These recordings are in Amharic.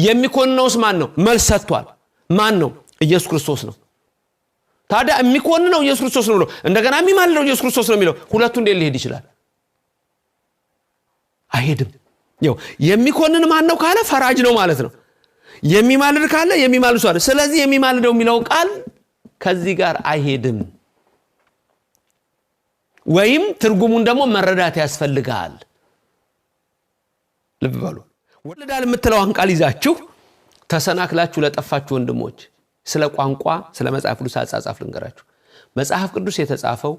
የሚኮንነውስ ማን ነው? መልስ ሰጥቷል። ማን ነው? ኢየሱስ ክርስቶስ ነው። ታዲያ የሚኮንነው ኢየሱስ ክርስቶስ ነው ብሎ እንደገና የሚማልደው ኢየሱስ ክርስቶስ ነው የሚለው ሁለቱ እንዴት ሊሄድ ይችላል? አይሄድም። ያው የሚኮንን ማን ነው ካለ ፈራጅ ነው ማለት ነው። የሚማልድ ካለ የሚማልድ ሰው። ስለዚህ የሚማልደው የሚለው ቃል ከዚህ ጋር አይሄድም። ወይም ትርጉሙን ደግሞ መረዳት ያስፈልጋል። ልብ በሉ። ወለዳል የምትለውን ቃል ይዛችሁ ተሰናክላችሁ ለጠፋችሁ ወንድሞች ስለ ቋንቋ ስለ መጽሐፍ ቅዱስ አጻጻፍ ልንገራችሁ። መጽሐፍ ቅዱስ የተጻፈው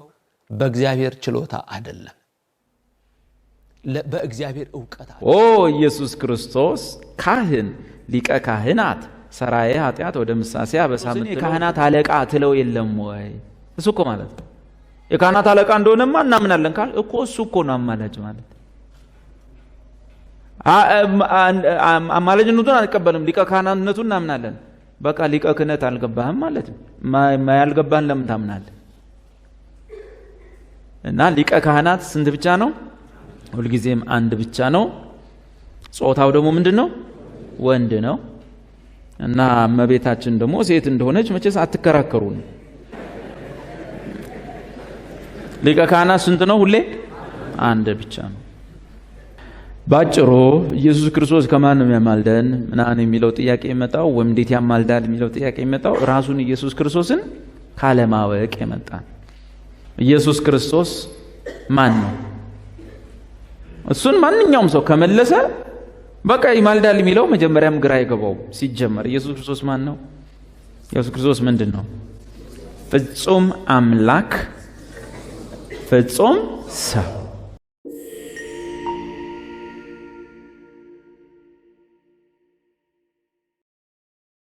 በእግዚአብሔር ችሎታ አይደለም፣ በእግዚአብሔር ዕውቀት አይደለም። ኢየሱስ ክርስቶስ ካህን ሊቀ ካህናት ሰራዬ ኃጢአት ወደ ምሳሴ በሳምንት የካህናት አለቃ ትለው የለም ወይ? እሱ እኮ ማለት ነው የካህናት አለቃ እንደሆነማ እናምናለን ካል እኮ እሱ እኮ ነው አማላጅ ማለት። አማላጅነቱን አንቀበልም፣ ሊቀ ካህናትነቱን እናምናለን። በቃ ሊቀ ክህነት አልገባህም ማለት ነው። ያልገባህን ለምን ታምናለህ? እና ሊቀ ካህናት ስንት ብቻ ነው? ሁልጊዜም አንድ ብቻ ነው። ጾታው ደግሞ ምንድነው? ወንድ ነው። እና እመቤታችን ደግሞ ሴት እንደሆነች መቼስ አትከራከሩን። ሊቀ ካህናት ስንት ነው? ሁሌ አንድ ብቻ ነው። ባጭሩ ኢየሱስ ክርስቶስ ከማን ነው የሚያማልደን ምናን የሚለው ጥያቄ የመጣው ወይም እንዴት ያማልዳል የሚለው ጥያቄ የመጣው ራሱን ኢየሱስ ክርስቶስን ካለማወቅ የመጣ። ኢየሱስ ክርስቶስ ማን ነው? እሱን ማንኛውም ሰው ከመለሰ በቃ ይማልዳል የሚለው መጀመሪያም ግራ አይገባው። ሲጀመር ኢየሱስ ክርስቶስ ማን ነው? ኢየሱስ ክርስቶስ ምንድነው? ፍጹም አምላክ ፍጹም ሰው።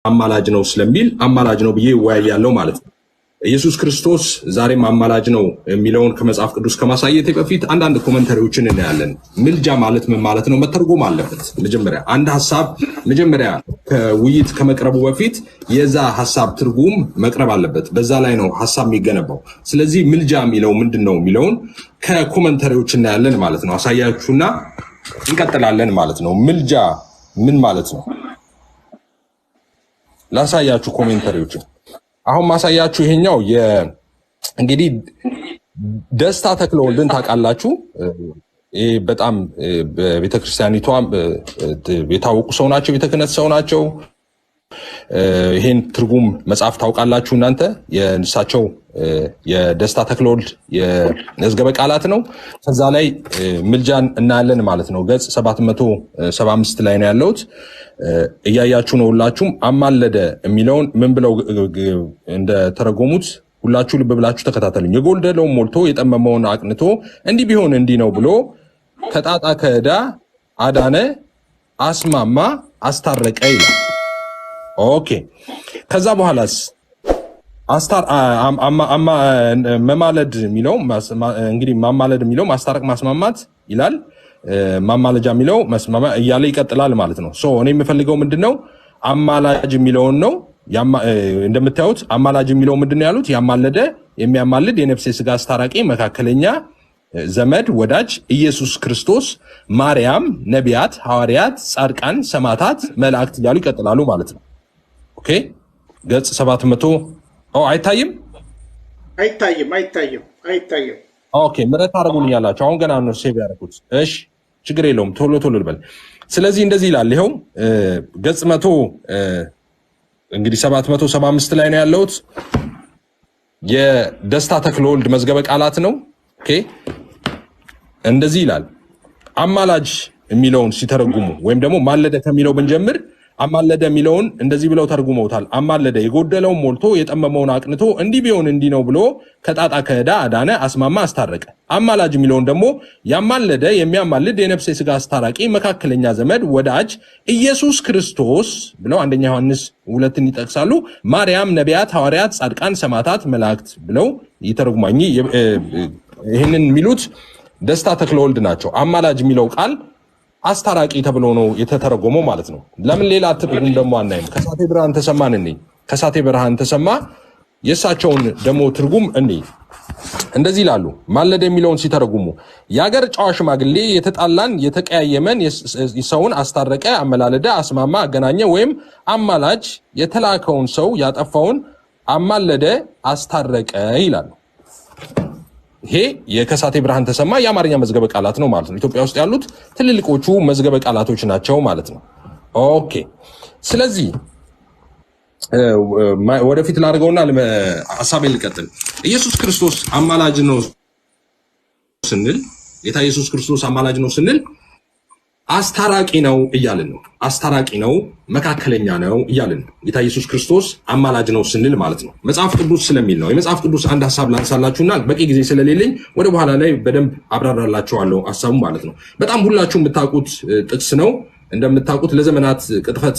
አማላጅ ነው ስለሚል አማላጅ ነው ብዬ ወያያለው ማለት ነው። ኢየሱስ ክርስቶስ ዛሬም አማላጅ ነው የሚለውን ከመጽሐፍ ቅዱስ ከማሳየቴ በፊት አንዳንድ ኮሜንታሪዎችን እናያለን። ምልጃ ማለት ምን ማለት ነው መተርጎም አለበት። መጀመሪያ አንድ ሐሳብ መጀመሪያ ከውይይት ከመቅረቡ በፊት የዛ ሐሳብ ትርጉም መቅረብ አለበት። በዛ ላይ ነው ሐሳብ የሚገነባው። ስለዚህ ምልጃ የሚለው ምንድነው የሚለውን ከኮሜንታሪዎች እናያለን ማለት ነው። አሳያችሁና እንቀጥላለን ማለት ነው። ምልጃ ምን ማለት ነው ላሳያችሁ ኮሜንታሪዎችን። አሁን ማሳያችሁ ይሄኛው እንግዲህ ደስታ ተክለወልድን ታውቃላችሁ። ይሄ በጣም በቤተክርስቲያኒቷ የታወቁ ሰው ናቸው፣ ቤተ ክህነት ሰው ናቸው። ይሄን ትርጉም መጽሐፍ ታውቃላችሁ እናንተ። የንሳቸው የደስታ ተክለወልድ የመዝገበ ቃላት ነው። ከዛ ላይ ምልጃን እናያለን ማለት ነው። ገጽ 775 ላይ ነው ያለውት። እያያችሁ ነው ሁላችሁም። አማለደ የሚለውን ምን ብለው እንደተረጎሙት ሁላችሁ ልብ ብላችሁ ተከታተሉኝ። የጎደለውን ሞልቶ የጠመመውን አቅንቶ እንዲህ ቢሆን እንዲህ ነው ብሎ ከጣጣ ከዕዳ አዳነ፣ አስማማ፣ አስታረቀ ይላል። ኦኬ ከዛ በኋላስ መማለድ የሚለው እንግዲህ ማማለድ የሚለው ማስታረቅ ማስማማት ይላል። ማማለጃ የሚለው መስማማ እያለ ይቀጥላል ማለት ነው። እኔ የምፈልገው ምንድነው አማላጅ የሚለውን ነው። እንደምታዩት አማላጅ የሚለው ምንድነው ያሉት? ያማለደ የሚያማልድ የነፍስ የሥጋ አስታራቂ መካከለኛ ዘመድ ወዳጅ ኢየሱስ ክርስቶስ፣ ማርያም፣ ነቢያት፣ ሐዋርያት፣ ጻድቃን፣ ሰማዕታት፣ መላእክት እያሉ ይቀጥላሉ ማለት ነው። ኦኬ ገጽ 700 አይታይም። ኦኬ ምረት አድርጉልኛላችሁ። አሁን ገና ነው ሴቭ ያደረኩት። እሺ ችግር የለውም ቶሎ ልበል። ስለዚህ እንደዚህ ይላል። ይኸው ገጽ 100 እንግዲህ 775 ላይ ነው ያለውት። የደስታ ተክለወልድ መዝገበ ቃላት ነው። ኦኬ እንደዚህ ይላል። አማላጅ የሚለውን ሲተረጉሙ ወይም ደግሞ ማለደ ከሚለው ብንጀምር አማለደ የሚለውን እንደዚህ ብለው ተርጉመውታል። አማለደ የጎደለውን ሞልቶ የጠመመውን አቅንቶ እንዲህ ቢሆን እንዲህ ነው ብሎ ከጣጣ ከዕዳ አዳነ፣ አስማማ፣ አስታረቀ። አማላጅ የሚለውን ደግሞ ያማለደ የሚያማልድ የነፍስ የሥጋ አስታራቂ መካከለኛ ዘመድ ወዳጅ ኢየሱስ ክርስቶስ ብለው አንደኛ ዮሐንስ 2ን ይጠቅሳሉ። ማርያም፣ ነቢያት፣ ሐዋርያት፣ ጻድቃን፣ ሰማዕታት፣ መላእክት ብለው ይተረጉማኝ። ይህንን የሚሉት ደስታ ተክለወልድ ናቸው። አማላጅ የሚለው ቃል አስታራቂ ተብሎ ነው የተተረጎመው ማለት ነው። ለምን ሌላ ትርጉም ደግሞ አናይም? ከሳቴ ብርሃን ተሰማን እንይ። ከሳቴ ብርሃን ተሰማ የእሳቸውን ደግሞ ትርጉም እንይ። እንደዚህ ይላሉ። ማለደ የሚለውን ሲተረጉሙ የአገር ጨዋ ሽማግሌ የተጣላን የተቀያየመን ሰውን አስታረቀ፣ አመላለደ፣ አስማማ፣ አገናኘ ወይም አማላጅ የተላከውን ሰው ያጠፋውን አማለደ፣ አስታረቀ ይላሉ። ይሄ የከሳቴ ብርሃን ተሰማ የአማርኛ መዝገበ ቃላት ነው ማለት ነው። ኢትዮጵያ ውስጥ ያሉት ትልልቆቹ መዝገበ ቃላቶች ናቸው ማለት ነው። ኦኬ ስለዚህ ወደፊት ላድርገውና ሐሳቤን ልቀጥል። ኢየሱስ ክርስቶስ አማላጅ ነው ስንል ጌታ ኢየሱስ ክርስቶስ አማላጅ ነው ስንል አስታራቂ ነው እያልን ነው። አስታራቂ ነው፣ መካከለኛ ነው እያልን ነው። ጌታ ኢየሱስ ክርስቶስ አማላጅ ነው ስንል ማለት ነው። መጽሐፍ ቅዱስ ስለሚል ነው። የመጽሐፍ ቅዱስ አንድ ሐሳብ ላንሳላችሁና በቂ ጊዜ ስለሌለኝ ወደ በኋላ ላይ በደንብ አብራራላችኋለሁ ሐሳቡ ማለት ነው። በጣም ሁላችሁም የምታውቁት ጥቅስ ነው። እንደምታውቁት ለዘመናት ቅጥፈት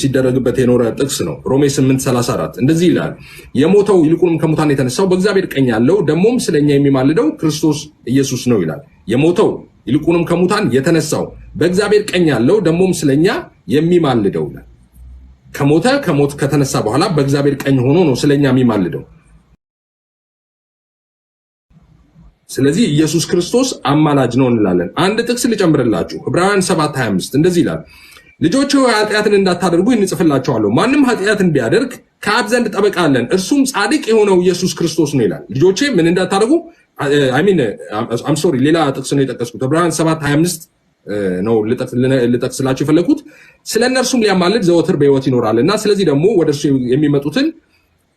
ሲደረግበት የኖረ ጥቅስ ነው። ሮሜ 8:34 እንደዚህ ይላል፣ የሞተው ይልቁንም ከሙታን የተነሳው በእግዚአብሔር ቀኝ ያለው ደሞም ስለኛ የሚማልደው ክርስቶስ ኢየሱስ ነው ይላል። የሞተው ይልቁንም ከሙታን የተነሳው በእግዚአብሔር ቀኝ ያለው ደሞም ስለኛ የሚማልደው ይላል። ከሞት ከተነሳ በኋላ በእግዚአብሔር ቀኝ ሆኖ ነው ስለኛ የሚማልደው። ስለዚህ ኢየሱስ ክርስቶስ አማላጅ ነው እንላለን። አንድ ጥቅስ ልጨምርላችሁ። ዕብራውያን 7:25 እንደዚህ ይላል፣ ልጆች ሆይ ኃጢአትን እንዳታደርጉ እንጽፍላችኋለሁ። ማንም ኃጢአትን ቢያደርግ ከአብ ዘንድ ጠበቃ አለን፣ እርሱም ጻድቅ የሆነው ኢየሱስ ክርስቶስ ነው ይላል። ልጆቼ ምን እንዳታደርጉ ሌላ ጥቅስ ነው የጠቀስኩት። ዕብራውያን 7:25 ነው ልጠቅስላችሁ የፈለኩት። ስለ እነርሱም ሊያማልድ ዘወትር በሕይወት ይኖራልና ስለዚህ ደግሞ ወደ እርሱ የሚመጡትን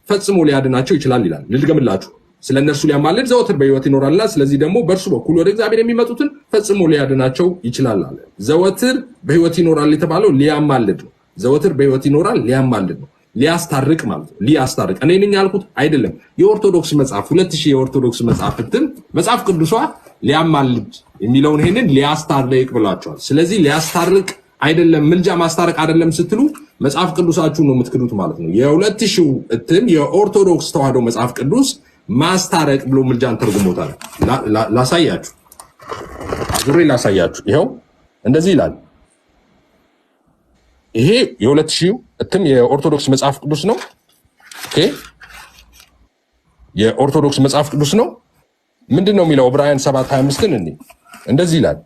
ፈጽሞ ሊያድናቸው ይችላል ይላል። ልድገምላችሁ። ስለ እነርሱ ሊያማልድ ዘወትር በሕይወት ይኖራልና ስለዚህ ደግሞ በእርሱ በኩል ወደ እግዚአብሔር የሚመጡትን ፈጽሞ ሊያድናቸው ይችላል አለ። ዘወትር በሕይወት ይኖራል የተባለው ሊያማልድ ነው። ዘወትር በሕይወት ይኖራል ሊያማልድ ነው። ሊያስታርቅ ማለት ነው። ሊያስታርቅ እኔ ነኝ ያልኩት አይደለም። የኦርቶዶክስ መጽሐፍ 2000 የኦርቶዶክስ መጽሐፍ እንትን መጽሐፍ ቅዱሷ ሊያማልድ የሚለውን ይሄንን ሊያስታርቅ ብላችኋል። ስለዚህ ሊያስታርቅ አይደለም፣ ምልጃ ማስታረቅ አይደለም ስትሉ መጽሐፍ ቅዱሳችሁን ነው የምትክዱት ማለት ነው። የ2000 እትም የኦርቶዶክስ ተዋህዶ መጽሐፍ ቅዱስ ማስታረቅ ብሎ ምልጃን ተርጉሞታል። ላሳያችሁ፣ አዙሬ ላሳያችሁ። ይኸው እንደዚህ ይላል። ይሄ የ2000 እትም የኦርቶዶክስ መጽሐፍ ቅዱስ ነው። ኦኬ የኦርቶዶክስ መጽሐፍ ቅዱስ ነው። ምንድነው የሚለው? ዕብራውያን 7:25 እንደዚህ ይላል፣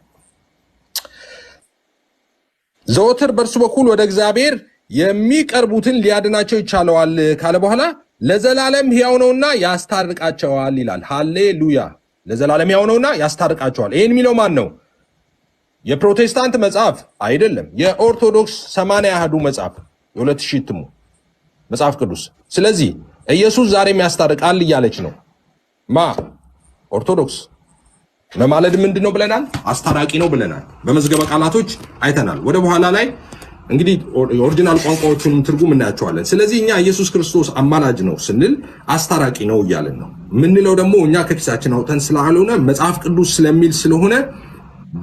ዘወትር በእርሱ በኩል ወደ እግዚአብሔር የሚቀርቡትን ሊያድናቸው ይቻለዋል ካለ በኋላ ለዘላለም ሕያው ነውና ያስታርቃቸዋል ይላል። ሃሌሉያ! ለዘላለም ሕያው ነውና ያስታርቃቸዋል። ይሄን የሚለው ማን ነው? የፕሮቴስታንት መጽሐፍ አይደለም፣ የኦርቶዶክስ 80 አሐዱ መጽሐፍ የ2000 እትሙ መጽሐፍ ቅዱስ። ስለዚህ ኢየሱስ ዛሬም ያስታርቃል እያለች ነው ኦርቶዶክስ። መማለድ ምንድን ነው ብለናል? አስታራቂ ነው ብለናል። በመዝገበ ቃላቶች አይተናል። ወደ በኋላ ላይ እንግዲህ ኦሪጂናል ቋንቋዎቹንም ትርጉም እናያቸዋለን። ስለዚህ እኛ ኢየሱስ ክርስቶስ አማላጅ ነው ስንል አስታራቂ ነው እያለን ነው ምንለው። ደግሞ እኛ ከኪሳችን አውጥተን ስላልሆነ መጽሐፍ ቅዱስ ስለሚል ስለሆነ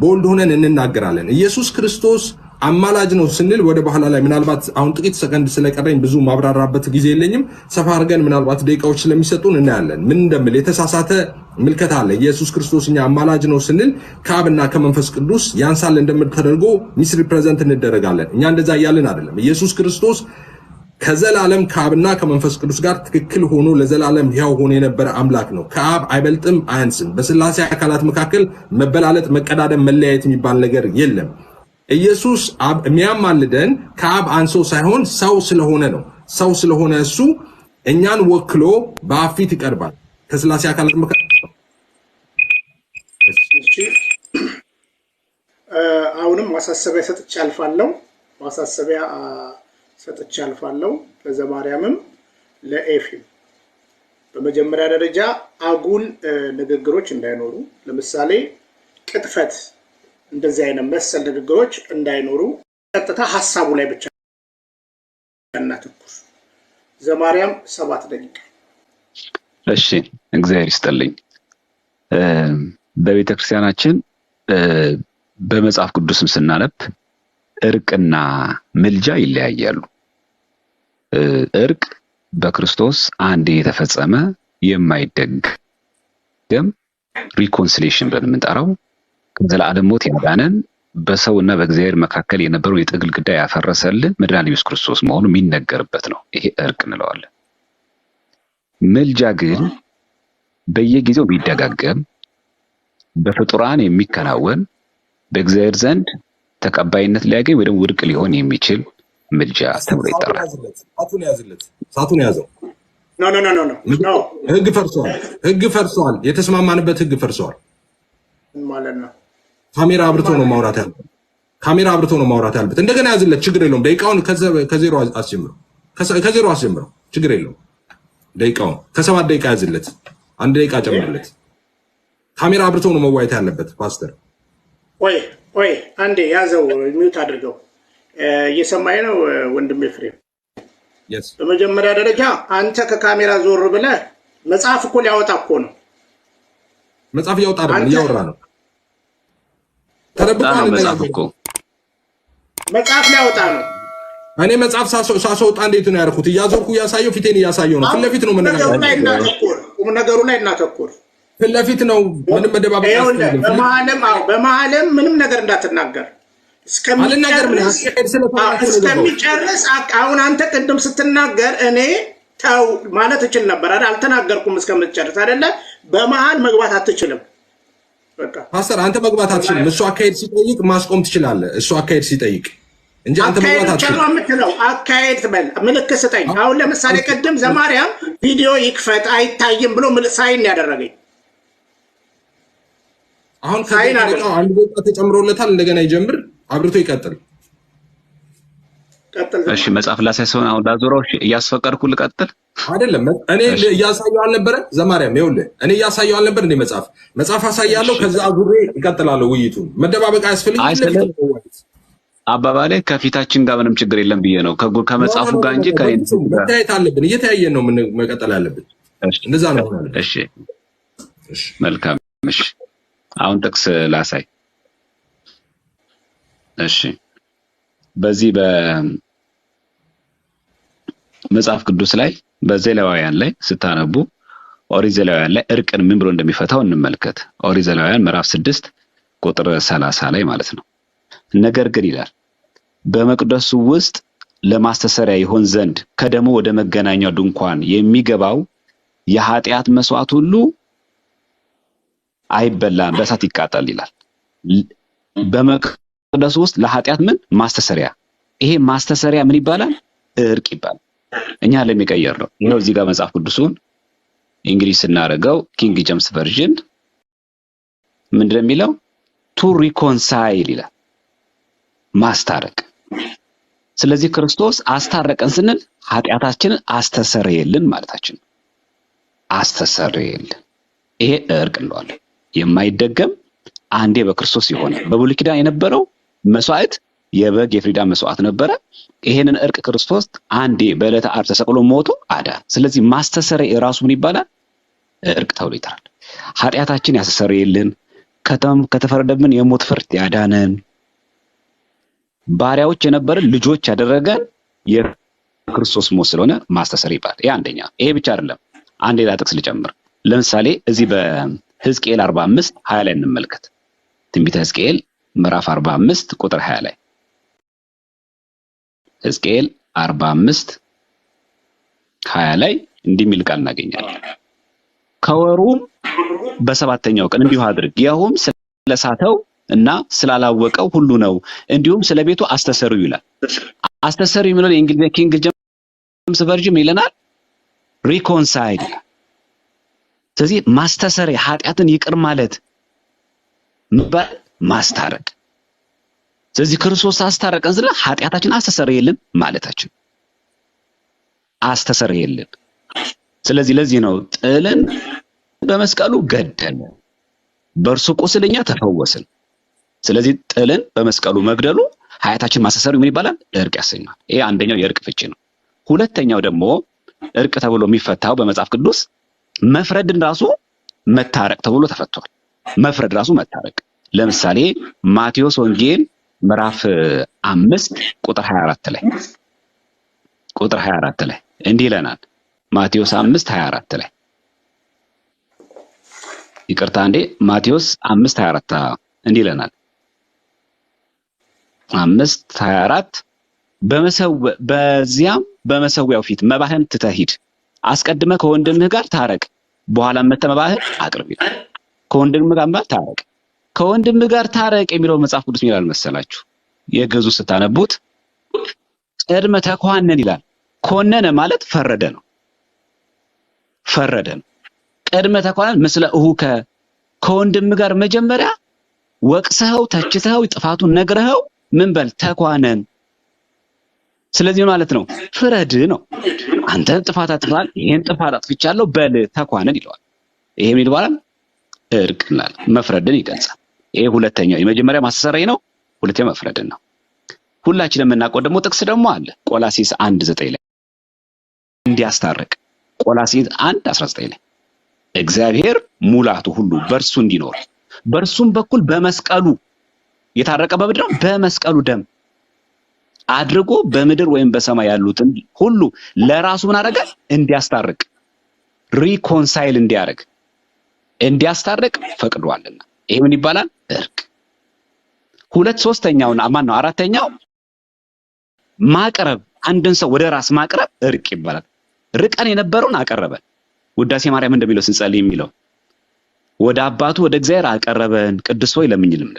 ቦልድ ሆነን እንናገራለን። ኢየሱስ ክርስቶስ አማላጅ ነው ስንል ወደ በኋላ ላይ ምናልባት አሁን ጥቂት ሰከንድ ስለቀረኝ ብዙ ማብራራበት ጊዜ የለኝም። ሰፋ አድርገን ምናልባት ደቂቃዎች ስለሚሰጡን እናያለን ምን እንደምል። የተሳሳተ ምልከታ አለ። ኢየሱስ ክርስቶስ እኛ አማላጅ ነው ስንል ከአብና ከመንፈስ ቅዱስ ያንሳል እንደምል ተደርጎ ሚስ ሪፕሬዘንት እንደረጋለን። እኛ እንደዛ እያልን አይደለም። ኢየሱስ ክርስቶስ ከዘላለም ከአብና ከመንፈስ ቅዱስ ጋር ትክክል ሆኖ ለዘላለም ሕያው ሆኖ የነበረ አምላክ ነው። ከአብ አይበልጥም አያንስም። በስላሴ አካላት መካከል መበላለጥ፣ መቀዳደም፣ መለያየት የሚባል ነገር የለም። ኢየሱስ የሚያማልደን ከአብ አንሶ ሳይሆን ሰው ስለሆነ ነው። ሰው ስለሆነ እሱ እኛን ወክሎ በአብ ፊት ይቀርባል። ከስላሴ አካላት መካከል አሁንም ማሳሰቢያ ሰጥቼ አልፋለሁ ለዘማርያምም ለኤፊም። በመጀመሪያ ደረጃ አጉል ንግግሮች እንዳይኖሩ፣ ለምሳሌ ቅጥፈት፣ እንደዚህ አይነት መሰል ንግግሮች እንዳይኖሩ ቀጥታ ሐሳቡ ላይ ብቻ እናተኩር። ዘማርያም 7 ደቂቃ። እሺ፣ እግዚአብሔር ይስጥልኝ። በቤተክርስቲያናችን በመጽሐፍ ቅዱስም ስናነብ እርቅና ምልጃ ይለያያሉ። እርቅ በክርስቶስ አንዴ የተፈጸመ የማይደገም ሪኮንሲሊየሽን ብለን የምንጠራው ከዘላለም ሞት ያዳነን በሰውና በእግዚአብሔር መካከል የነበረው የጥል ግድግዳ ያፈረሰልን መድኃኒተ ኢየሱስ ክርስቶስ መሆኑ የሚነገርበት ነው። ይሄ እርቅ እንለዋለን። ምልጃ ግን በየጊዜው ቢደጋገም በፍጡራን የሚከናወን በእግዚአብሔር ዘንድ ተቀባይነት ሊያገኝ ወይ ደግሞ ውድቅ ሊሆን የሚችል ምልጃ ተብሎ ይጠራል። ሳቱን ያዘው። ኖ ህግ ፈርሷል። የተስማማንበት ህግ ፈርሷል ማለት ነው። ካሜራ አብርቶ ነው ማውራት ያለበት። እንደገና ያዝለት፣ ችግር የለውም። ደቂቃውን ከዜሮ አስጀምረው፣ ችግር የለውም። ደቂቃውን ከ7 ደቂቃ ያዝለት፣ 1 ደቂቃ ጨምርለት። ካሜራ አብርቶ ነው መዋየት ያለበት ፓስተር። ወይ አንዴ ያዘው፣ ሚውት አድርገው። እየሰማኝ ነው ወንድሜ ፍሬም? በመጀመሪያ ደረጃ አንተ ከካሜራ ዞር ብለህ መጽሐፍ እኮ ሊያወጣ እኮ ነው። መጽሐፍ እያወጣ አይደለም፣ እያወራ ነው። ተረብቋል። መጽሐፍ ሊያወጣ ነው። እኔ መጽሐፍ ሳስወጣ እንዴት ነው ያደረኩት? እያዞርኩ እያሳየው፣ ፊቴን እያሳየው ነው። ፊት ለፊት ነው ነገሩ ላይ እናተኩር። ፊት ለፊት ነው። ምንም መደባበቅ በመሀልም ምንም ነገር እንዳትናገር እስከሚጨርስ። አሁን አንተ ቅድም ስትናገር እኔ ተው ማለት እችል ነበር አይደል? አልተናገርኩም እስከምትጨርስ አይደለ? በመሀል መግባት አትችልም። በቃ ፓስተር አንተ መግባት አትችልም። እሱ አካሄድ ሲጠይቅ ማስቆም ትችላለህ። እሱ አካሄድ ሲጠይቅ እንጂ አንተ መግባት አትችልም። አካሄድ ትበል፣ ምልክት ስጠኝ። አሁን ለምሳሌ ቅድም ዘማርያም ቪዲዮ ይክፈት አይታይም ብሎ ሳይን ያደረገኝ። አሁን ከደቂቃው 1 ደቂቃ ተጨምሮለታል። እንደገና ይጀምር፣ አብርቶ ይቀጥል። እሺ መጽሐፍ ላሳይ ሰው አሁን ላዞረው። እሺ እያስፈቀድኩ ልቀጥል አይደለም? እኔ እያሳየው አልነበረ? ዘማርያም ይኸውልህ፣ እኔ እያሳየው አልነበረ? እንደ መጽሐፍ አሳያለሁ፣ ከዛ አዙሬ ይቀጥላለሁ ውይይቱን። መደባበቅ አያስፈልግም። አባባሌ ከፊታችን ጋር ምንም ችግር የለም ብዬ ነው፣ ከመጽሐፉ ጋር እንጂ መታየት አለብን። እየተያየን ነው መቀጠል ያለብን። እንደዛ ነው። እሺ መልካም። እሺ አሁን ጥቅስ ላሳይ። እሺ በዚህ በመጽሐፍ ቅዱስ ላይ በዘሌዋውያን ላይ ስታነቡ ኦሪት ዘሌዋውያን ላይ እርቅን ምን ብሎ እንደሚፈታው እንመልከት። ኦሪት ዘሌዋውያን ምዕራፍ 6 ቁጥር 30 ላይ ማለት ነው። ነገር ግን ይላል በመቅደሱ ውስጥ ለማስተሰሪያ ይሆን ዘንድ ከደሙ ወደ መገናኛው ድንኳን የሚገባው የኃጢአት መስዋዕት ሁሉ አይበላም፣ በእሳት ይቃጠል ይላል። በመቅደሱ ውስጥ ለኃጢአት ምን ማስተሰሪያ፣ ይሄ ማስተሰሪያ ምን ይባላል? እርቅ ይባላል። እኛ ለሚቀየር ነው። ይሄው እዚህ ጋር መጽሐፍ ቅዱሱን እንግሊዝ ስናደርገው ኪንግ ጄምስ ቨርዥን ምንድነው የሚለው? ቱ ሪኮንሳይል ይላል፣ ማስታረቅ። ስለዚህ ክርስቶስ አስታረቀን ስንል ኃጢአታችንን አስተሰረየልን ማለታችን ነው። አስተሰረየልን፣ ይሄ እርቅ እንለዋለን። የማይደገም አንዴ በክርስቶስ የሆነ በብሉይ ኪዳን የነበረው መስዋዕት የበግ የፍሪዳ መስዋዕት ነበረ። ይሄንን እርቅ ክርስቶስ አንዴ በዕለተ ዓርብ ተሰቅሎ ሞቶ አዳን። ስለዚህ ማስተሰረይ ራሱ ምን ይባላል? እርቅ ተብሎ ይጠራል። ኃጢአታችን ያስተሰርየልን፣ ከተፈረደብን የሞት ፍርድ ያዳነን፣ ባሪያዎች የነበረን ልጆች ያደረገን የክርስቶስ ሞት ስለሆነ ማስተሰረይ ይባላል። ይሄ አንደኛ። ይሄ ብቻ አይደለም። አንድ ሌላ ጥቅስ ልጨምር። ለምሳሌ እዚህ በሕዝቅኤል 45:20 ላይ እንመልከት። ትንቢተ ሕዝቅኤል ምዕራፍ 45 ቁጥር 20 ላይ ሕዝቅኤል 45:20 ላይ እንዲህ የሚል ቃል እናገኛለን። ከወሩም በሰባተኛው ቀን እንዲሁ አድርግ፣ ይኸውም ስለሳተው እና ስላላወቀው ሁሉ ነው፣ እንዲሁም ስለ ቤቱ አስተሰርዩ ይላል። አስተሰርዩ የሚለው የእንግሊዝ ኪንግ ጄምስ ቨርዥን ይለናል ሪኮንሳይል። ስለዚህ ማስተሰረይ ኃጢአትን ይቅር ማለት ማስታረቅ። ስለዚህ ክርስቶስ አስታረቀን ስለ ኃጢአታችን አስተሰረየልን ማለታችን አስተሰረየልን። ስለዚህ ለዚህ ነው ጥልን በመስቀሉ ገደለ፣ በእርሱ ቁስል እኛ ተፈወስን። ስለዚህ ጥልን በመስቀሉ መግደሉ ኃጢአታችን ማስተሰረዩ ምን ይባላል? እርቅ ያሰኛል። ይሄ አንደኛው የእርቅ ፍቺ ነው። ሁለተኛው ደግሞ እርቅ ተብሎ የሚፈታው በመጽሐፍ ቅዱስ መፍረድን ራሱ መታረቅ ተብሎ ተፈቷል። መፍረድ ራሱ መታረቅ። ለምሳሌ ማቴዎስ ወንጌል ምዕራፍ 5 ቁጥር 24 ላይ እንዲህ ይለናል። ማቴዎስ 5:24 ላይ ይቅርታ እንዴ ማቴዎስ 5:24 እንዲህ ይለናል። 5:24 በዚያም በመሰዊያው ፊት መባህን ትተህ ሂድ፣ አስቀድመህ ከወንድምህ ጋር ታረቅ፣ በኋላ መተመባህ አቅርብ ይላል። ከወንድም ጋር ታረቅ፣ ከወንድም ጋር ታረቅ የሚለው መጽሐፍ ቅዱስ ይላል መሰላችሁ። የግዕዙ ስታነቡት ቅድመ ተኳነን ይላል። ኮነነ ማለት ፈረደ ነው። ፈረደ ነው። ቅድመ ተኳነን ምስለ እሁከ ከወንድም ጋር መጀመሪያ ወቅሰኸው ተችተኸው ጥፋቱን ነግረኸው ምን በል ተኳነን። ስለዚህ ማለት ነው ፍረድ ነው። አንተ ጥፋት አጥፍተሃል፣ ይሄን ጥፋት አጥፍቻለሁ በል ተኳነን ይለዋል። ይሄ ምን ይባላል? እርቅ እንላለን። መፍረድን ይገልጻል። ይሄ ሁለተኛው የመጀመሪያ ማስተሰረይ ነው። ሁለተኛው መፍረድን ነው። ሁላችንም የምናውቀው ደግሞ ጥቅስ ደግሞ አለ ቆላስይስ 1:9 ላይ እንዲያስታርቅ። ቆላስይስ 1:19 ላይ እግዚአብሔር ሙላቱ ሁሉ በእርሱ እንዲኖር በእርሱም በኩል በመስቀሉ የታረቀ በምድር ነው በመስቀሉ ደም አድርጎ በምድር ወይም በሰማይ ያሉትን ሁሉ ለራሱ ምን አደረገ? እንዲያስታርቅ ሪኮንሳይል እንዲያደርግ እንዲያስታርቅ ፈቅዷልና ይሄ ምን ይባላል? እርቅ። ሶስተኛውና ማን ነው? አራተኛው ማቅረብ። አንድን ሰው ወደ ራስ ማቅረብ እርቅ ይባላል። ርቀን የነበረውን አቀረበን። ውዳሴ ማርያም እንደሚለው ስንጸልይ የሚለው ወደ አባቱ ወደ እግዚአብሔር አቀረበን ቅዱስ ሆይ ለምኝልም።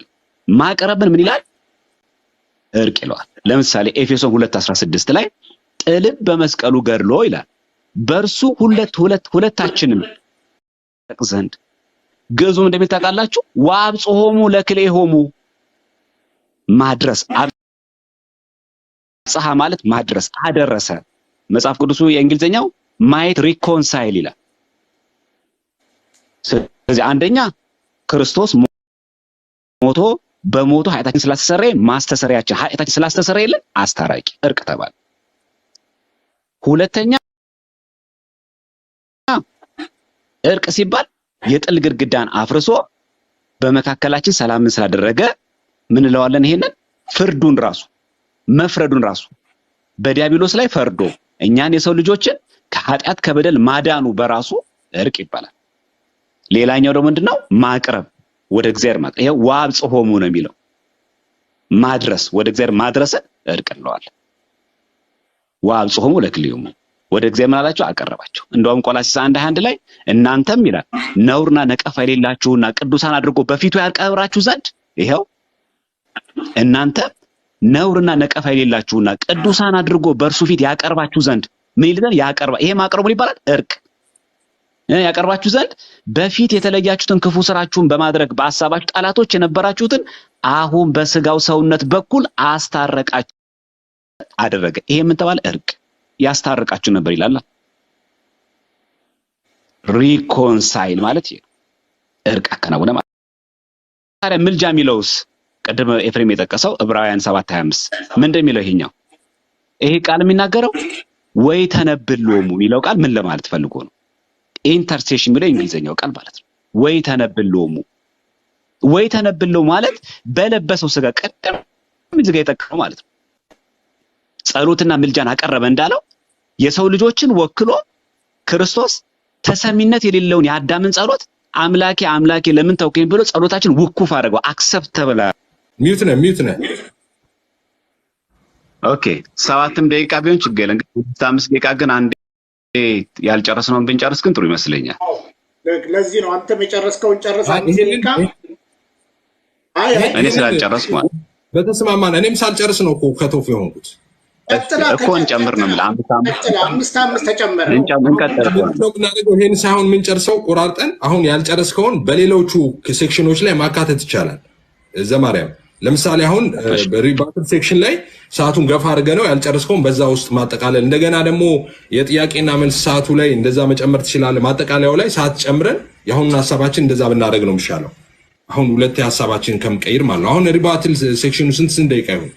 ማቅረብን ምን ይላል? እርቅ ይለዋል። ለምሳሌ ኤፌሶን 2:16 ላይ ጥልን በመስቀሉ ገድሎ ይላል በእርሱ ሁለታችንም ዘንድ። ግዕዙ እንደሚል ታውቃላችሁ? ወአብጽሖሙ ለክልኤሆሙ ማድረስ። አብጽሐ ማለት ማድረስ፣ አደረሰ። መጽሐፍ ቅዱሱ የእንግሊዝኛው ማየት ሪኮንሳይል ይላል። ስለዚህ አንደኛ ክርስቶስ ሞቶ በሞቱ ኃጢአታችን ስላስተሰረየ ማስተሰሪያችን ኃጢአታችን ስላስተሰረየልን አስታራቂ እርቅ ተባለ። ሁለተኛ እርቅ ሲባል የጥል ግድግዳን አፍርሶ በመካከላችን ሰላምን ስላደረገ ምን እንለዋለን? ይሄንን ፍርዱን ራሱ መፍረዱን ራሱ በዲያብሎስ ላይ ፈርዶ እኛን የሰው ልጆችን ከኃጢአት ከበደል ማዳኑ በራሱ እርቅ ይባላል። ሌላኛው ደግሞ ምንድነው? ማቅረብ፣ ወደ እግዚአብሔር ማቅረብ። ይሄ ወአብጽሖሙ ነው የሚለው ማድረስ፣ ወደ እግዚአብሔር ማድረስን እርቅ እንለዋለን። ወአብጽሖሙ ለክልኤሆሙ ወደ እግዚአብሔር ምን አላቸው? አቀረባቸው። እንደውም ቆላስይስ 1:21 ላይ እናንተም ይላል ነውርና ነቀፋ የሌላችሁና ቅዱሳን አድርጎ በፊቱ ያቀርባችሁ ዘንድ ይሄው እናንተ ነውርና ነቀፋ የሌላችሁና ቅዱሳን አድርጎ በእርሱ ፊት ያቀርባችሁ ዘንድ ምን ይላል? ያቀርባ። ይሄ ማቅረቡ ይባላል እርቅ። ያቀርባችሁ ዘንድ በፊት የተለያችሁትን ክፉ ስራችሁን በማድረግ በሐሳባችሁ ጠላቶች የነበራችሁትን አሁን በስጋው ሰውነት በኩል አስታረቃችሁ አደረገ። ይሄ ምን ተባለ? እርቅ። ያስታርቃችሁ ነበር ይላል። ሪኮንሳይል ማለት ይሄ እርቅ አከናወነ ማለት። ታዲያ ምልጃ የሚለውስ ቀደም ኤፍሬም የጠቀሰው ዕብራውያን 7:25 ምን እንደሚለው ይሄኛው ይሄ ቃል የሚናገረው ወይ ተነብሎሙ የሚለው ቃል ምን ለማለት ፈልጎ ነው? ኢንተርሴሽን የሚለው እንግሊዘኛው ቃል ማለት ነው። ወይ ተነብሎሙ። ወይ ተነብሎ ማለት በለበሰው ስጋ ቀደም ምዝጋ የጠቀመው ማለት ነው። ጸሎትና ምልጃን አቀረበ እንዳለው የሰው ልጆችን ወክሎ ክርስቶስ ተሰሚነት የሌለውን የአዳምን ጸሎት አምላኬ አምላኬ ለምን ተውከኝ ብሎ ጸሎታችን ውኩፍ አደረገው። አክሰፕት ተብላ ሚውት ነህ። ኦኬ 7 ደቂቃ ቢሆን ችግር የለም። 5 ደቂቃ ግን አንዴ ያልጨረስነውን ብንጨርስ ግን ጥሩ ይመስለኛል። ለዚህ ነው አንተም የጨረስከውን ጨርስ። እኔ ስላልጨረስኩ ማለት በተስማማን እኔም ሳልጨርስ ነው እኮ ከቶፍ የሆንኩት እኮ እንጨምር ነው የምልህ። 5 ተጨመረ እንቀጥል ነው እናደርገው። ይሄን ሳይሆን ምን ጨርሰው ቆራርጠን አሁን ያልጨረስከውን በሌሎቹ ሴክሽኖች ላይ ማካተት ይቻላል። ዘማርያም ለምሳሌ አሁን በሪባትል ሴክሽን ላይ ሰዓቱን ገፋ አድርገህ ነው ያልጨረስከውን በዛ ውስጥ ማጠቃለል። እንደገና ደግሞ የጥያቄና መልስ ሰዓቱ ላይ እንደዛ መጨመር ትችላለህ። ማጠቃለያው ላይ ሰዓት ጨምረን የአሁኑን ሀሳባችን እንደዛ ብናደርግ ነው የሚሻለው። አሁን ሁለት ሀሳባችን ከምቀይር ማለት ነው። አሁን ሪባትል ሴክሽኑ ስንት ደቂቃ ይሁን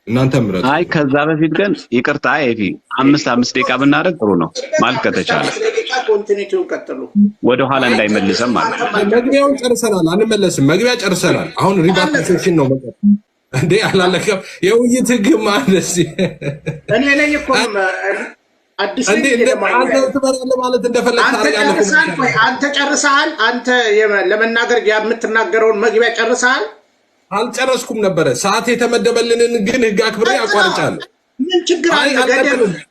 እናንተ ምረጡ። አይ ከዛ በፊት ግን ይቅርታ ኤፊ 5 ደቂቃ ብናደርግ ጥሩ ነው ማለት ከተቻለ ወደ ኋላ እንዳይመልሰም ማለት ነው። መግቢያውን ጨርሰናል፣ አንመለስም። መግቢያ ጨርሰናል። አሁን ሪባትል ሴክሽን ነው በቃ እንዴ አላለቀም። የውይይት ህግ ማለት እኔ ነኝ እኮ አዲስ እንዴ አንተ ትበራለህ ማለት እንደፈለክ ታደርጋለህ። አንተ ጨርሰሃል። አንተ ለመናገር የምትናገረውን መግቢያ ጨርሰሃል። አልጨረስኩም ነበረ። ሰዓት የተመደበልንን ግን ህግ አክብሬ አቋርጫለሁ። ምን ችግር አለ?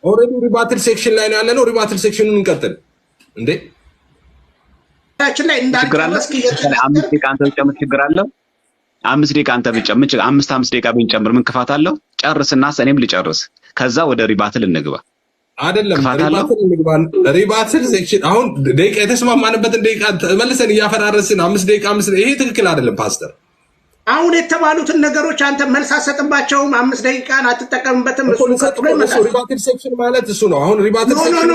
ኦሬዲ ሪባትል ሴክሽን ላይ ነው ያለነው። ሪባትል ሴክሽኑን እንቀጥል እንዴ። በነገራችን ላይ እንዳልጨረስክ አምስት ደቂቃ አንተ ብጨምር ችግር አለው? 5 ደቂቃ አንተ ብጨምር 5 ደቂቃ ብንጨምር ምን ክፋት አለው? ጨርስና እኔም ልጨርስ፣ ከዛ ወደ ሪባትል እንግባ። አይደለም ሪባትል እንግባ። ሪባትል ሴክሽን አሁን ደቂቃ የተስማማንበትን ደቂቃ መልሰን እያፈራረስን 5 ደቂቃ ይሄ ትክክል አይደለም ፓስተር። አሁን የተባሉትን ነገሮች አንተ መልስ አሰጥባቸውም። 5 ደቂቃን አትጠቀምበትም። እሱ ሪባትል ሴክሽን ማለት እሱ ነው። አሁን ሪባትል ሴክሽን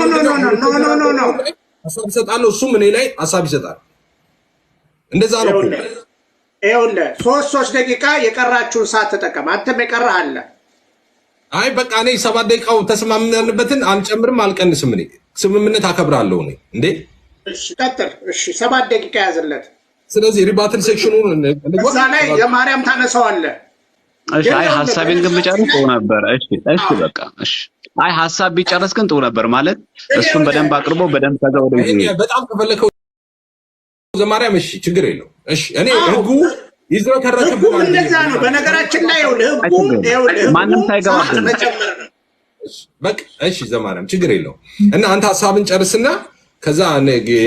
ኖ ሐሳብ ይሰጣለሁ፣ እሱም እኔ ላይ ሐሳብ ይሰጣል። እንደዛ ነው። ይኸውልህ 3 ደቂቃ የቀራችሁን ሰዓት ተጠቀም። አንተም የቀረህ አለ። አይ በቃ እኔ 7 ደቂቃው ተስማምነንበትን አልጨምርም አልቀንስም። እኔ ስምምነት አከብራለሁ። እኔ እንዴ እሺ ቀጥል። እሺ 7 ደቂቃ ያዝለት። ስለዚህ ሪባትል ሴክሽኑን እዛ ላይ የማርያም ታነሳዋለህ። እሺ አይ ሐሳቤን ግን ብጨርስ ጥሩ ነበር። እሺ በቃ እሺ። አይ ሐሳብ ቢጨርስ ግን ጥሩ ነበር ማለት እሱን በደንብ አቅርቦ በደንብ ከዛ ወደ በጣም ከፈለከው ዘማርያም እሺ ችግር የለው። እሺ እኔ ህጉ ይዝረከረክብናል። እንደዛ ነው። በነገራችን ላይ ህጉ ማንም ሳይገባብን በቃ እሺ ዘማርያም ችግር የለው። እና አንተ ሐሳብን ጨርስና ከዛ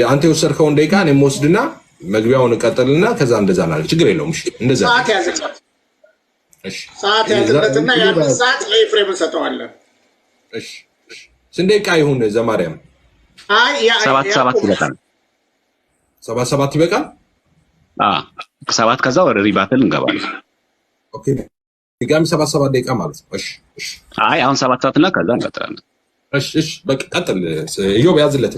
አንተ የወሰድከውን ደቂቃ እኔም ወስድና መግቢያውን እቀጥልና ከዛ እንደዛ ማለት ችግር የለውም። እሺ እንደዛ ሰዓት ያዘለት። እሺ ሰዓት ያዘለትና ያን ሰዓት ለኤፍሬም እንሰጠዋለን። እሺ ስንት ደቂቃ ይሁን ዘማርያም? አይ ያ 7 ይበቃል። 7 ይበቃል። 7 ከዛ ወደ ሪባትል እንገባለን። ኦኬ ድጋሚ 7 ደቂቃ ማለት ነው። እሺ አይ አሁን 7 ሰዓት እና ከዛ እንቀጥላለን። እሺ በቃ ቀጥል። ኢዮብ ያዝለት።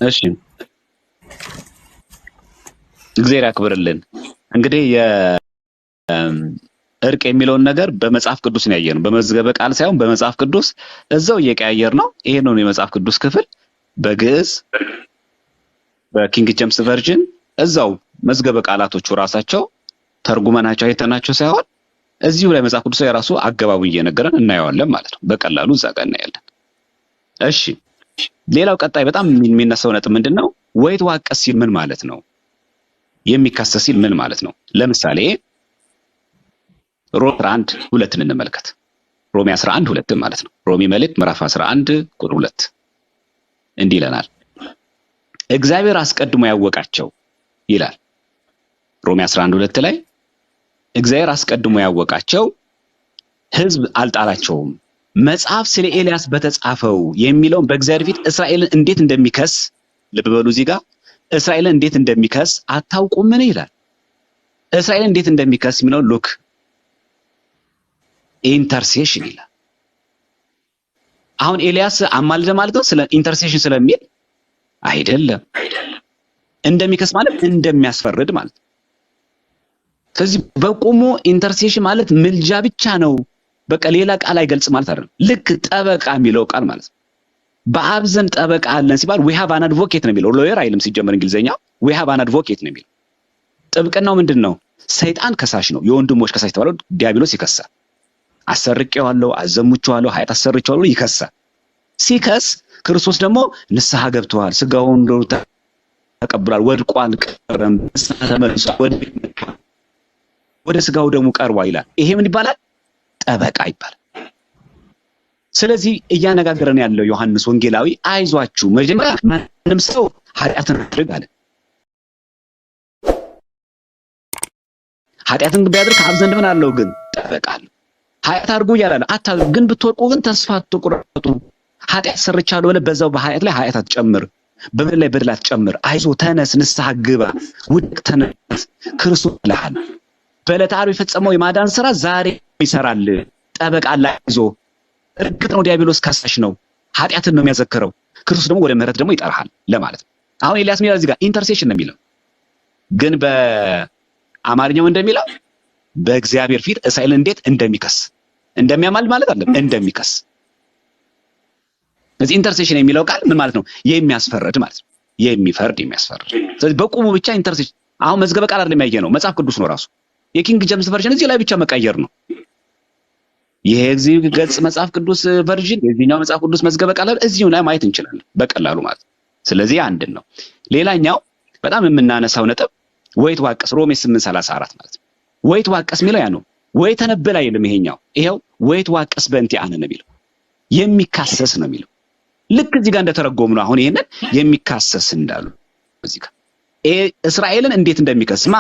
እሺ እግዚአብሔር ያክብርልን። እንግዲህ እርቅ የሚለውን ነገር በመጽሐፍ ቅዱስ ነው ያየነው። በመዝገበ ቃል ሳይሆን በመጽሐፍ ቅዱስ እዛው እየቀያየር ነው። ይሄ ነው የመጽሐፍ ቅዱስ ክፍል በግዕዝ በኪንግ ጄምስ ቨርዥን እዛው መዝገበ ቃላቶቹ ራሳቸው ተርጉመናቸው አይተናቸው ሳይሆን እዚሁ ላይ መጽሐፍ ቅዱስ የራሱ አገባቡ እየነገረን እናየዋለን ማለት ነው። በቀላሉ እዛ ጋር እናያለን። እሺ ሌላው ቀጣይ በጣም የሚነሳው ነጥብ ምንድነው? ወይት ዋቀስ ሲል ምን ማለት ነው? የሚካሰስ ሲል ምን ማለት ነው? ለምሳሌ ሮሜ 11:2 እንመልከት። ሮሜ 11:2 ማለት ነው። ሮሜ መልእክት ምዕራፍ 11:2 እንዲህ ይለናል። እግዚአብሔር አስቀድሞ ያወቃቸው ይላል። ሮሜ 11:2 ላይ እግዚአብሔር አስቀድሞ ያወቃቸው ሕዝብ አልጣላቸውም። መጽሐፍ ስለ ኤልያስ በተጻፈው የሚለውን በእግዚአብሔር ፊት እስራኤልን እንዴት እንደሚከስ ልብ በሉ። እዚህ ጋር እስራኤልን እንዴት እንደሚከስ አታውቁምን ይላል። እስራኤልን እንዴት እንደሚከስ የሚለው ሉክ ኢንተርሴሽን ይላል። አሁን ኤልያስ አማልደ ማለት ነው ስለ ኢንተርሴሽን ስለሚል አይደለም። እንደሚከስ ማለት እንደሚያስፈርድ ማለት ነው። ስለዚህ በቁሙ ኢንተርሴሽን ማለት ምልጃ ብቻ ነው። በቃ ሌላ ቃል አይገልጽ ማለት አይደለም። ልክ ጠበቃ የሚለው ቃል ማለት ነው። በአብ ዘንድ ጠበቃ አለን ሲባል we have an advocate ነው የሚለው። ሎየር አይልም ሲጀመር እንግሊዘኛው we have an advocate ነው የሚለው። ጥብቅናው ምንድነው? ሰይጣን ከሳሽ ነው። የወንድሞች ከሳሽ ተባለው ዲያብሎስ ይከሳል። አሰርቄዋለሁ፣ አዘሙቼዋለሁ፣ ኃጢአት አሰርቼዋለሁ ይከሳል። ሲከስ ክርስቶስ ደግሞ ንስሐ ገብቷል፣ ስጋውን ተቀብሏል፣ ወድቋል፣ ቀረም ተመልሷል፣ ወደ ስጋው ደግሞ ቀርቧል ይላል። ይሄ ምን ይባላል? ጠበቃ ይባላል። ስለዚህ እያነጋገረን ያለው ዮሐንስ ወንጌላዊ አይዟችሁ፣ መጀመሪያ ማንም ሰው ኃጢአትን አድርግ አለ። ኃጢአትን ቢያደርግ ከአብ ዘንድ ምን አለው? ግን ጠበቃ አለው። ኃጢአት አድርጉ እያለ አታድርጉ፣ ግን ብትወድቁ ግን ተስፋ አትቁረጡ። ኃጢአት ሰርቻለሁ ብለህ በዛው በኃጢአት ላይ ኃጢአት አትጨምር፣ በበደል ላይ በደል አትጨምር። አይዞ ተነስ፣ ንስሐ ግባ፣ ውድቅ ተነስ፣ ክርስቶስ ይልሃል። በዕለተ ዓርብ የፈጸመው የማዳን ስራ ዛሬ ይሰራል። ጠበቃ ላይ ይዞ እርግጥ ነው ዲያብሎስ ከሳሽ ነው፣ ኃጢአትን ነው የሚያዘክረው። ክርስቶስ ደግሞ ወደ ምህረት ደግሞ ይጠራሃል ለማለት ነው። አሁን ኤልያስ ሚላ እዚህ ጋር ኢንተርሴሽን ነው የሚለው፣ ግን በአማርኛው እንደሚለው በእግዚአብሔር ፊት እስራኤልን እንዴት እንደሚከስ እንደሚያማል ማለት አይደለም፣ እንደሚከስ። ስለዚህ ኢንተርሴሽን የሚለው ቃል ምን ማለት ነው? የሚያስፈርድ ማለት ነው። የሚፈርድ የሚያስፈርድ። ስለዚህ በቁሙ ብቻ ኢንተርሴሽን አሁን መዝገበ ቃል አይደለም ያየነው፣ መጽሐፍ ቅዱስ ነው ራሱ። የኪንግ ጄምስ ቨርዥን እዚህ ላይ ብቻ መቀየር ነው። ይሄ እዚህ ገጽ መጽሐፍ ቅዱስ ቨርዥን የዚህኛው መጽሐፍ ቅዱስ መዝገበ ቃል እዚሁ ላይ ማየት እንችላለን በቀላሉ ማለት ነው። ስለዚህ አንድን ነው። ሌላኛው በጣም የምናነሳው ነጥብ ወይት ዋቀስ ሮሜ 8:34 ማለት ነው። ወይት ዋቀስ የሚለው ያ ነው። ወይ ተነበል አይልም ይሄኛው። ይሄው ወይት ዋቀስ በእንቲአነ ነው የሚለው፣ የሚካሰስ ነው የሚለው። ልክ እዚህ ጋር እንደተረጎሙ ነው። አሁን ይሄንን የሚካሰስ እንዳሉ እዚህ ጋር እስራኤልን እንዴት እንደሚከስማ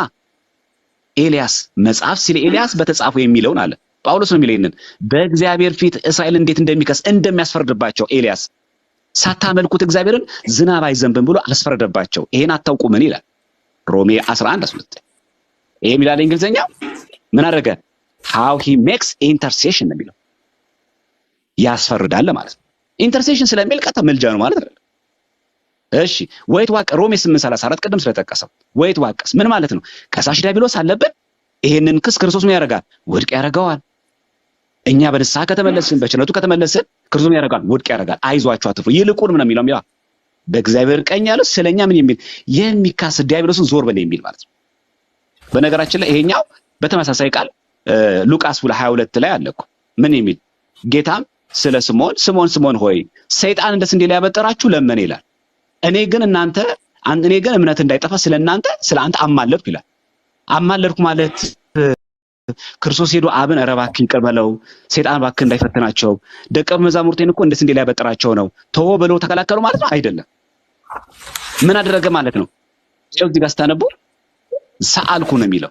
ኤልያስ መጽሐፍ ስለ ኤልያስ በተጻፈው የሚለውን አለ ጳውሎስ ነው የሚለኝን በእግዚአብሔር ፊት እስራኤልን እንዴት እንደሚከስ እንደሚያስፈርድባቸው ኤልያስ ሳታመልኩት እግዚአብሔርን ዝናብ አይዘንብም ብሎ አስፈረደባቸው። ይሄን አታውቁምን ይላል ሮሜ 11:12 ይሄ የሚላል እንግሊዘኛው ምን አደረገ? how he makes intercession ነው የሚለው ያስፈርዳል ማለት ነው። ኢንተርሴሽን ስለሚል ቀጥታ መልጃ ነው ማለት አይደለም። እሺ ወይት ዋቅ ሮሜ 8:34 ቅድም ስለተጠቀሰው ወይት ዋቅስ ምን ማለት ነው? ከሳሽ ዲያብሎስ አለበት። ይሄንን ክስ ክርስቶስ ምን ያደርጋል? ውድቅ ያደርገዋል። እኛ በንስሐ ከተመለስን በቸርነቱ ከተመለስን ክርስቶስ ምን ያደርጋል? ውድቅ ያደርጋል። አይዟችሁ አትፍሩ። ይልቁን ምን የሚለው ያ በእግዚአብሔር ቀኝ ያለው ስለኛ ምን የሚል የሚካስ ዲያብሎስን ዞር በል የሚል ማለት ነው። በነገራችን ላይ ይሄኛው በተመሳሳይ ቃል ሉቃስ 22 ላይ አለኩ ምን የሚል ጌታም ስለ ስምዖን ሆይ ሰይጣን እንደ ስንዴ ሊያበጥራችሁ ለመነ ይላል። እኔ ግን እምነት እንዳይጠፋ ስለአንተ አማለድኩ ይላል። አማለድኩ ማለት ክርስቶስ ሄዶ አብን ኧረ እባክህ ይቅር በለው ሰይጣን እባክህ እንዳይፈትናቸው ደቀ መዛሙርቴን እኮ እንደ ስንዴ ሊያበጥራቸው ነው ተወው ብለው ተከላከሉ ማለት ነው አይደለም። ምን አደረገ ማለት ነው? እዚህ ጋር ስታነቡ ሰአልኩ ነው የሚለው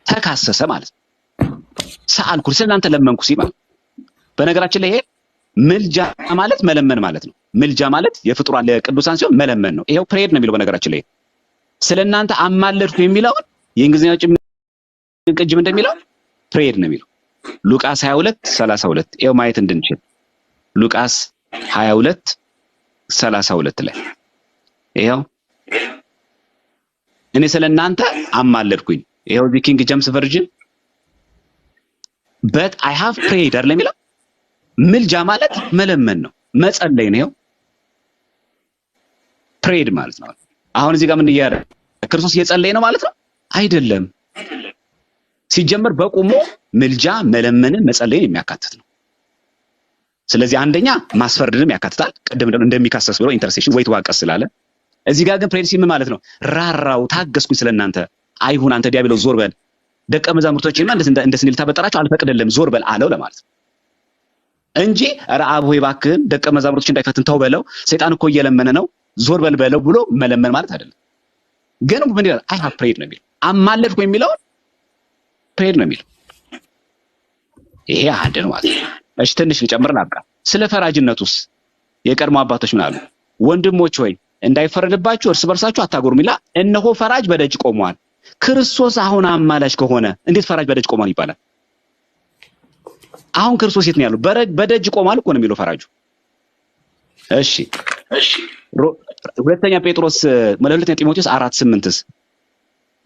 ተካሰሰ ማለት ነው። ሰአልኩ ስለእናንተ ለመንኩ ሲባል በነገራችን ላይ ይሄ ምልጃ ማለት መለመን ማለት ነው። ምልጃ ማለት የፍጡራን ለቅዱሳን ሲሆን መለመን ነው። ይሄው ፕሬየር ነው የሚለው በነገራችን ላይ ስለእናንተ አማለድኩ የሚለውን የእንግሊዝኛው ቅጅም እንደሚለው ፕሬየር ነው የሚለው ሉቃስ 22:32 ይሄው ማየት እንድንችል ሉቃስ 22:32 ላይ ይሄው እኔ ስለእናንተ አማለድኩኝ። ይሄው the King James Version but I have prayed አይደል የሚለው ምልጃ ማለት መለመን ነው መጸለይ ነው። ፕሬድ ማለት ነው። አሁን እዚህ ጋር ምን ይያረ ክርስቶስ እየጸለየ ነው ማለት ነው አይደለም። ሲጀመር በቁሙ ምልጃ መለመንን መጸለይን የሚያካትት ነው። ስለዚህ አንደኛ ማስፈርድንም ያካትታል። ቅድም እንደሚካሰስ ብሎ ኢንተርሴሽን ወይ ተዋቀስ ስላለ እዚህ ጋር ግን ፕሬድ ሲል ምን ማለት ነው? ራራው ታገስኩኝ ስለናንተ አይሁን አንተ ዲያብሎስ ዞር በል ደቀ መዛሙርቶቼማ እንደ ስንዴ ልታበጥራቸው አልፈቅድልም ዞር በል አለው ለማለት ነው እንጂ ኧረ አብ ሆይ እባክህን ደቀ መዛሙርቶች እንዳይፈትን ተው በለው ሰይጣን እኮ እየለመነ ነው ዞር በል በለው ብሎ መለመን ማለት አይደለም። ግን ምን ይላል? አይ ሃቭ ፕሬድ ነው የሚለው አማለድኩ የሚለው ፕሬድ ነው የሚለው ይሄ አንድ ነው ማለት ነው። እሺ ትንሽ ልጨምርና አብቃ። ስለ ፈራጅነቱስ የቀድሞ አባቶች ምን አሉ? ወንድሞች ሆይ እንዳይፈረድባችሁ እርስ በርሳችሁ አታጎሩም ይላል። እነሆ ፈራጅ በደጅ ቆሟል። ክርስቶስ አሁን አማላጅ ከሆነ እንዴት ፈራጅ በደጅ ቆሟል ይባላል? አሁን ክርስቶስ የት ነው ያለው? በደጅ ቆሟል እኮ ነው የሚለው ፈራጁ። እሺ ሁለተኛ ጴጥሮስ ሁለተኛ ጢሞቴዎስ 4:8ስ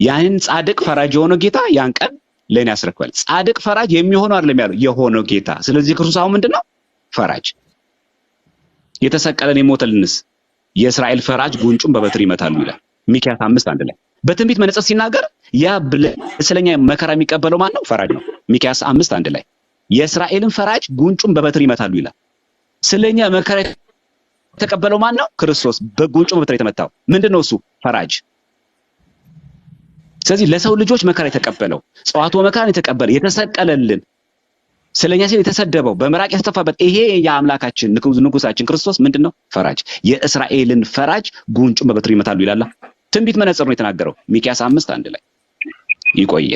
ያንን ጻድቅ ፈራጅ የሆነው ጌታ ያን ቀን ለኔ ያስረክባል። ጻድቅ ፈራጅ የሚሆነው አይደለም ያለው የሆነው ጌታ። ስለዚህ ክርስቶስ አሁን ምንድነው? ፈራጅ። የተሰቀለን የሞተልንስ የእስራኤል ፈራጅ ጉንጩን በበትር ይመታሉ ይላል ሚክያስ 5:1 ላይ። በትንቢት መነጽር ሲናገር ያ ስለኛ መከራ የሚቀበለው ማን ነው? ፈራጅ ነው። ሚክያስ 5:1 ላይ የእስራኤልን ፈራጅ ጉንጩን በበትር ይመታሉ ይላል። ስለኛ መከራ የተቀበለው ማን ነው? ክርስቶስ። በጉንጩ በበትር የተመታው ምንድነው? እሱ ፈራጅ። ስለዚህ ለሰው ልጆች መከራ የተቀበለው ጸዋቱ መከራን የተቀበለ የተሰቀለልን ስለኛ ሲል የተሰደበው በመራቅ ያስተፋበት ይሄ የአምላካችን ንጉሳችን ክርስቶስ ምንድነው? ፈራጅ። የእስራኤልን ፈራጅ ጉንጩን በበትር ይመታሉ ይላል። ትንቢት መነጽር ነው የተናገረው ሚክያስ 5:1 ላይ። ይቆየ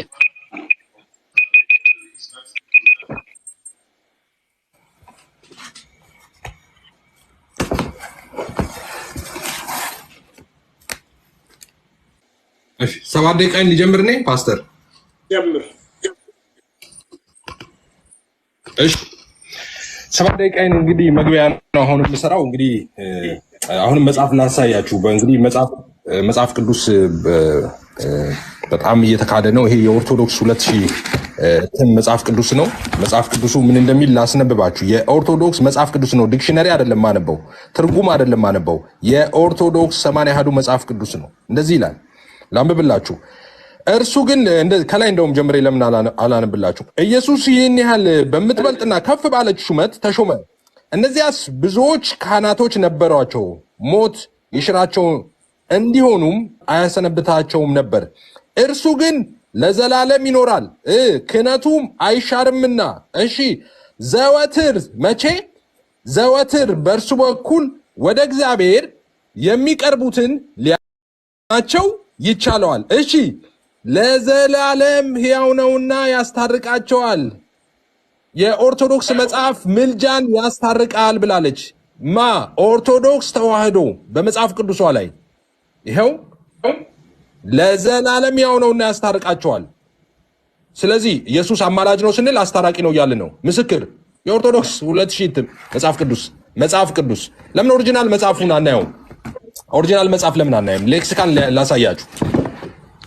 እሺ 7 ደቂቃ እንጀምር ነኝ ፓስተር ጀምር። እሺ 7 ደቂቃ እንግዲህ መግቢያ ነው አሁን የምሰራው። እንግዲህ አሁንም መጽሐፍ ላሳያችሁ። በእንግዲህ መጽሐፍ ቅዱስ በጣም እየተካደ ነው። ይሄ የኦርቶዶክስ 2000 መጽሐፍ ቅዱስ ነው። መጽሐፍ ቅዱሱ ምን እንደሚል ላስነብባችሁ። የኦርቶዶክስ መጽሐፍ ቅዱስ ነው። ዲክሽነሪ አይደለም ማነበው፣ ትርጉም አይደለም ማነበው። የኦርቶዶክስ 80 መጽሐፍ ቅዱስ ነው። እንደዚህ ይላል። ላንብብላችሁ። እርሱ ግን ከላይ እንደውም ጀምሬ ለምን አላነብላችሁ? ኢየሱስ ይህን ያህል በምትበልጥና ከፍ ባለች ሹመት ተሾመ። እነዚያስ ብዙዎች ካህናቶች ነበሯቸው፣ ሞት ይሽራቸው እንዲሆኑም አያሰነብታቸውም ነበር። እርሱ ግን ለዘላለም ይኖራል፣ ክህነቱም አይሻርምና። እሺ ዘወትር መቼ? ዘወትር በእርሱ በኩል ወደ እግዚአብሔር የሚቀርቡትን ሊያቸው ይቻለዋል። እሺ ለዘላለም ሕያው ነውና ያስታርቃቸዋል። የኦርቶዶክስ መጽሐፍ ምልጃን ያስታርቃል ብላለች። ማ ኦርቶዶክስ ተዋህዶ በመጽሐፍ ቅዱሷ ላይ ይሄው ለዘላለም ሕያው ነውና ያስታርቃቸዋል። ስለዚህ ኢየሱስ አማላጅ ነው ስንል አስታራቂ ነው እያልን ነው። ምስክር የኦርቶዶክስ 2000 እትም መጽሐፍ ቅዱስ ለምን ኦሪጂናል መጽሐፉን አናየውም? ኦሪጂናል መጽሐፍ ለምን አናየም? ሌክሲካን ላሳያችሁ።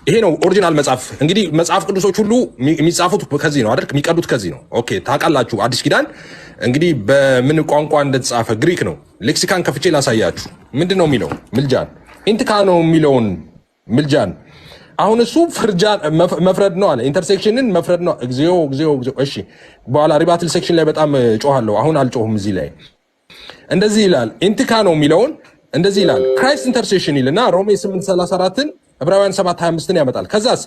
ይሄ ነው ኦሪጂናል መጽሐፍ። እንግዲህ መጽሐፍ ቅዱሶች ሁሉ የሚጻፉት ከዚህ ነው አይደል? የሚቀዱት ከዚህ ነው። ኦኬ ታውቃላችሁ። አዲስ ኪዳን እንግዲህ በምን ቋንቋ እንደተጻፈ ግሪክ ነው። ሌክሲካን ከፍቼ ላሳያችሁ። ምንድን ነው የሚለው? ምልጃን ኢንትካ ነው የሚለውን ምልጃን አሁን እሱ ፍርጃን መፍረድ ነው አለ። ኢንተርሴክሽንን መፍረድ ነው። እግዚኦ እግዚኦ እግዚኦ። እሺ በኋላ ሪባትል ሴክሽን ላይ በጣም ጮሃለሁ። አሁን አልጮህም። እዚህ ላይ እንደዚህ ይላል። ኢንትካ ነው የሚለውን እንደዚህ ይላል። ክራይስት ኢንተርሴሽን ይልና ሮሜ 8:34ን ዕብራውያን 7:25ን ያመጣል። ከዛስ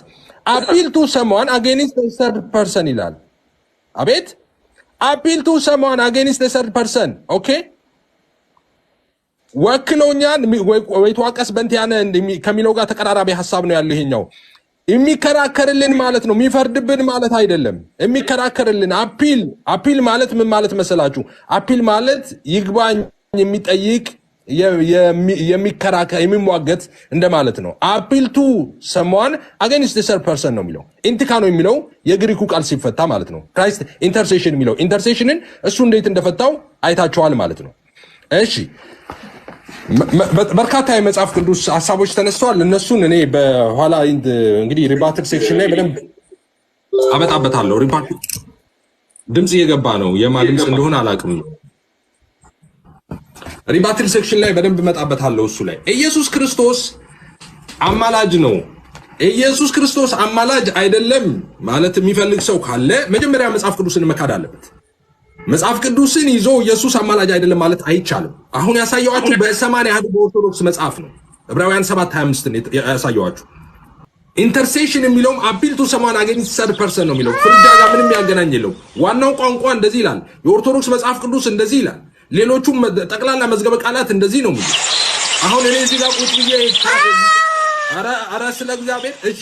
አፒል ቱ ሰምዋን አጌንስት ዘ ሰርድ ፐርሰን ይላል። አቤት አፒል ቱ ሰምዋን አጌንስት ዘ ሰርድ ፐርሰን። ኦኬ ወክሎኛን ወይ ተዋቀስ በእንቲያነ ከሚለው ጋር ተቀራራቢ ሐሳብ ነው ያለው። ይሄኛው የሚከራከርልን ማለት ነው፣ የሚፈርድብን ማለት አይደለም። የሚከራከርልን አፒል ማለት ምን ማለት መሰላችሁ? አፒል ማለት ይግባኝ የሚጠይቅ የሚከራከር የሚሟገት እንደማለት ነው። አፒል ቱ ሰምዋን አጌንስት ዘ ሰርድ ፐርሰን ነው የሚለው። ኢንትካ ነው የሚለው የግሪኩ ቃል ሲፈታ ማለት ነው። ክራይስት ኢንተርሴሽን የሚለው ኢንተርሴሽንን እሱ እንዴት እንደፈታው አይታችኋል ማለት ነው። እሺ በርካታ የመጽሐፍ ቅዱስ ሐሳቦች ተነስተዋል። እነሱን እኔ በኋላ እንግዲህ ሪባትል ሴክሽን ላይ በደንብ አበጣበታለሁ። ሪባትል ድምጽ እየገባ ነው። የማን ድምጽ እንደሆነ አላውቅም። ሪባትል ሴክሽን ላይ በደንብ መጣበታለሁ። እሱ ላይ ኢየሱስ ክርስቶስ አማላጅ ነው፣ ኢየሱስ ክርስቶስ አማላጅ አይደለም ማለት የሚፈልግ ሰው ካለ መጀመሪያ መጽሐፍ ቅዱስን መካድ አለበት። መጽሐፍ ቅዱስን ይዞ ኢየሱስ አማላጅ አይደለም ማለት አይቻልም። አሁን ያሳየዋችሁ በ81 በኦርቶዶክስ መጽሐፍ ነው። ዕብራውያን 7:25 ያሳየዋችሁ። ኢንተርሴሽን የሚለውም አፒል ቱ ሰምዋን አጌንስት ሰርድ ፐርሰን ነው የሚለው። ፍርጃ ጋር ምንም ያገናኝ የለውም። ዋናው ቋንቋ እንደዚህ ይላል። የኦርቶዶክስ መጽሐፍ ቅዱስ እንደዚህ ይላል። ሌሎቹም ጠቅላላ መዝገበ ቃላት እንደዚህ ነው የሚሉት። አሁን እኔ እዚህ ጋር ቁጭ ብዬ ኧረ ስለ እግዚአብሔር እሺ፣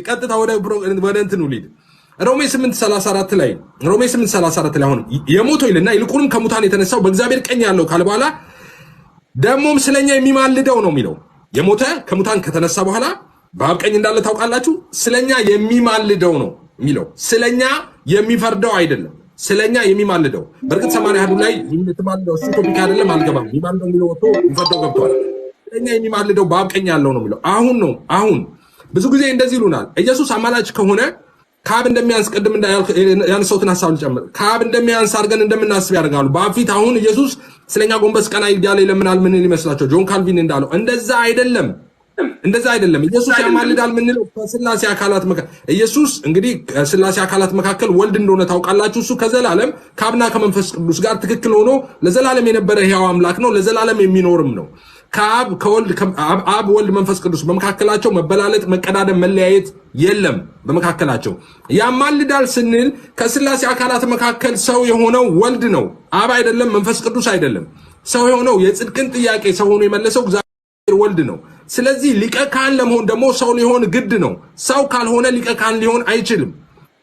ቀጥታ ወደ እንትኑ ልሂድ። ሮሜ 8:34 ላይ አሁን የሞተው ይልና ይልቁንም ከሙታን የተነሳው በእግዚአብሔር ቀኝ ያለው ካለ በኋላ ደግሞም ስለኛ የሚማልደው ነው የሚለው። የሞተ ከሙታን ከተነሳ በኋላ በአብ ቀኝ እንዳለ ታውቃላችሁ። ስለኛ የሚማልደው ነው የሚለው። ስለኛ የሚፈርደው አይደለም፣ ስለኛ የሚማልደው። በእርግጥ 81 ላይ የምትማልደው እሱ ቶፒክ አይደለም፣ አልገባም። የሚማልደው የሚለው ወጥቶ ይፈርደው ገብቷል። ስለኛ የሚማልደው በአብ ቀኝ ያለው ነው የሚለው። አሁን ብዙ ጊዜ እንደዚህ ይሉናል። ኢየሱስ አማላጅ ከሆነ ከአብ እንደሚያንስ ቅድም ያነሳሁትን ሐሳብ ልጨምር። ከአብ እንደሚያንስ አድርገን እንደምናስብ ያደርጋሉ በአብ ፊት። አሁን ኢየሱስ ስለኛ ጎንበስ ቀና እያለ ይለምናል። ምን ይመስላቸው? ጆን ካልቪን እንዳለው እንደዛ አይደለም። ኢየሱስ ያማልዳል ምንለው ከስላሴ አካላት መካከል ኢየሱስ እንግዲህ ከስላሴ አካላት መካከል ወልድ እንደሆነ ታውቃላችሁ። እሱ ከዘላለም ከአብና ከመንፈስ ቅዱስ ጋር ትክክል ሆኖ ለዘላለም የነበረ ሕያው አምላክ ነው፣ ለዘላለም የሚኖርም ነው። ከአብ አብ ወልድ መንፈስ ቅዱስ በመካከላቸው መበላለጥ፣ መቀዳደም፣ መለያየት የለም በመካከላቸው። ያማልዳል ስንል ከስላሴ አካላት መካከል ሰው የሆነው ወልድ ነው፣ አብ አይደለም፣ መንፈስ ቅዱስ አይደለም። ሰው የሆነው የጽድቅን ጥያቄ ሰው ሆኖ የመለሰው እግዚአብሔር ወልድ ነው። ስለዚህ ሊቀ ካህን ለመሆን ደግሞ ሰው ሊሆን ግድ ነው። ሰው ካልሆነ ሊቀ ካህን ሊሆን አይችልም።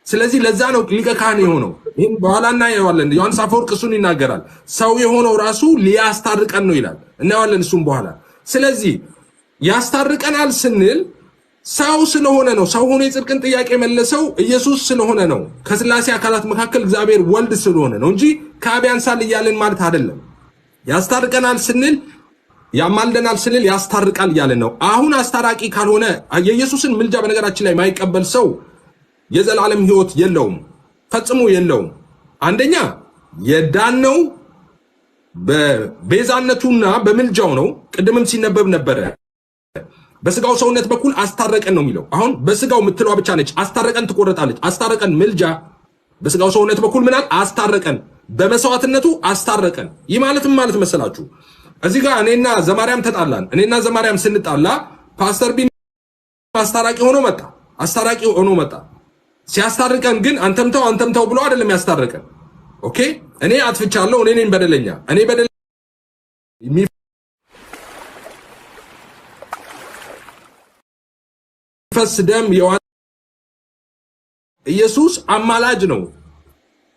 ስለዚህ ለዛ ነው ሊቀ ካህን የሆነው። ይህም በኋላ እናየዋለን። ዮሐንስ አፈወርቅ እሱን ይናገራል። ሰው የሆነው ራሱ ሊያስታርቀን ነው ይላል። እናየዋለን እሱም በኋላ። ስለዚህ ያስታርቀናል ስንል ሰው ስለሆነ ነው። ሰው ሆኖ የጽድቅን ጥያቄ መለሰው ኢየሱስ ስለሆነ ነው። ከስላሴ አካላት መካከል እግዚአብሔር ወልድ ስለሆነ ነው እንጂ ከአብ ያንሳል እያለን ማለት አይደለም። ያስታርቀናል ስንል ያማልደናል ስንል ያስታርቃል እያለን ነው። አሁን አስታራቂ ካልሆነ የኢየሱስን ምልጃ በነገራችን ላይ የማይቀበል ሰው የዘላለም ሕይወት የለውም፣ ፈጽሞ የለውም። አንደኛ የዳነው በቤዛነቱና በምልጃው ነው። ቅድምም ሲነበብ ነበረ። በስጋው ሰውነት በኩል አስታረቀን ነው የሚለው። አሁን በስጋው የምትለዋ ብቻ ነች። አስታረቀን ትቆረጣለች። አስታረቀን ምልጃ በስጋው ሰውነት በኩል ምናል አስታረቀን፣ በመስዋዕትነቱ አስታረቀን። ይህ ማለትም ማለት መሰላችሁ እዚህ ጋር እኔና ዘማርያም ተጣላን። እኔና ዘማርያም ስንጣላ ፓስተር ቢን አስታራቂ ሆኖ መጣ። ሲያስታርቀን ግን አንተምተው ብሎ አይደለም ያስታረቀን። ኦኬ እኔ አጥፍቻለሁ፣ እኔ ነኝ በደለኛ፣ እኔ በደል የሚፈስ ደም ኢየሱስ አማላጅ ነው።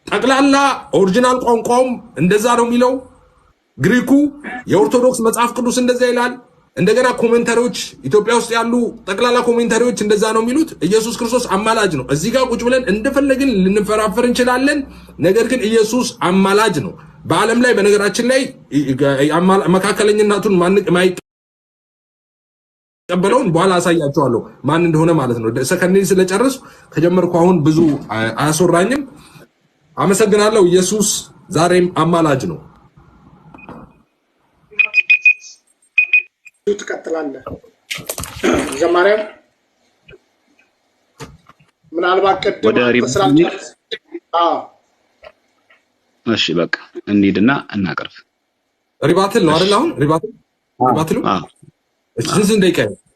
ጠቅላላ ኦሪጂናል ቋንቋውም እንደዛ ነው የሚለው። ግሪኩ የኦርቶዶክስ መጽሐፍ ቅዱስ እንደዛ ይላል። እንደገና ኮሜንታሪዎች ኢትዮጵያ ውስጥ ያሉ ጠቅላላ ኮሜንታሪዎች እንደዛ ነው የሚሉት። ኢየሱስ ክርስቶስ አማላጅ ነው። እዚህ ጋር ቁጭ ብለን እንደፈለግን ልንፈራፈር እንችላለን። ነገር ግን ኢየሱስ አማላጅ ነው። በዓለም ላይ በነገራችን ላይ መካከለኛነቱን ማይቀበለውን በኋላ አሳያቸዋለሁ ማን እንደሆነ ማለት ነው። ሰከንዴን ስለጨርስ ከጀመርኩ አሁን ብዙ አያስወራኝም። አመሰግናለሁ። ኢየሱስ ዛሬም አማላጅ ነው። ትቀጥላለህ ዘማሪያም ምናልባት ወደ እሺ በቃ እንሂድና እናቀርብ። ሪባትል ነው አይደል? አሁን ሪባትሉ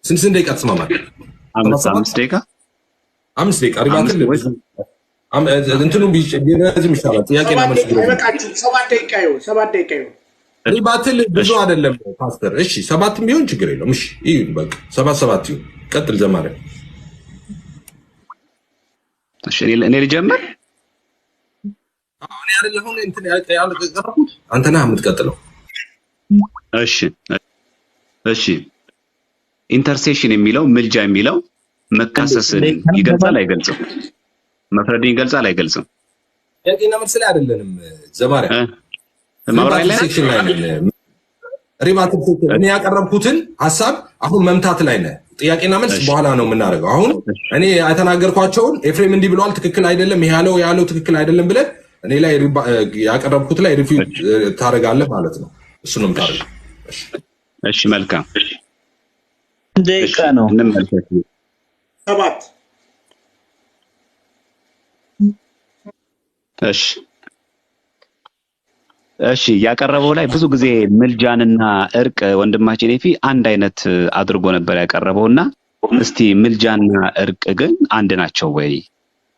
ስንት ደቂቃ ተስማማል? 5 ደቂቃ ሪባትል እንትኑ ቢረዝም ይሻላል። ጥያቄና መልስ አይበቃችሁ? 7 ደቂቃ ይሁን። ሪባትል ብዙ አይደለም ፓስተር። እሺ 7ም ቢሆን ችግር የለውም። እሺ ይሁን በቃ 7 ይሁን። ቀጥል ዘማሪያ። እሺ እኔ ልጀምር። አሁን ያለሁን እንትን ያልቀረኩት አንተ ነህ የምትቀጥለው። እሺ ኢንተርሴሽን የሚለው ምልጃ የሚለው መካሰስን ይገልጻል አይገልጽም? መፍረድን ይገልጻል አይገልጽም? ጥያቄና መልስ ላይ አይደለንም ዘማሪያ። ሪባትል እኔ ያቀረብኩትን ሐሳብ አሁን መምታት ላይ ነህ። ጥያቄና መልስ በኋላ ነው የምናደርገው። አሁን እኔ የተናገርኳቸውን ኤፍሬም እንዲህ ብለዋል ትክክል አይደለም፣ ይሄ ያለው ትክክል አይደለም ብለን እኔ ላይ ያቀረብኩት ላይ ሪፊት ታደርጋለህ ማለት ነው። እሱ ነው የምታደርገው። እሺ መልካም ደቂቃ ነው። 7 እሺ ያቀረበው ላይ ብዙ ጊዜ ምልጃንና እርቅ ወንድማችን ኤፊ አንድ አይነት አድርጎ ነበር ያቀረበውና እስቲ ምልጃና እርቅ ግን አንድ ናቸው ወይ?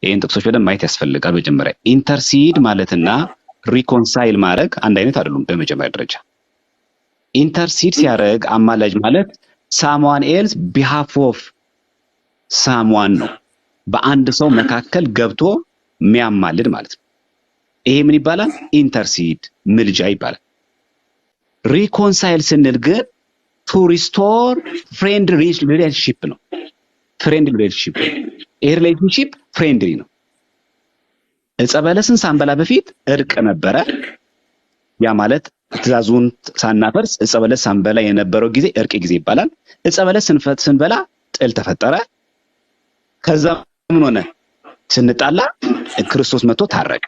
ይሄን ጥቅሶች በደንብ ማየት ያስፈልጋል። በመጀመሪያ ኢንተርሲድ ማለትና ሪኮንሳይል ማድረግ አንድ አይነት አይደሉም። በመጀመሪያ ደረጃ ኢንተርሲድ ሲያደርግ አማላጅ ማለት ሳምዋን ኤልስ ቢሃፍ ኦፍ ሳምዋን ነው። በአንድ ሰው መካከል ገብቶ የሚያማልድ ማለት ነው። ይሄ ምን ይባላል? ኢንተርሲድ ምልጃ ይባላል። ሪኮንሳይል ስንል ግን ቱ ሪስቶር ፍሬንድሊ ሪሌሽንሺፕ ነው። ፍሬንድሊ ሪሌሽንሺፕ ይሄ ሪሌሽንሺፕ ፍሬንድሊ ነው። ዕፀ በለስን ሳንበላ በፊት እርቅ ነበረ። ያ ማለት ትእዛዙን ሳናፈርስ ዕፀ በለስ ሳንበላ የነበረው ጊዜ እርቅ ጊዜ ይባላል። ዕፀ በለስ ስንበላ ጥል ተፈጠረ። ከዛ ምን ሆነ? ስንጣላ ክርስቶስ መጥቶ ታረቀ።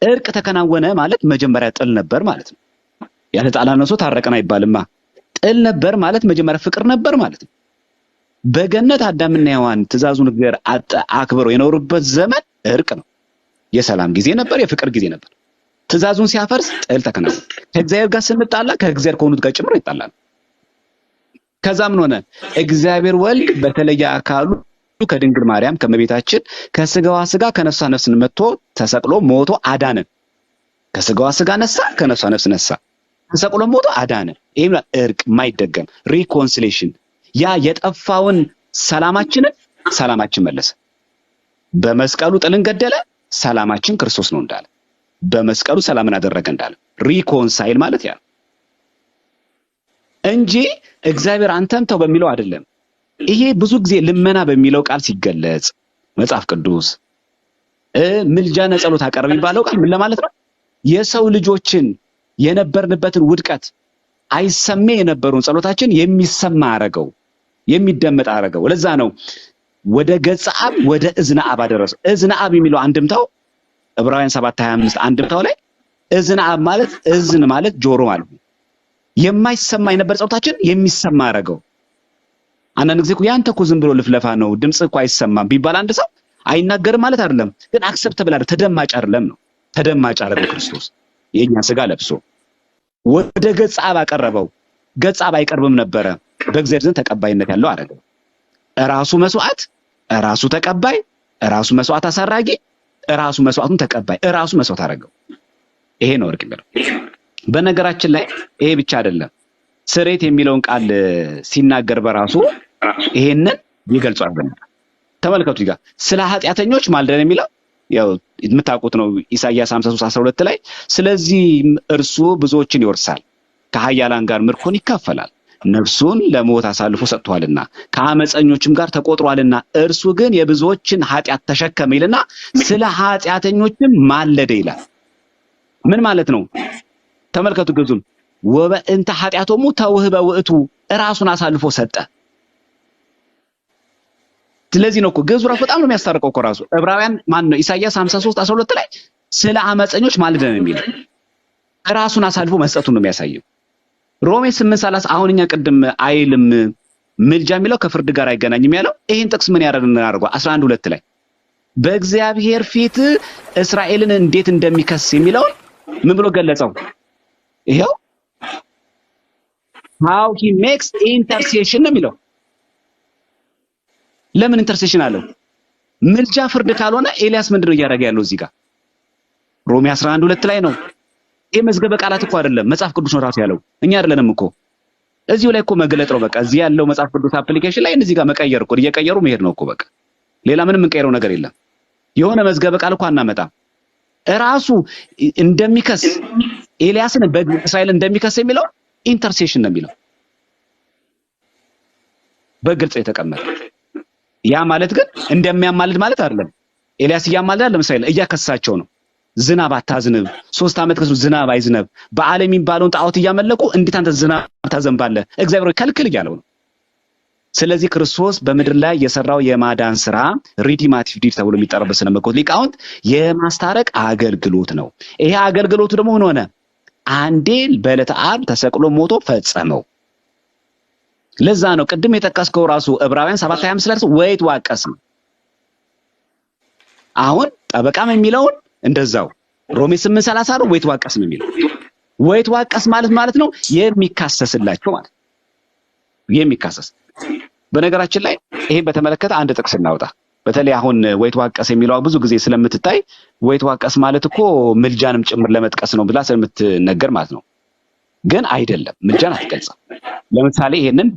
እርቅ ተከናወነ ማለት መጀመሪያ ጥል ነበር ማለት ነው። ያልተጣላነው ሰው ታረቀን አይባልማ። ጥል ነበር ማለት መጀመሪያ ፍቅር ነበር ማለት ነው። በገነት አዳምና ሔዋን ትእዛዙን እግዚአብሔር አክብረው የኖሩበት ዘመን እርቅ ነው። የሰላም ጊዜ ነበር፣ የፍቅር ጊዜ ነበር። ትእዛዙን ሲያፈርስ ጥል ተከናወነ። ከእግዚአብሔር ጋር ስንጣላ ከእግዚአብሔር ከሆኑት ጋር ጭምር ይጣላል። ከዛ ምን ሆነ? እግዚአብሔር ወልድ በተለየ አካሉ ከድንግል ማርያም ከመቤታችን ከስጋዋ ስጋ ከነፍሷ ነፍስን መጥቶ ተሰቅሎ ሞቶ አዳነን። ከስጋዋ ስጋ ነሳ፣ ከነፍሷ ነፍስ ነሳ፣ ተሰቅሎ ሞቶ አዳነን። ይሄም እርቅ ማይደገም ሪኮንሲሌሽን። ያ የጠፋውን ሰላማችን መለሰ። በመስቀሉ ጥልን ገደለ፣ ሰላማችን ክርስቶስ ነው እንዳለ፣ በመስቀሉ ሰላምን አደረገ እንዳለ ሪኮንሳይል ማለት ያ እንጂ እግዚአብሔር አንተም ተው በሚለው አይደለም። ይሄ ብዙ ጊዜ ልመና በሚለው ቃል ሲገለጽ መጽሐፍ ቅዱስ ምልጃና ጸሎት አቀርብ የሚባለው ቃል ምን ለማለት ነው? የሰው ልጆችን የነበርንበትን ውድቀት አይሰሜ የነበረውን ጸሎታችን የሚሰማ አረገው፣ የሚደመጥ አረገው። ለዛ ነው ወደ ገጸ አብ ወደ እዝነ አብ አደረሰው። እዝነ አብ የሚለው አንድምታው ዕብራውያን 7:25 አንድምታው ላይ እዝነ አብ ማለት እዝን ማለት ጆሮ ማለት ነው። የማይሰማ የነበር ጸሎታችን የሚሰማ አረገው። አንዳንድ ጊዜ ያንተ እኮ ዝም ብሎ ልፍለፋ ነው ድምጽ እኮ አይሰማም ቢባል አንድ ሰው አይናገርም ማለት አይደለም፣ ግን አክሰፕተብል አይደለም፣ ተደማጭ አይደለም ነው። ተደማጭ አረገው ክርስቶስ የኛ ስጋ ለብሶ ወደ ገጸ አብ አቀረበው። ገጸ አብ አይቀርብም ነበረ፣ በእግዚአብሔር ዘንድ ተቀባይነት ያለው አረገው። ራሱ መስዋዕት፣ ራሱ ተቀባይ፣ ራሱ መስዋዕት አሳራጊ፣ ራሱ መስዋዕቱን ተቀባይ፣ ራሱ መስዋዕት አረገው። ይሄ ነው እርቅ የሚለው። በነገራችን ላይ ይሄ ብቻ አይደለም። ስርየት የሚለውን ቃል ሲናገር በራሱ ይሄንን ይገልጻል። ተመልከቱ ጋር ስለ ኃጢአተኞች ማልደን የሚለው ያው የምታውቁት ነው። ኢሳይያስ 53:12 ላይ ስለዚህ እርሱ ብዙዎችን ይወርሳል፣ ከኃያላን ጋር ምርኮን ይካፈላል፣ ነፍሱን ለሞት አሳልፎ ሰጥቷልና ከአመፀኞችም ጋር ተቆጥሯልና እርሱ ግን የብዙዎችን ኃጢአት ተሸከመ ይልና ስለ ኃጢአተኞችም ማለደ ይላል። ምን ማለት ነው? ተመልከቱ ግዙን ወበእንተ ኃጢአቶሙ ተውህበ ውእቱ ራሱን አሳልፎ ሰጠ። ስለዚህ ነው እኮ ግዙ ራሱ በጣም ነው የሚያስታርቀው እኮ ራሱ ዕብራውያን ማን ነው ኢሳይያስ 53:12 ላይ ስለ አመፀኞች ማለደ ነው የሚለው ራሱን አሳልፎ መስጠቱን ነው የሚያሳየው። ሮሜ 8:30 አሁን እኛ ቅድም አይልም ምልጃ የሚለው ከፍርድ ጋር አይገናኝም ያለው ይሄን ጥቅስ ምን ያደርገው 11:2 ላይ በእግዚአብሔር ፊት እስራኤልን እንዴት እንደሚከስ የሚለውን ምን ብሎ ገለጸው? ይሄው how he makes intercession ነው የሚለው። ለምን ኢንተርሴሽን አለው? ምልጃ ፍርድ ካልሆነ ኤልያስ ምንድነው እያደረገ ያለው እዚህ ጋር? ሮሜ 11:2 ላይ ነው። ይሄ መዝገበ ቃላት እኮ አይደለም መጽሐፍ ቅዱስ ነው ራሱ ያለው፣ እኛ አይደለንም እኮ። እዚሁ ላይ እኮ መገለጥ ነው በቃ። እዚህ ያለው መጽሐፍ ቅዱስ አፕሊኬሽን ላይ እዚህ ጋር መቀየር እኮ እየቀየሩ መሄድ ነው እኮ በቃ። ሌላ ምንም እንቀይረው ነገር የለም። የሆነ መዝገበ ቃል እኮ አናመጣም። ራሱ እንደሚከስ ኤልያስን በእስራኤል እንደሚከስ የሚለው ኢንተርሴሽን ነው የሚለው በግልጽ የተቀመጠ። ያ ማለት ግን እንደሚያማልድ ማለት አይደለም። ኤልያስ እያማልድ አይደለም፣ እስራኤል እያከሳቸው ነው። ዝናብ አታዝንብ፣ 3 ዓመት ከሱ ዝናብ አይዝነብ፣ በዓለም የሚባለውን ጣዖት እያመለኩ እንዴት አንተ ዝናብ ታዘንባለህ? እግዚአብሔር ከልክል እያለው ነው። ስለዚህ ክርስቶስ በምድር ላይ የሰራው የማዳን ስራ ሪዲማቲቭ ዲድ ተብሎ የሚጠራበት ስነ መለኮት ሊቃውንት የማስታረቅ አገልግሎት ነው። ይሄ አገልግሎቱ ደግሞ ምን ሆነ? አንዴ በዕለተ ዓርብ ተሰቅሎ ሞቶ ፈጸመው። ለዛ ነው ቅድም የጠቀስከው ራሱ ዕብራውያን 7:25 ላይ ወይት ዋቀስ ነው። አሁን ጠበቃም የሚለውን እንደዛው ሮሜ 8:30 ነው ወይት ዋቀስ ነው የሚለው። ወይት ዋቀስ ማለት ነው የሚካሰስላቸው ማለት የሚካሰስ። በነገራችን ላይ ይሄን በተመለከተ አንድ ጥቅስ እናውጣ። በተለይ አሁን ወይት ዋቀስ የሚለው ብዙ ጊዜ ስለምትታይ ወይት ዋቀስ ማለት እኮ ምልጃንም ጭምር ለመጥቀስ ነው ብላ ስለምትነገር ማለት ነው። ግን አይደለም፣ ምልጃን አትገልጽም። ለምሳሌ ይሄንን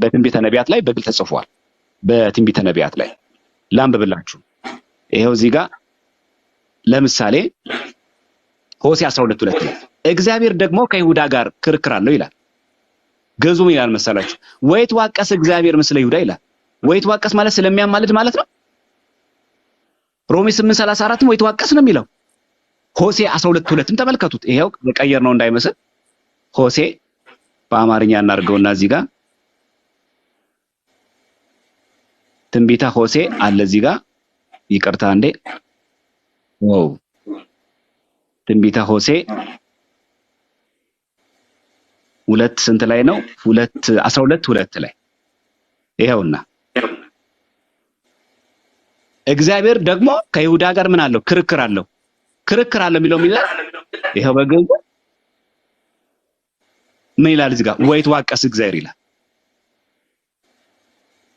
በትንቢተ ነቢያት ላይ በግልጽ ተጽፏል። በትንቢተ ነቢያት ላይ ላንብብላችሁ። ይሄው እዚህ ጋር ለምሳሌ ሆሴዕ 12:2 ላይ እግዚአብሔር ደግሞ ከይሁዳ ጋር ክርክር አለው ይላል። ገዙ ምን ይላል መሰላችሁ? ወይት ዋቀስ እግዚአብሔር ምስለ ይሁዳ ይላል። ወይት ዋቀስ ማለት ስለሚያማልድ ማለት ነው። ሮሜ 8:34 ወይት ዋቀስ ነው የሚለው። ሆሴዕ 12:2 ተመልከቱት። ይሄው መቀየር ነው እንዳይመስል። ሆሴዕ በአማርኛ እናድርገውና እዚህ ጋር ትንቢተ ሆሴዕ አለ እዚህ ጋር። ይቅርታ እንዴ ትንቢተ ሆሴዕ 2 ስንት ላይ ነው? 12:2 ላይ ይሄውና እግዚአብሔር ደግሞ ከይሁዳ ጋር ምን አለው? ክርክር አለው የሚለው ምን ይላል? ይሄው በግልጽ ምን ይላል እዚህ ጋር? ወይት ዋቀስ እግዚአብሔር ይላል።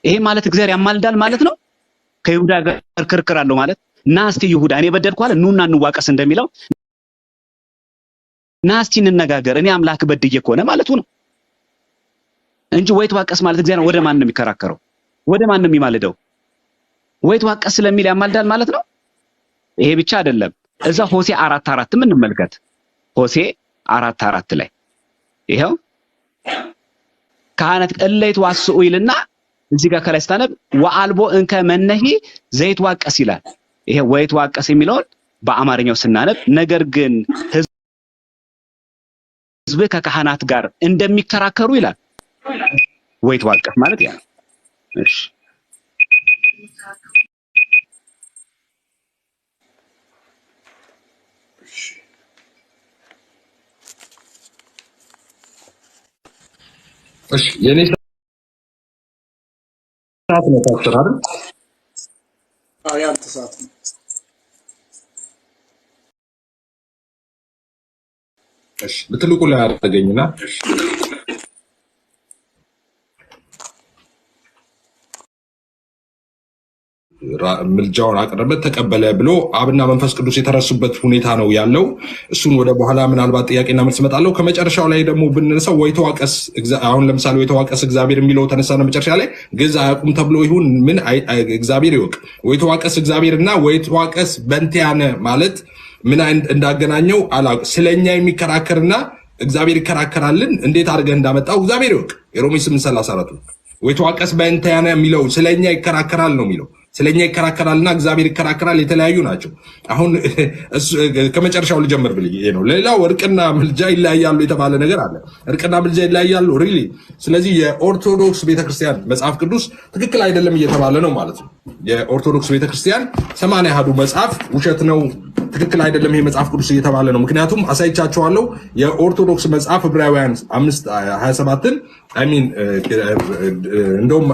ይሄ ማለት እግዚአብሔር ያማልዳል ማለት ነው። ከይሁዳ ጋር ክርክር አለው ማለት ና እስቲ ይሁዳ እኔ በደልኩ አለ ኑና እንዋቀስ እንደሚለው ና እስቲ እንነጋገር እኔ አምላክ በድዬ ከሆነ ማለቱ ነው እንጂ ወይት ዋቀስ ማለት እግዚአብሔር ወደ ማን ነው የሚከራከረው? ወደ ማን ነው የሚማልደው? ወይት ዋቀስ ስለሚል ያማልዳል ማለት ነው። ይሄ ብቻ አይደለም። እዛ ሆሴዕ 4:4 ምን እንመልከት። ሆሴዕ 4:4 ላይ ይሄው ካህናት እለይት ዋስኡ ይልና እዚህ ጋር ከላይ ስታነብ ወአልቦ እንከ መነሂ ዘይት ዋቀስ ይላል። ይሄ ወይት ዋቀስ የሚለውን በአማርኛው ስናነብ ነገር ግን ሕዝብ ከካህናት ጋር እንደሚከራከሩ ይላል። ወይት ዋቀስ ማለት ያ። እሺ እሺ የኔ ሰዓት ነው ታስራ አይደል? አዎ ያንተ ሰዓት ነው። እሺ በትልቁ ላይ አድርገኝና ምልጃውን አቀረበ ተቀበለ ብሎ አብና መንፈስ ቅዱስ የተረሱበት ሁኔታ ነው ያለው። እሱን ወደ በኋላ ምናልባት ጥያቄና መልስ እመጣለሁ። ከመጨረሻው ላይ ደግሞ ብንነሳው ወይተዋቀስ አሁን ለምሳሌ ወይተዋቀስ እግዚአብሔር የሚለው ተነሳና መጨረሻ ላይ ግዕዝ አያውቁም ተብሎ ይሁን ምን እግዚአብሔር ይወቅ። ወይተዋቀስ እግዚአብሔርና ወይተዋቀስ በእንቲአነ ማለት ምን እንዳገናኘው አላውቅ። ስለኛ የሚከራከርና እግዚአብሔር ይከራከራልን እንዴት አድርገህ እንዳመጣው እግዚአብሔር ይወቅ። የሮሜ 8:34 ወይተዋቀስ በእንቲአነ የሚለው ስለኛ ይከራከራል ነው የሚለው። ስለኛ ይከራከራልና እግዚአብሔር ይከራከራል የተለያዩ ናቸው። አሁን ከመጨረሻው ልጀምር ብዬ ነው። ሌላው እርቅና ምልጃ ይለያያሉ የተባለ ነገር አለ። እርቅና ምልጃ ይለያያሉ ሪሊ። ስለዚህ የኦርቶዶክስ ቤተክርስቲያን መጽሐፍ ቅዱስ ትክክል አይደለም እየተባለ ነው ማለት ነው። የኦርቶዶክስ ቤተክርስቲያን 80 አሐዱ መጽሐፍ ውሸት ነው፣ ትክክል አይደለም ይሄ መጽሐፍ ቅዱስ እየተባለ ነው። ምክንያቱም አሳይቻቸዋለሁ። የኦርቶዶክስ መጽሐፍ ዕብራውያን 5:27 እንደውም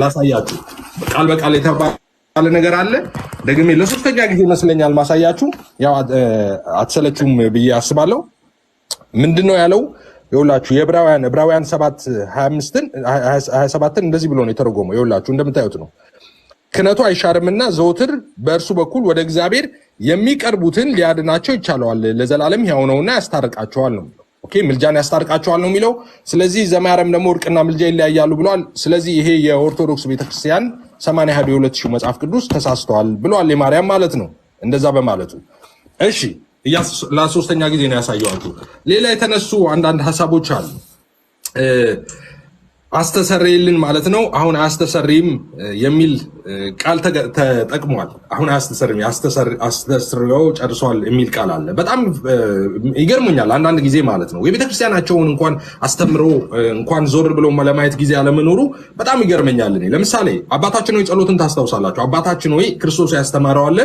ላሳያችሁ ቃል በቃል የተባለ ነገር አለ። ደግሜ ለሶስተኛ ጊዜ ይመስለኛል ማሳያችሁ። ያው አትሰለቹም ብዬ አስባለሁ። ምንድነው ያለው? ይኸውላችሁ ዕብራውያን 7:27 እንደዚህ ብሎ ነው የተረጎመው። ይኸውላችሁ እንደምታዩት ነው። ክህነቱ አይሻርምና ዘወትር በእርሱ በኩል ወደ እግዚአብሔር የሚቀርቡትን ሊያድናቸው ይቻለዋል፣ ለዘላለም ሕያው ነውና ያስታርቃቸዋል ነው። ኦኬ ምልጃን ያስታርቃቸዋል ነው የሚለው። ስለዚህ ዘማርያም ደግሞ እርቅና ምልጃ ይለያያሉ ብሏል። ስለዚህ ይሄ የኦርቶዶክስ ቤተክርስቲያን 80 አሐዱ የ2000 መጽሐፍ ቅዱስ ተሳስተዋል ብሏል የማርያም ማለት ነው እንደዛ በማለቱ። እሺ ለሶስተኛ ጊዜ ነው ያሳየዋችሁ። ሌላ የተነሱ አንዳንድ ሐሳቦች አሉ። አስተሰርይልን ማለት ነው። አሁን አስተሰርይም የሚል ቃል ተጠቅሟል። አሁን አስተሰርይም አስተሰርየው ጨርሷል የሚል ቃል አለ። በጣም ይገርሙኛል አንዳንድ ጊዜ ማለት ነው። የቤተክርስቲያናቸውን እንኳን አስተምሮ እንኳን ዞር ብሎ ለማየት ጊዜ አለመኖሩ በጣም ይገርመኛል። እኔ ለምሳሌ አባታችን ሆይ ጸሎትን ታስታውሳላችሁ። አባታችን ሆይ ክርስቶስ ያስተማረው አለ፣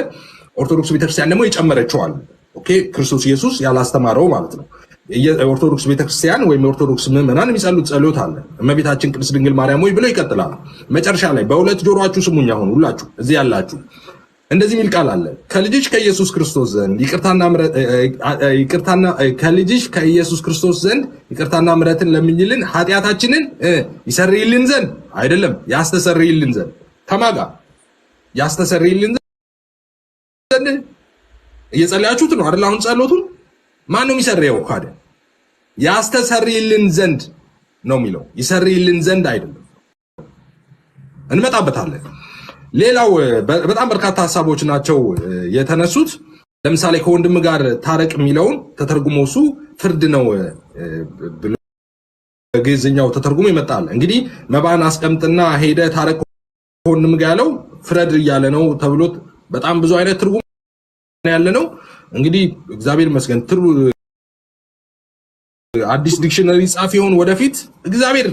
ኦርቶዶክስ ቤተክርስቲያን ደግሞ የጨመረችው አለ። ኦኬ ክርስቶስ ኢየሱስ ያላስተማረው ማለት ነው። የኦርቶዶክስ ቤተክርስቲያን ወይም የኦርቶዶክስ ምዕመናን የሚጸሉት ጸሎት አለ። እመቤታችን ቅድስት ድንግል ማርያም ሆይ ብለው ይቀጥላል። መጨረሻ ላይ በሁለት ጆሮአችሁ ስሙኝ፣ አሁን ሁላችሁ እዚህ ያላችሁ እንደዚህ የሚል ቃል አለ። ከልጅሽ ከኢየሱስ ክርስቶስ ዘንድ ከልጅሽ ከኢየሱስ ክርስቶስ ዘንድ ይቅርታና ምሕረትን ለምኝልን ኃጢአታችንን ይሰርይልን ዘንድ አይደለም ያስተሰርይልን ዘንድ። ከማን ጋር ያስተሰርይልን ዘንድ እየጸለያችሁት ነው አይደል? አሁን ጸሎቱን ማን ነው የሚሰርየው? ካደ ያስተሰርይልን ዘንድ ነው የሚለው፣ ይሰርይልን ዘንድ አይደለም። እንመጣበታለን። ሌላው በጣም በርካታ ሐሳቦች ናቸው የተነሱት። ለምሳሌ ከወንድም ጋር ታረቅ የሚለውን ተተርጉሞ እሱ ፍርድ ነው ብሎ በግዕዝኛው ተተርጉሞ ይመጣል። እንግዲህ መባን አስቀምጥና ሄደ ታረቅ ከወንድም ጋር ያለው ፍረድ እያለ ነው ተብሎ በጣም ብዙ አይነት ትርጉም ያለ ነው። እንግዲህ እግዚአብሔር ይመስገን አዲስ ዲክሽነሪ ጻፍ ይሆን ወደፊት እግዚአብሔር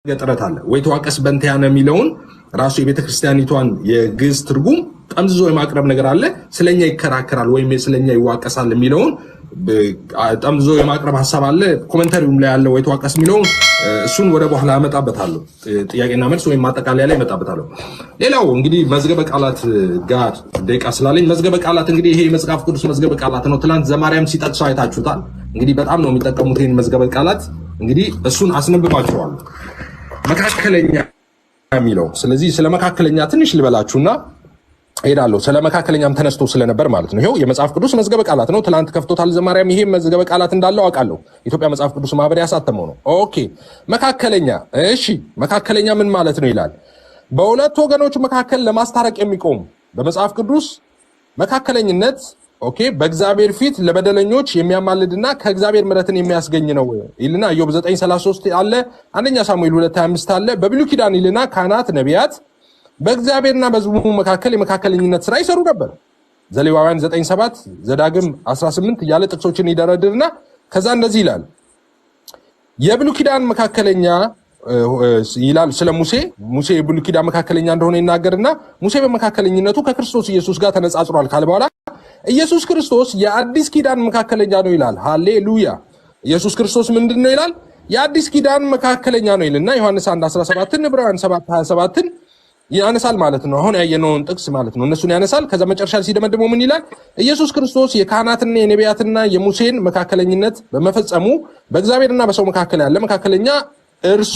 ገጥረት አለ። ወይተዋቀስ በእንቲአነ የሚለውን ራሱ የቤተክርስቲያኒቷን የግዕዝ ትርጉም ጠምዝዞ የማቅረብ ነገር አለ። ስለኛ ይከራከራል ወይም ስለኛ ይዋቀሳል የሚለውን ጠምዝዞ የማቅረብ ሐሳብ አለ። ኮሜንታሪውም ላይ ያለው ወይተዋቀስ የሚለውን እሱን ወደ በኋላ አመጣበታለሁ። ጥያቄና መልስ ወይም ማጠቃለያ ላይ አመጣበታለሁ። ሌላው እንግዲህ መዝገበ ቃላት ጋር ደቂቃ ስላለኝ መዝገበ ቃላት እንግዲህ ይሄ የመጽሐፍ ቅዱስ መዝገበ ቃላት ነው። ትናንት ዘማርያም ሲጠቅሰው አይታችሁታል። እንግዲህ በጣም ነው የሚጠቀሙት ይሄን መዝገበ ቃላት። እንግዲህ እሱን አስነብባችኋለሁ መካከለኛ የሚለው። ስለዚህ ስለ መካከለኛ ትንሽ ልበላችሁና ሄዳለሁ። ስለ መካከለኛም ተነስቶ ስለነበር ማለት ነው። ይሄው የመጽሐፍ ቅዱስ መዝገበ ቃላት ነው። ትላንት ከፍቶታል ዘማርያም። ይሄ መዝገበ ቃላት እንዳለው አውቃለሁ። ኢትዮጵያ መጽሐፍ ቅዱስ ማህበር ያሳተመው ነው። ኦኬ መካከለኛ። እሺ መካከለኛ ምን ማለት ነው ይላል። በሁለት ወገኖች መካከል ለማስታረቅ የሚቆም በመጽሐፍ ቅዱስ መካከለኝነት ኦኬ በእግዚአብሔር ፊት ለበደለኞች የሚያማልድና ከእግዚአብሔር ምሕረትን የሚያስገኝ ነው ይልና ኢዮብ 9:33 አለ። አንደኛ ሳሙኤል 2:25 አለ። በብሉይ ኪዳን ይልና ካህናት ነቢያት በእግዚአብሔርና በሕዝቡ መካከል የመካከለኝነት ስራ ይሰሩ ነበር። ዘሌዋውያን 9:7 ዘዳግም 18 እያለ ጥቅሶችን ይደረድርና ከዛ እንደዚህ ይላል። የብሉይ ኪዳን መካከለኛ ይላል ስለ ሙሴ የብሉይ ኪዳን መካከለኛ እንደሆነ ይናገርና ሙሴ በመካከለኝነቱ ከክርስቶስ ኢየሱስ ጋር ተነጻጽሯል ካለ በኋላ ኢየሱስ ክርስቶስ የአዲስ ኪዳን መካከለኛ ነው ይላል። ሃሌሉያ! ኢየሱስ ክርስቶስ ምንድን ነው ይላል? የአዲስ ኪዳን መካከለኛ ነው ይልና ዮሐንስ 1:17 ዕብራውያን 7:27 ያነሳል ማለት ነው። አሁን ያየነውን ጥቅስ ማለት ነው። እነሱን ያነሳል። ከዛ መጨረሻ ሲደመድመው ምን ይላል? ኢየሱስ ክርስቶስ የካህናትና የነቢያትና የሙሴን መካከለኝነት በመፈጸሙ በእግዚአብሔርና በሰው መካከል ያለ መካከለኛ እርሱ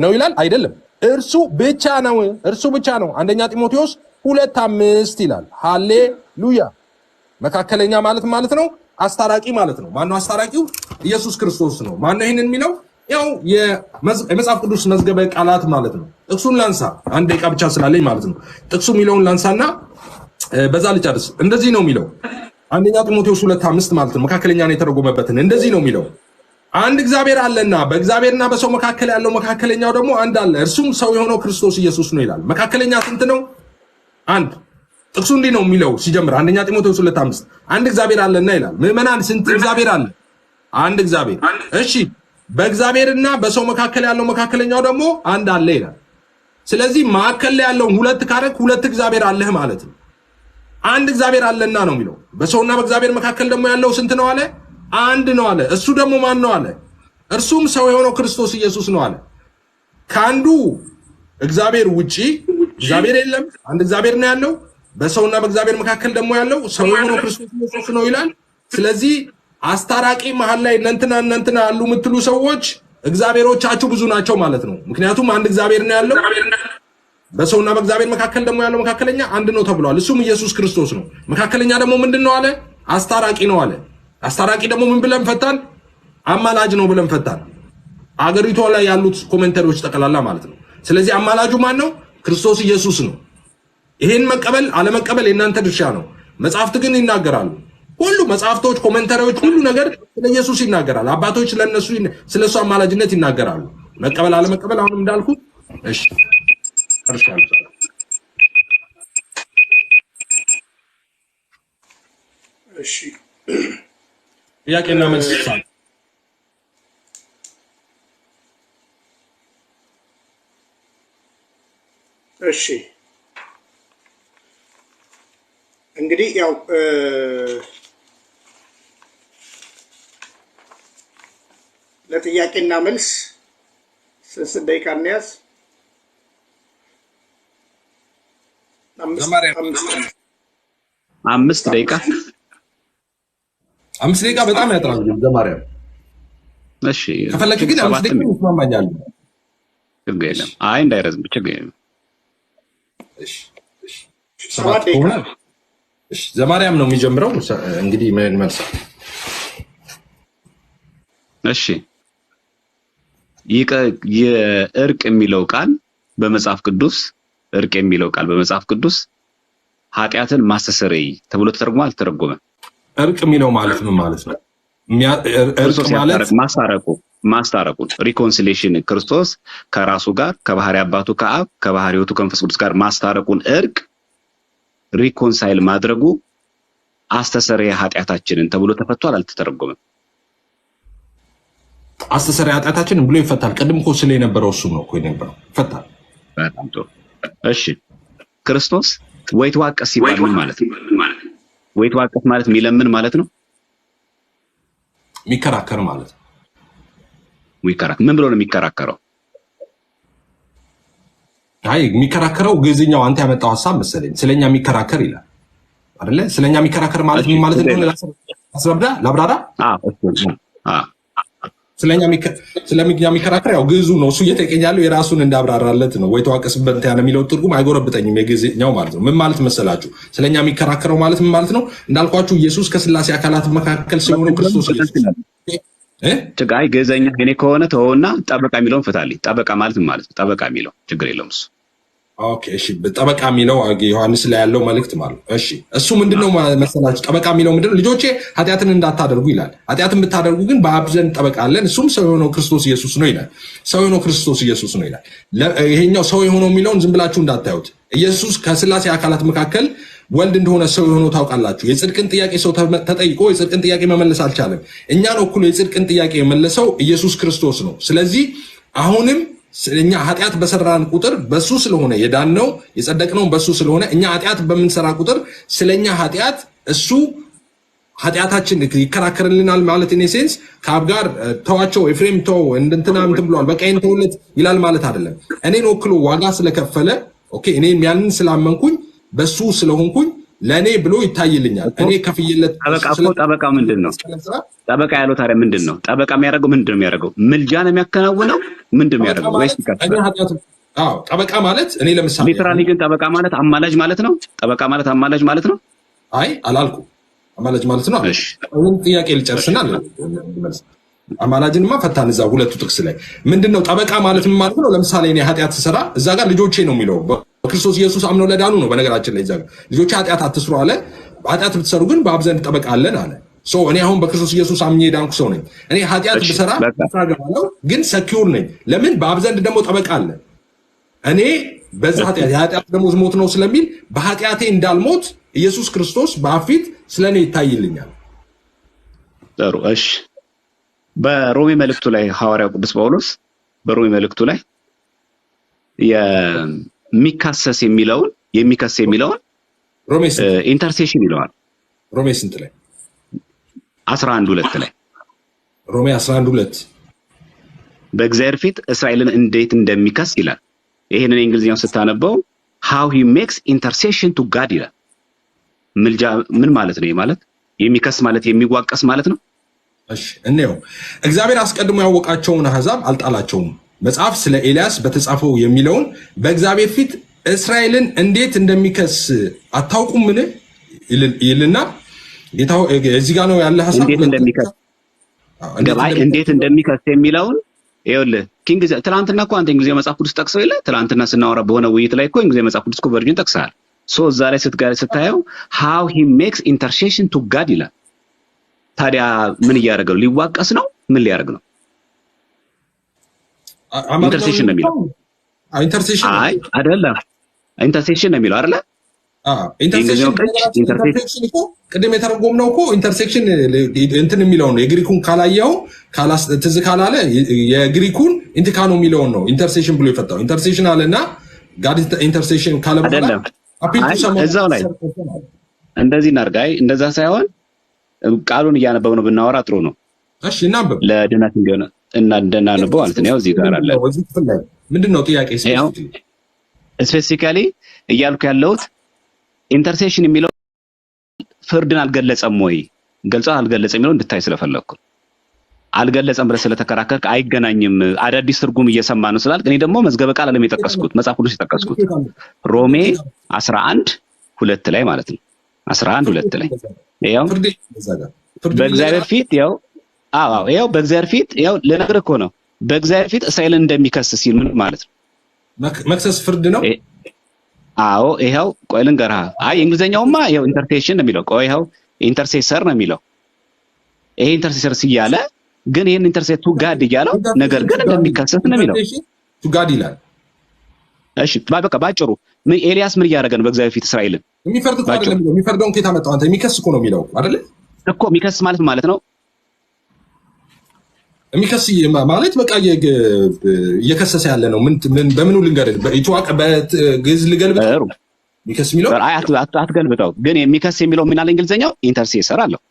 ነው ይላል። አይደለም፣ እርሱ ብቻ ነው። እርሱ ብቻ ነው። አንደኛ ጢሞቴዎስ 2:5 ይላል። ሃሌሉያ። መካከለኛ ማለት ነው አስታራቂ ማለት ነው። ማነው አስታራቂው? ኢየሱስ ክርስቶስ ነው። ማነው ይሄንን የሚለው? ያው የመጽሐፍ ቅዱስ መዝገበ ቃላት ማለት ነው። ጥቅሱን ላንሳ፣ አንድ ደቂቃ ብቻ ስላለኝ ማለት ነው። ጥቅሱ የሚለውን ላንሳና በዛ ልጨርስ። እንደዚህ ነው የሚለው አንደኛ ጢሞቴዎስ 2:5 ማለት ነው። መካከለኛ ነው የተረጎመበትን። እንደዚህ ነው የሚለው አንድ እግዚአብሔር አለና በእግዚአብሔርና በሰው መካከል ያለው መካከለኛው ደግሞ አንድ አለ፣ እርሱም ሰው የሆነው ክርስቶስ ኢየሱስ ነው ይላል። መካከለኛ ስንት ነው? አንድ። ጥቅሱ እንዲህ ነው የሚለው ሲጀምር አንደኛ ጢሞቴዎስ 2:5 አንድ እግዚአብሔር አለና ይላል። ምዕመናን ስንት እግዚአብሔር አለ? አንድ እግዚአብሔር። እሺ በእግዚአብሔርና በሰው መካከል ያለው መካከለኛው ደግሞ አንድ አለ ይላል። ስለዚህ መካከል ላይ ያለውን ሁለት ካረክ ሁለት እግዚአብሔር አለህ ማለት ነው። አንድ እግዚአብሔር አለና ነው የሚለው። በሰውና በእግዚአብሔር መካከል ደግሞ ያለው ስንት ነው አለ? አንድ ነው አለ። እሱ ደግሞ ማን ነው አለ? እርሱም ሰው የሆነው ክርስቶስ ኢየሱስ ነው አለ። ከአንዱ እግዚአብሔር ውጪ እግዚአብሔር የለም። አንድ እግዚአብሔር ነው ያለው። በሰውና በእግዚአብሔር መካከል ደግሞ ያለው ሰው የሆነው ክርስቶስ ኢየሱስ ነው ይላል። ስለዚህ አስታራቂ መሃል ላይ እነንትና አሉ የምትሉ ሰዎች እግዚአብሔሮቻችሁ ብዙ ናቸው ማለት ነው። ምክንያቱም አንድ እግዚአብሔር ነው ያለው። በሰውና በእግዚአብሔር መካከል ደግሞ ያለው መካከለኛ አንድ ነው ተብሏል። እሱም ኢየሱስ ክርስቶስ ነው። መካከለኛ ደግሞ ምንድነው አለ? አስታራቂ ነው አለ። አስታራቂ ደግሞ ምን ብለን ፈታን? አማላጅ ነው ብለን ፈታን። አገሪቷ ላይ ያሉት ኮሜንተሪዎች ጠቅላላ ማለት ነው። ስለዚህ አማላጁ ማን ነው? ክርስቶስ ኢየሱስ ነው። ይሄን መቀበል አለመቀበል የእናንተ ድርሻ ነው። መጽሐፍት ግን ይናገራሉ። ሁሉ መጽሐፍቶች፣ ኮሜንተሪዎች፣ ሁሉ ነገር ስለ ኢየሱስ ይናገራል። አባቶች ለነሱ ስለሱ አማላጅነት ይናገራሉ። መቀበል አለመቀበል አሁን እንዳልኩት እሺ እርሻለሁ። እሺ ጥያቄና መልስ እሺ እንግዲህ ያው ለጥያቄና መልስ ስንት ደቂቃ እንያዝ? 5 ደቂቃ 5 ደቂቃ በጣም ያጥራል ዘማሪያም። እሺ ከፈለክ ግን 5 ደቂቃ ይስማማኛል። ችግር የለም። አይ እንዳይረዝም ችግር የለም። እሺ 7 ደቂቃ እሺ ዘማሪያም ነው የሚጀምረው። እንግዲህ ምን መልስ? እሺ የእርቅ የሚለው ቃል በመጽሐፍ ቅዱስ እርቅ የሚለው ቃል በመጽሐፍ ቅዱስ ኃጢአትን ማስተሰረይ ተብሎ ተተርጉሟል አልተረጎመም? እርቅ የሚለው ማለት ምን ማለት ነው? እርቅ ማለት ማስታረቁ ሪኮንሲሌሽን፣ ክርስቶስ ከራሱ ጋር ከባህሪ አባቱ ከአብ ከባህሪ ሕይወቱ ከመንፈስ ቅዱስ ጋር ማስታረቁን እርቅ ሪኮንሳይል ማድረጉ አስተሰረየ ኃጢአታችንን ተብሎ ተፈቷል አልተተረጎመም? አስተሰረየ ኃጢአታችንን ብሎ ይፈታል። ቀድም እኮ ስለ የነበረው እሱ ነው እኮ የነበረው ይፈታል። በጣም ጥሩ። እሺ ክርስቶስ ወይተዋቀስ ሲባል ምን ማለት ነው? ወይተዋቀስ ማለት የሚለምን ማለት ነው? የሚከራከር ማለት ነው። ምን ብሎ ነው የሚከራከረው? አይ የሚከራከረው ግዕዝኛው አንተ ያመጣው ሐሳብ መሰለኝ። ስለኛ የሚከራከር ይላል አይደለ? ስለኛ የሚከራከር ማለት ምን ማለት ነው? ላብራራ። ስለኛ የሚከራከር ያው ግዕዙ ነው። እሱ እየጠየቀኝ ያለው የራሱን እንዳብራራለት ነው። ወይ ተዋቀስበት ያለ የሚለው ትርጉም አይጎረብጠኝም። የግዕዝኛው ማለት ነው። ምን ማለት መሰላችሁ? ስለኛ የሚከራከረው ማለት ምን ማለት ነው? እንዳልኳችሁ ኢየሱስ ከሥላሴ አካላት መካከል ሲሆኑ ክርስቶስ ጭቃይ ግዕዝኛ እኔ ከሆነ ተወውና ጠበቃ የሚለውን ፍታልኝ። ጠበቃ ማለት ምን ማለት ነው? ጠበቃ የሚለው ችግር የለውም እሱ። ኦኬ እሺ፣ ጠበቃ የሚለው ዮሐንስ ላይ ያለው መልእክት ማለት ነው። እሺ እሱ ምንድነው መሰላችሁ? ጠበቃ የሚለው ምንድነው? ልጆቼ ኃጢአትን እንዳታደርጉ ይላል። ኃጢአትን ብታደርጉ ግን በአብ ዘንድ ጠበቃ አለን፣ እሱም ሰው የሆነው ክርስቶስ ኢየሱስ ነው ይላል። ሰው የሆነው ክርስቶስ ኢየሱስ ነው ይላል። ይሄኛው ሰው የሆነው የሚለውን ዝም ብላችሁ እንዳታዩት። ኢየሱስ ከሥላሴ አካላት መካከል ወልድ እንደሆነ ሰው የሆነው ታውቃላችሁ። የጽድቅን ጥያቄ ሰው ተጠይቆ የጽድቅን ጥያቄ መመለስ አልቻለም። እኛን ወክሎ የጽድቅን ጥያቄ የመለሰው ኢየሱስ ክርስቶስ ነው። ስለዚህ አሁንም እኛ ኃጢአት በሰራን ቁጥር በሱ ስለሆነ የዳነው የጸደቅነው በሱ ስለሆነ እኛ ኃጢአት በምንሰራ ቁጥር ስለኛ ኃጢአት እሱ ኃጢአታችን ይከራከርልናል ማለት ኢን ሴንስ ከአብ ጋር ተዋቸው ኤፍሬም ተው እንትና እንትን ብሏል በቃ ይሄን ተውለት ይላል ማለት አይደለም። እኔን ወክሎ ዋጋ ስለከፈለ ኦኬ እኔን ያንን ስላመንኩኝ በሱ ስለሆንኩኝ ለኔ ብሎ ይታይልኛል። እኔ ከፍየለት ጠበቃ ምንድነው? ጠበቃ ያለው ታዲያ ምንድነው? ጠበቃ የሚያደርገው ምንድነው የሚያደርገው? ምልጃ ነው የሚያከናውነው? ምንድነው የሚያደርገው? ወይስ አዎ ጠበቃ ማለት እኔ ለምሳሌ ሊትራሊ ግን ጠበቃ ማለት አማላጅ ማለት ነው። ጠበቃ ማለት አማላጅ ማለት ነው። አይ አላልኩም። አማላጅ ማለት ነው። እሺ አሁን ጥያቄ ልጨርስና አማላጅንማ ፈታን እዛ ሁለቱ ጥቅስ ላይ ምንድነው ጠበቃ ማለት ምን ማለት ነው? ለምሳሌ እኔ ኃጢአት ስሰራ እዛ ጋር ልጆቼ ነው የሚለው በክርስቶስ ኢየሱስ አምነው ለዳኑ ነው። በነገራችን ላይ እዛ ጋር ልጆቼ ኃጢአት አትስሩ አለ። ኃጢአት ብትሰሩ ግን በአብ ዘንድ ጠበቃ አለን አለ። እኔ አሁን በክርስቶስ ኢየሱስ አምኜ ዳንኩ ሰው ነኝ። እኔ ኃጢአት ብሰራ ገባለሁ፣ ግን ሰኪውር ነኝ። ለምን? በአብ ዘንድ ደግሞ ጠበቃ አለ። እኔ በዛ ኃጢአት ደሞዝ ሞት ነው ስለሚል በኃጢአቴ እንዳልሞት ኢየሱስ ክርስቶስ በአብ ፊት ስለኔ ይታይልኛል። ጥሩ እሺ። በሮሜ መልእክቱ ላይ ሐዋርያው ቅዱስ ጳውሎስ በሮሜ መልእክቱ ላይ የሚካሰስ የሚለውን ሮሜ ኢንተርሴሽን ይለዋል። ሮሜ ስንት ላይ? 11:2 ላይ ሮሜ 11:2 በእግዚአብሔር ፊት እስራኤልን እንዴት እንደሚከስ ይላል። ይሄንን እንግሊዝኛው ስታነበው how he makes intercession to God ይላል። ምልጃ ምን ማለት ነው? ማለት የሚከስ ማለት የሚዋቀስ ማለት ነው። እሺ እንየው። እግዚአብሔር አስቀድሞ ያወቃቸውን አሕዛብ አልጣላቸውም። መጽሐፍ ስለ ኤልያስ በተጻፈው የሚለውን በእግዚአብሔር ፊት እስራኤልን እንዴት እንደሚከስ አታውቁምን ይልና ጌታው እዚህ ጋር ነው ያለ ሐሳብ። እንዴት እንደሚከስ የሚለውን ይኸውልህ ኪንግ ትናንትና እኮ አንተ እንግሊዝኛ መጽሐፍ ቅዱስ ጠቅሰው የለ ትናንትና ስናወራ በሆነ ውይይት ላይ እኮ እንግሊዝኛ መጽሐፍ ቅዱስ እኮ ቨርዥን ጠቅሰሃል። እዛ ላይ ስታየው how he makes intercession to God ይላል። ታዲያ ምን እያደረገ ነው? ሊዋቀስ ነው? ምን ሊያደርግ ነው? ኢንተርሴሽን ነው የሚለው። አይ አይደለም፣ ኢንተርሴክሽን ነው የሚለው አይደለ? ኢንተርሴክሽን እኮ ቅድም የተረጎምነው እኮ ኢንተርሴክሽን እንትን የሚለው ነው። የግሪኩን ካላየው ትዝ ካላለ የግሪኩን ኢንቲካኖ የሚለውን ነው ኢንተርሴክሽን ብሎ የፈታው። ኢንተርሴክሽን አለና ጋድ ኢንተርሴክሽን ካለ በኋላ እዛው ላይ እንደዚህ እናርጋይ። እንደዛ ሳይሆን ቃሉን እያነበብነው ብናወራ ጥሩ ነው። እሺ እናንብብ፣ ለድነት እንዲሆን እና እንደናነበው ማለት ነው። እዚህ ጋር አለ። ምንድነው ጥያቄ? ስፔሲፊካሊ እያልኩ ያለሁት ኢንተርሴክሽን የሚለው ፍርድን አልገለጸም ወይ ገልጾ አልገለጸም የሚለው እንድታይ ስለፈለኩ አልገለጸም ብለህ ስለተከራከርክ አይገናኝም። አዳዲስ ትርጉም እየሰማ ነው ስላልክ እኔ ደግሞ መዝገበ ቃል አለም የጠቀስኩት መጽሐፍ ቅዱስ የጠቀስኩት ሮሜ 11:2 ላይ ማለት ነው። 11:2 ላይ ያው በእግዚአብሔር ፊት ያው በእግዚአብሔር ፊት ያው ልነግርህ እኮ ነው። በእግዚአብሔር ፊት እስራኤልን እንደሚከስ ሲል ምን ማለት ነው? መክሰስ ፍርድ ነው። አዎ ይሄው ቆይ ልንገርህ። እንግሊዘኛውማ ይሄው ኢንተርሴሽን ነው የሚለው። ቆይ ይሄው ኢንተርሴሰር ነው የሚለው። ይሄ ኢንተርሴሰር ሲያለ ግን ይሄን ኢንተርሴት ቱ ጋድ እያለው ነገር ግን እንደሚከሰስ ነው የሚለው። ቱ ጋድ ይላል። እሺ በቃ ባጭሩ ምን ኤልያስ ምን እያደረገ ነው በእግዚአብሔር ፊት እስራኤልን? የሚፈርድ እኮ አይደለም የሚለው። የሚፈርደውን ከየት አመጣው አንተ? የሚከስ እኮ ነው የሚለው አይደለ እኮ። የሚከስ ማለት ነው። የሚከስ ማለት በቃ እየከሰሰ ያለ ነው። ምን በምኑ ልንገርህ? በኢትዮጵያ በግዕዝ ልገልብጠው የሚከስ የሚለው አትገልብጠው። ግን የሚከስ የሚለው ምን አለ? እንግሊዘኛው ኢንተርሴሰር አለው።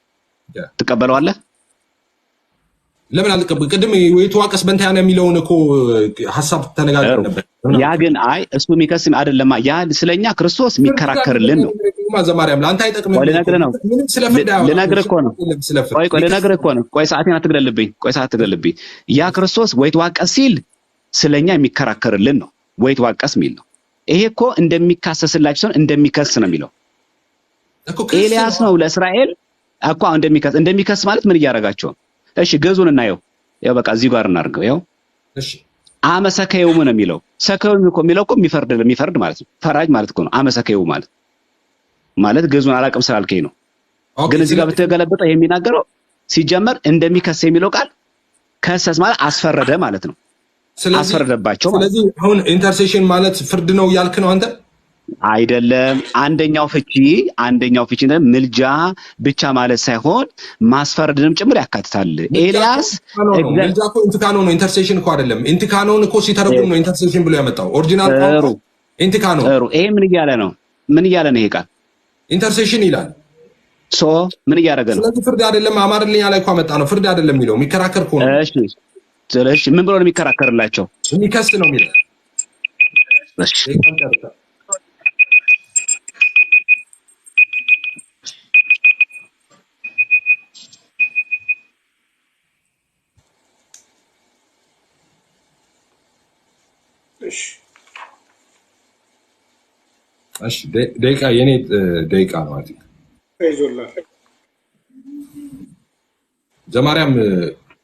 ትቀበለዋለህ? ለምን አልቀበል? ቅድም የተዋቀስ በእንታያና የሚለውን እኮ ሐሳብ ተነጋግረን ነበር። ያ ግን እሱ የሚከስ አይደለም። ያ ስለኛ ክርስቶስ የሚከራከርልን ነው። ማዘማሪያም ለአንተ አይጠቅምም። ልነግርህ እኮ ነው። ልነግርህ እኮ ነው። ሰዓቴን አትግደልብኝ። ያ ክርስቶስ ወይ ተዋቀስ ሲል ስለኛ የሚከራከርልን ነው። ወይ ተዋቀስ የሚል ነው። ይሄ እኮ እንደሚካሰስላቸው ሰው እንደሚከስ ነው የሚለው። ኤልያስ ነው ለእስራኤል እኮ እንደሚከስ ማለት ምን እያደረጋቸው? እሺ ገዙን እናየው። ያው በቃ እዚህ ጋር እናድርገው። ያው እሺ አመሰከየው ምን የሚለው ሰከየው እኮ የሚለው እኮ የሚፈርድ ማለት ነው። ፈራጅ ማለት እኮ ነው። አመሰከየው ማለት ገዙን አላቅም ስላልከኝ ነው። ግን እዚህ ጋር ብትገለበጠው የሚናገረው ሲጀመር እንደሚከስ የሚለው ቃል ከሰስ ማለት አስፈረደ ማለት ነው። አስፈረደባቸው ማለት። ስለዚህ አሁን ኢንተርሴሽን ማለት ፍርድ ነው ያልክ ነው አንተ? አይደለም። አንደኛው ፍቺ ምልጃ ብቻ ማለት ሳይሆን ማስፈረድንም ጭምር ያካትታል። ኤልያስ ምልጃ እኮ ኢንቲካኖ ነው፣ ኢንተርሴሽን እኮ አይደለም። ኢንቲካኖን እኮ ሲተረጉም ነው ኢንተርሴሽን ብሎ ያመጣው። ኦሪጂናል ኢንቲካኖ። ይሄ ምን እያለ ነው? ይሄ ቃል ኢንተርሴሽን ይላል። ምን እያደረገ ነው? ስለዚህ ፍርድ አይደለም። አማርኛ ላይ እኮ አመጣ ነው። ፍርድ አይደለም የሚለው የሚከራከር እኮ ነው። እሺ ምን ብሎ ነው የሚከራከርላቸው? የሚከስ ነው የሚለው። እሺ እሺ ደቂቃ የኔ ደቂቃ ነው አይደል? አይዞላ ዘማርያም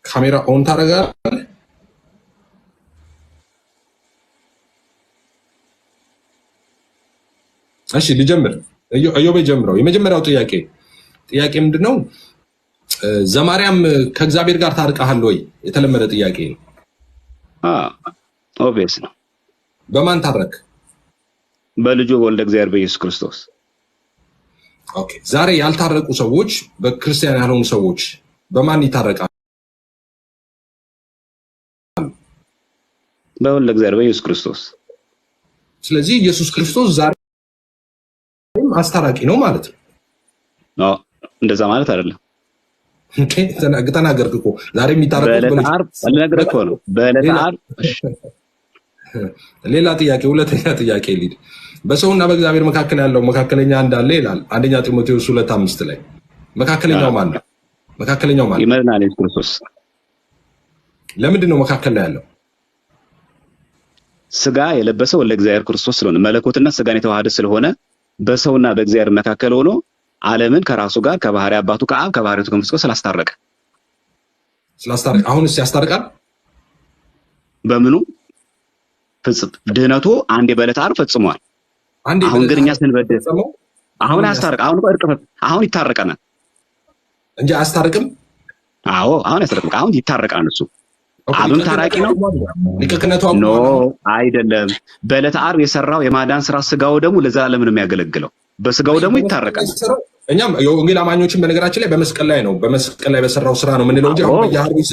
ካሜራ ኦን ታደርጋለህ? እሺ ልጀምር። እዮቤ ጀምረው። የመጀመሪያው ጥያቄ ምንድነው? ዘማርያም ከእግዚአብሔር ጋር ታርቀሃል ወይ? የተለመደ ጥያቄ ነው። ኦብቪየስ ነው። በማን ታረክ? በልጁ በወልደ እግዚአብሔር በኢየሱስ ክርስቶስ። ኦኬ። ዛሬ ያልታረቁ ሰዎች፣ በክርስቲያን ያልሆኑ ሰዎች በማን ይታረቃሉ? በወልደ እግዚአብሔር በኢየሱስ ክርስቶስ። ስለዚህ ኢየሱስ ክርስቶስ ዛሬም አስታራቂ ነው ማለት ነው። እንደዛ ማለት አይደለም። ተናገርክ እኮ ዛሬ የሚታረቁት በዕለተ ዓርብ ልነግርህ እኮ ነው። በዕለተ ዓርብ ሌላ ጥያቄ፣ ሁለተኛ ጥያቄ ሊድ በሰውና በእግዚአብሔር መካከል ያለው መካከለኛ እንዳለ ይላል አንደኛ ጢሞቴዎስ 2:5 ላይ። መካከለኛው ማን ነው? መካከለኛው ማን ነው? ይመርናል ኢየሱስ ክርስቶስ። ለምንድን ነው መካከል ላይ ያለው? ስጋ የለበሰው ለእግዚአብሔር ክርስቶስ ስለሆነ መለኮትና ስጋን የተዋሃደ ስለሆነ በሰውና በእግዚአብሔር መካከል ሆኖ ዓለምን ከራሱ ጋር ከባህሪ አባቱ ከአብ ከባህሪቱ ከመንፈስ ቅዱስ ስላስታረቀ። አሁንስ ያስታርቃል? በምኑ ድህነቱ አንዴ በዕለተ ዓርብ ፈጽሟል። አሁን ግን እኛ ስንበድል አሁን ያስታርቅ አሁን ይታረቀናል እንጂ አያስታርቅም። አዎ አሁን ያስታርቅ አሁን ይታረቃል። እሱ አብም ታራቂ ነው። ኖ አይደለም። በዕለተ ዓርብ የሰራው የማዳን ስራ ስጋው ደግሞ ለዘላለም ነው የሚያገለግለው። በስጋው ደግሞ ይታረቃል። እኛም የወንጌል አማኞችን በነገራችን ላይ በመስቀል ላይ ነው በመስቀል ላይ በሰራው ስራ ነው የምንለው እንጂ አሁን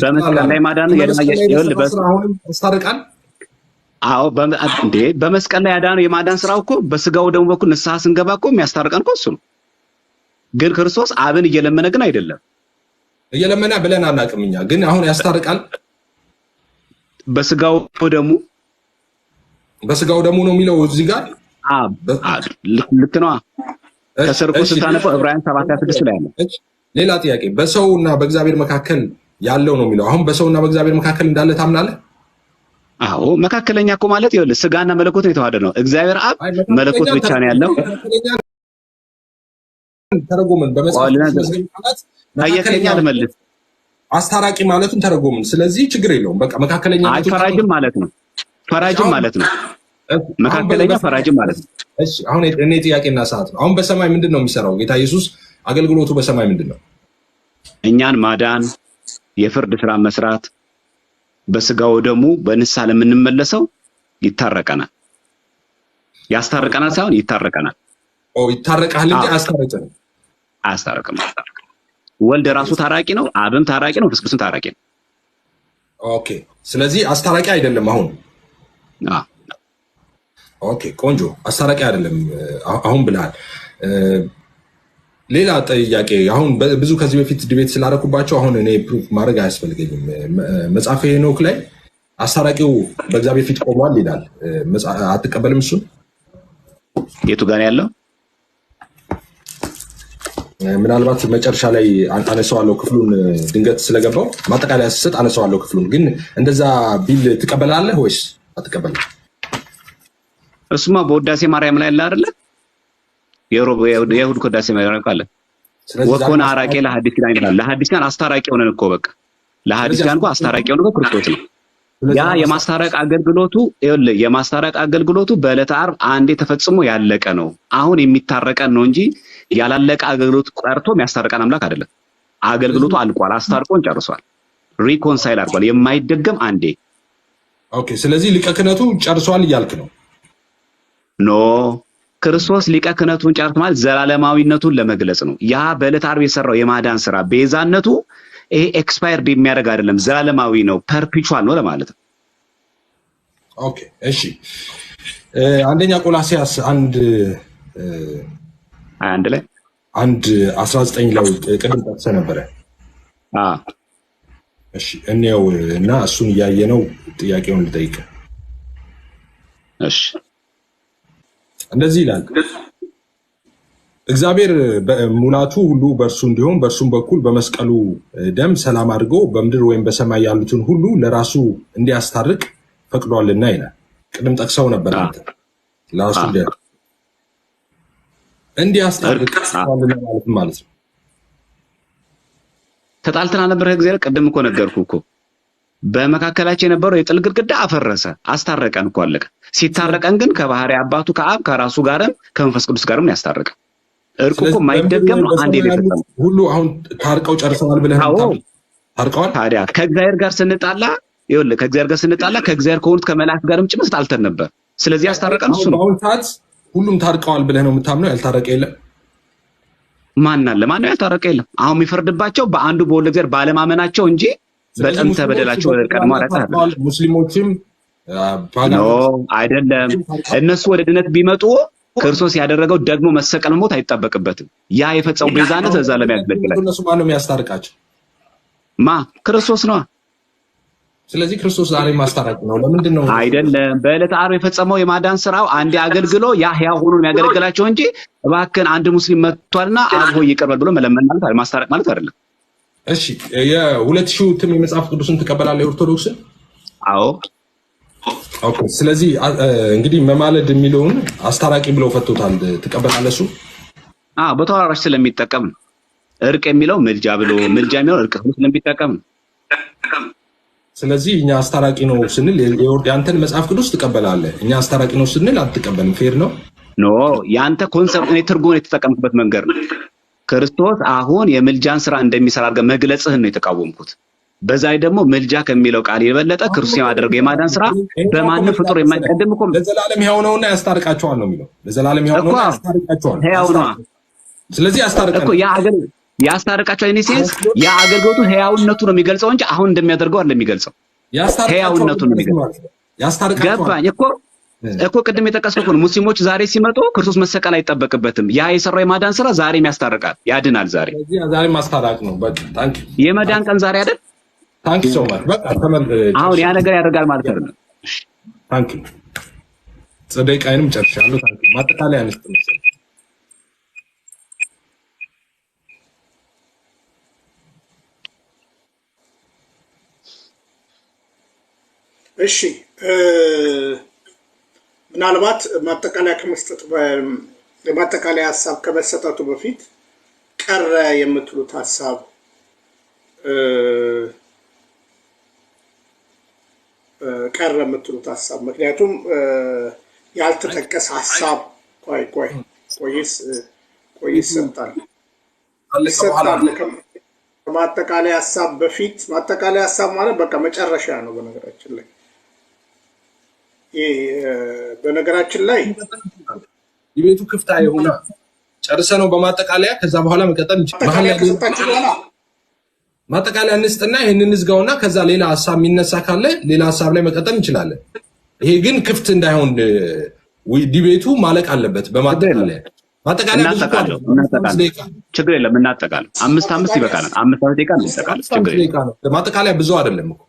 በመስቀል ላይ ማዳን ያስታርቃል። አዎ እንዴ በመስቀል ላይ ያዳነው የማዳን ስራው እኮ በስጋው ደግሞ በኩል ንስሐ ስንገባ እኮ የሚያስታርቀን እኮ እሱ ነው። ግን ክርስቶስ አብን እየለመነ ግን አይደለም። እየለመነ ብለን አናውቅም እኛ። ግን አሁን ያስታርቃል። በስጋው ደግሞ ነው የሚለው እዚህ ጋር ልክ ነው። ከሰርቁ ስታነው ዕብራውያን 7:26 ላይ አለ። ሌላ ጥያቄ፣ በሰውና በእግዚአብሔር መካከል ያለው ነው የሚለው። አሁን በሰውና በእግዚአብሔር መካከል እንዳለ ታምናለህ? አዎ መካከለኛ እኮ ማለት ይኸውልህ ስጋና መለኮት ነው የተዋሃደ ነው። እግዚአብሔር አብ መለኮት ብቻ ነው ያለው። ተረጎምን በመጽሐፍ መካከለኛ ልመልስ አስታራቂ ማለቱን ተረጎምን። ስለዚህ ችግር የለውም። በቃ መካከለኛ ፈራጅም ማለት ነው። ፈራጅም ማለት ነው። መካከለኛ ፈራጅም ማለት ነው። እሺ አሁን እኔ ጥያቄና ሰዓት ነው። አሁን በሰማይ ምንድን ነው የሚሰራው? ጌታ ኢየሱስ አገልግሎቱ በሰማይ ምንድን ነው? እኛን ማዳን፣ የፍርድ ስራ መስራት፣ በስጋው ደግሞ በንስሐ ለምንመለሰው ይታረቀናል። ያስታርቀናል ሳይሆን ይታረቀናል። ይታረቃል እንጂ አያስታርቅም። አያስታርቅም። ወልድ ራሱ ታራቂ ነው፣ አብም ታራቂ ነው፣ መንፈስ ቅዱስም ታራቂ ነው። ኦኬ ስለዚህ አስታራቂ አይደለም አሁን። ኦኬ ቆንጆ፣ አስታራቂ አይደለም አሁን ብለሃል። ሌላ ጥያቄ፣ አሁን ብዙ ከዚህ በፊት ዲቤት ስላደረኩባቸው አሁን እኔ ፕሩፍ ማድረግ አያስፈልገኝም። መጽሐፈ ሄኖክ ላይ አስታራቂው በእግዚአብሔር ፊት ቆሟል ይላል። አትቀበልም? እሱን የቱ ጋር ያለው? ምናልባት መጨረሻ ላይ አነሳዋለሁ ክፍሉን፣ ድንገት ስለገባው ማጠቃለያ ስሰጥ አነሳዋለሁ ክፍሉን። ግን እንደዛ ቢል ትቀበላለህ ወይስ አትቀበልም? እሱማ በውዳሴ ማርያም ላይ አለ አይደለ? የእሑድ ውዳሴ ማርያም አለ። ወኮነ አራቄ ለሐዲስ ኪዳን ይላል። ለሐዲስ ኪዳን አስታራቂ ሆነን እኮ በቃ ለሐዲስ ኪዳን እኮ አስታራቂ ሆነን ክርስቶስ ነው። ያ የማስታረቅ አገልግሎቱ በዕለተ ዓርብ አንዴ ተፈጽሞ ያለቀ ነው። አሁን የሚታረቀን ነው እንጂ ያላለቀ አገልግሎት ቀርቶ የሚያስታርቀን አምላክ አይደለም። አገልግሎቱ አልቋል፣ አስታርቆን ጨርሷል፣ ሪኮንሳይል አድርጓል። የማይደገም አንዴ። ኦኬ ስለዚህ ሊቀ ክህነቱ ጨርሷል እያልክ ነው? ኖ ክርስቶስ ሊቀ ክህነቱን ጨርሷል ማለት ዘላለማዊነቱን ለመግለጽ ነው። ያ በዕለተ ዓርብ የሰራው የማዳን ስራ ቤዛነቱ ይሄ ኤክስፓየርድ የሚያደርግ አይደለም፣ ዘላለማዊ ነው፣ ፐርፒቹዋል ነው ለማለት ነው። ኦኬ እሺ። አንደኛ ቆላስይስ 1 ላይ 19 ላይ ቅድም ጠቅሰህ ነበረ። እሺ እንየው እና እሱን እያየነው ጥያቄውን ልጠይቅ። እሺ እንደዚህ ይላል፣ እግዚአብሔር ሙላቱ ሁሉ በእርሱ እንዲሆን በእርሱም በኩል በመስቀሉ ደም ሰላም አድርጎ በምድር ወይም በሰማይ ያሉትን ሁሉ ለራሱ እንዲያስታርቅ ፈቅዷልና ይላል። ቅድም ጠቅሰው ነበር አንተ ለራሱ እንዲያስታርቅ ማለት ነው። ተጣልተና ነበር ከእግዚአብሔር ቀደም እኮ ነገርኩህ እኮ በመካከላቸው የነበረው የጥል ግድግዳ አፈረሰ፣ አስታረቀን እኮ አለቀ። ሲታረቀን ግን ከባህሪ አባቱ ከአብ ከራሱ ጋርም ከመንፈስ ቅዱስ ጋርም ያስታረቀ። እርቁ እኮ የማይደገም ነው። አንዴ ነው ሁሉ አሁን ታርቀው ጨርሰዋል ብለህ ነው ታርቀዋል። ታዲያ ከእግዚአብሔር ጋር ስንጣላ ይኸውልህ ከእግዚአብሔር ጋር ስንጣላ ከእግዚአብሔር ከሆኑት ከመላእክት ጋርም ጭምር ተጣልተን ነበር። ስለዚህ ያስታረቀን እሱ ነው። አሁን ሰዓት ሁሉም ታርቀዋል ብለህ ነው የምታምነው? ያልታረቀ የለም። ማን አለ? ማን ያልታረቀ የለም። አሁን የሚፈርድባቸው በአንዱ በወልደ እግዚአብሔር ባለማመናቸው እንጂ በጥንተ በደላቸው ቀድሞ አረቀ። ሙስሊሞችም አይደለም። እነሱ ወደ ድነት ቢመጡ ክርስቶስ ያደረገው ደግሞ መሰቀል ሞት አይጠበቅበትም። ያ የፈጸመው ቤዛነት እዛ ለሚያገለግላቸው እነሱ ማን ነው የሚያስታርቃቸው? ክርስቶስ ነው። ስለዚህ ክርስቶስ ዛሬ ማስታረቅ ነው። ለምንድን ነው አይደለም? በዕለተ ዓርብ የፈጸመው የማዳን ስራው አንዴ አገልግሎ ያ ሕያው ሆኖ የሚያገለግላቸው እንጂ እባክህን አንድ ሙስሊም መጥቷልና አብሆ ይቀበል ብሎ መለመን ማለት ማስታረቅ ማለት አይደለም። እሺ የ2000 ትም የመጽሐፍ ቅዱስን ትቀበላለህ? ኦርቶዶክስን? አዎ። ኦኬ። ስለዚህ እንግዲህ መማለድ የሚለውን አስታራቂ ብለው ፈቶታል። ትቀበላለህ? እሱ በተዋራሽ ስለሚጠቀም ነው። እርቅ የሚለው ምልጃ ብሎ ምልጃ የሚለው እርቅ ስለሚጠቀም ነው። ስለዚህ እኛ አስታራቂ ነው ስንል ያንተን መጽሐፍ ቅዱስ ትቀበላለህ፣ እኛ አስታራቂ ነው ስንል አትቀበልም። ፌር ነው? ኖ ያንተ ኮንሰፕት ነው፣ ትርጉም የተጠቀምክበት መንገድ ነው። ክርስቶስ አሁን የምልጃን ስራ እንደሚሰራ አድርገህ መግለጽህን ነው የተቃወምኩት። በዛ ደግሞ ምልጃ ከሚለው ቃል የበለጠ ክርስቶስ ያደረገው የማዳን ስራ በማንም ፍጡር የማይቀድም እኮ ለዘላለም ሕያው ነውና ያስታርቃቸዋል ነው የሚለው። ለዘላለም ሕያው ነውና ያስታርቃቸዋል። ሕያው ነው። ስለዚህ ያስታርቃቸዋል እኮ ያስታርቃቸው አይነት ሴንስ ያ አገልግሎቱ ሕያውነቱ ነው የሚገልጸው እንጂ አሁን እንደሚያደርገው አይደለም የሚገልጸው። ሕያውነቱ ነው የሚገልጸው። ያስታርቃቸዋል። ገባኝ እኮ ቅድም የጠቀስኩት ነው። ሙስሊሞች ዛሬ ሲመጡ ክርስቶስ መሰቀል አይጠበቅበትም። ያ የሰራው የማዳን ስራ ዛሬም ያስታርቃል፣ ያድናል። ዛሬ ማስታረቅ ነው። በቃ ታንክ የመዳን ቀን ዛሬ አይደል? ታንክ ሶ ማች። በቃ አሁን ያ ነገር ያደርጋል ማለት አይደለም። ታንክ ጸደቃይንም ጨርሻለሁ። ታንክ ማጠቃለያ አንስት ነው። እሺ ምናልባት ማጠቃለያ ከመስጠት የማጠቃለያ ሀሳብ ከመሰጠቱ በፊት ቀረ የምትሉት ሀሳብ ቀረ የምትሉት ሀሳብ ምክንያቱም ያልተጠቀሰ ሀሳብ ይሰጣል። ከማጠቃለያ ሀሳብ በፊት ማጠቃለያ ሀሳብ ማለት በቃ መጨረሻ ነው። በነገራችን ላይ የቤቱ ክፍታ የሆነ ጨርሰ ነው በማጠቃለያ ከዛ በኋላ መቀጠል እንችላለን። ማጠቃለያ እንስጥና ይሄንን እንዝጋውና ከዛ ሌላ ሀሳብ የሚነሳ ካለ ሌላ ሀሳብ ላይ መቀጠል እንችላለን። ይሄ ግን ክፍት እንዳይሆን ዲቤቱ ማለቅ አለበት። በማጠቃለያ ችግር የለም እናጠቃለን። 5 ይበቃናል። 5 ደቂቃ ነው እናጠቃለን። ችግር የለም። ማጠቃለያ ብዙ አይደለም እኮ።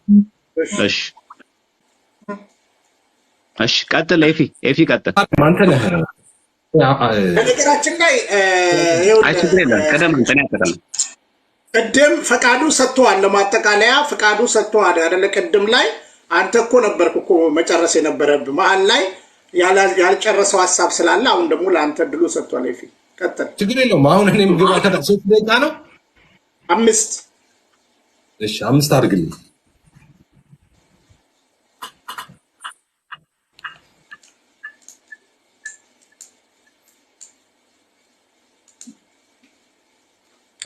እሺ ቀጥል። ኤፊ ቀጥል። አንተ ነህ በነገራችን ላይ ችግር የለም። ቅድም ፈቃዱ ሰጥቷል። ለማጠቃለያ ፈቃዱ ሰጥቷል አይደለ? ቅድም ላይ አንተ እኮ ነበርክ እኮ መጨረስ የነበረብህ መሀል ላይ ያልጨረሰው ሀሳብ ስላለ አሁን ደግሞ ለአንተ ድሉ ሰጥቷል። ኤፊ ቀጥል። ችግር የለውም። አሁን እኔም ግባ 3 ደቂቃ ነው። 5 እሺ 5 አድርግልኝ።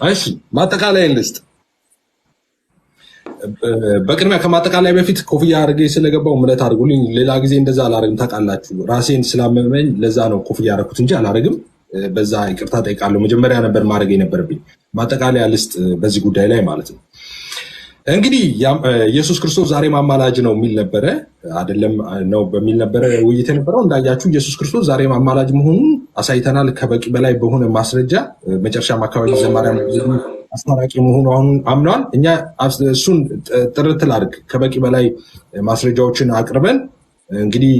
እሺ ማጠቃለያ ልስጥ። በቅድሚያ ከማጠቃለያ በፊት ኮፍያ አድርጌ ስለገባው ምሕረት አድርጉልኝ። ሌላ ጊዜ እንደዛ አላረግም። ታውቃላችሁ ራሴን ስላመመኝ ለዛ ነው ኮፍያ ያደረኩት እንጂ አላረግም። በዛ ይቅርታ ጠይቃለሁ። መጀመሪያ ነበር ማድረግ የነበረብኝ። ማጠቃለያ ልስጥ በዚህ ጉዳይ ላይ ማለት ነው። እንግዲህ ኢየሱስ ክርስቶስ ዛሬ አማላጅ ነው የሚል ነበረ አይደለም ነው በሚል ነበረ ውይይት የነበረው። እንዳያችሁ ኢየሱስ ክርስቶስ ዛሬ አማላጅ መሆኑን አሳይተናል ከበቂ በላይ በሆነ ማስረጃ። መጨረሻም አካባቢ ዘማሪያም አስታራቂ መሆኑ አሁን አምነዋል። እኛ እሱን ጥርት ላድርግ ከበቂ በላይ ማስረጃዎችን አቅርበን እንግዲህ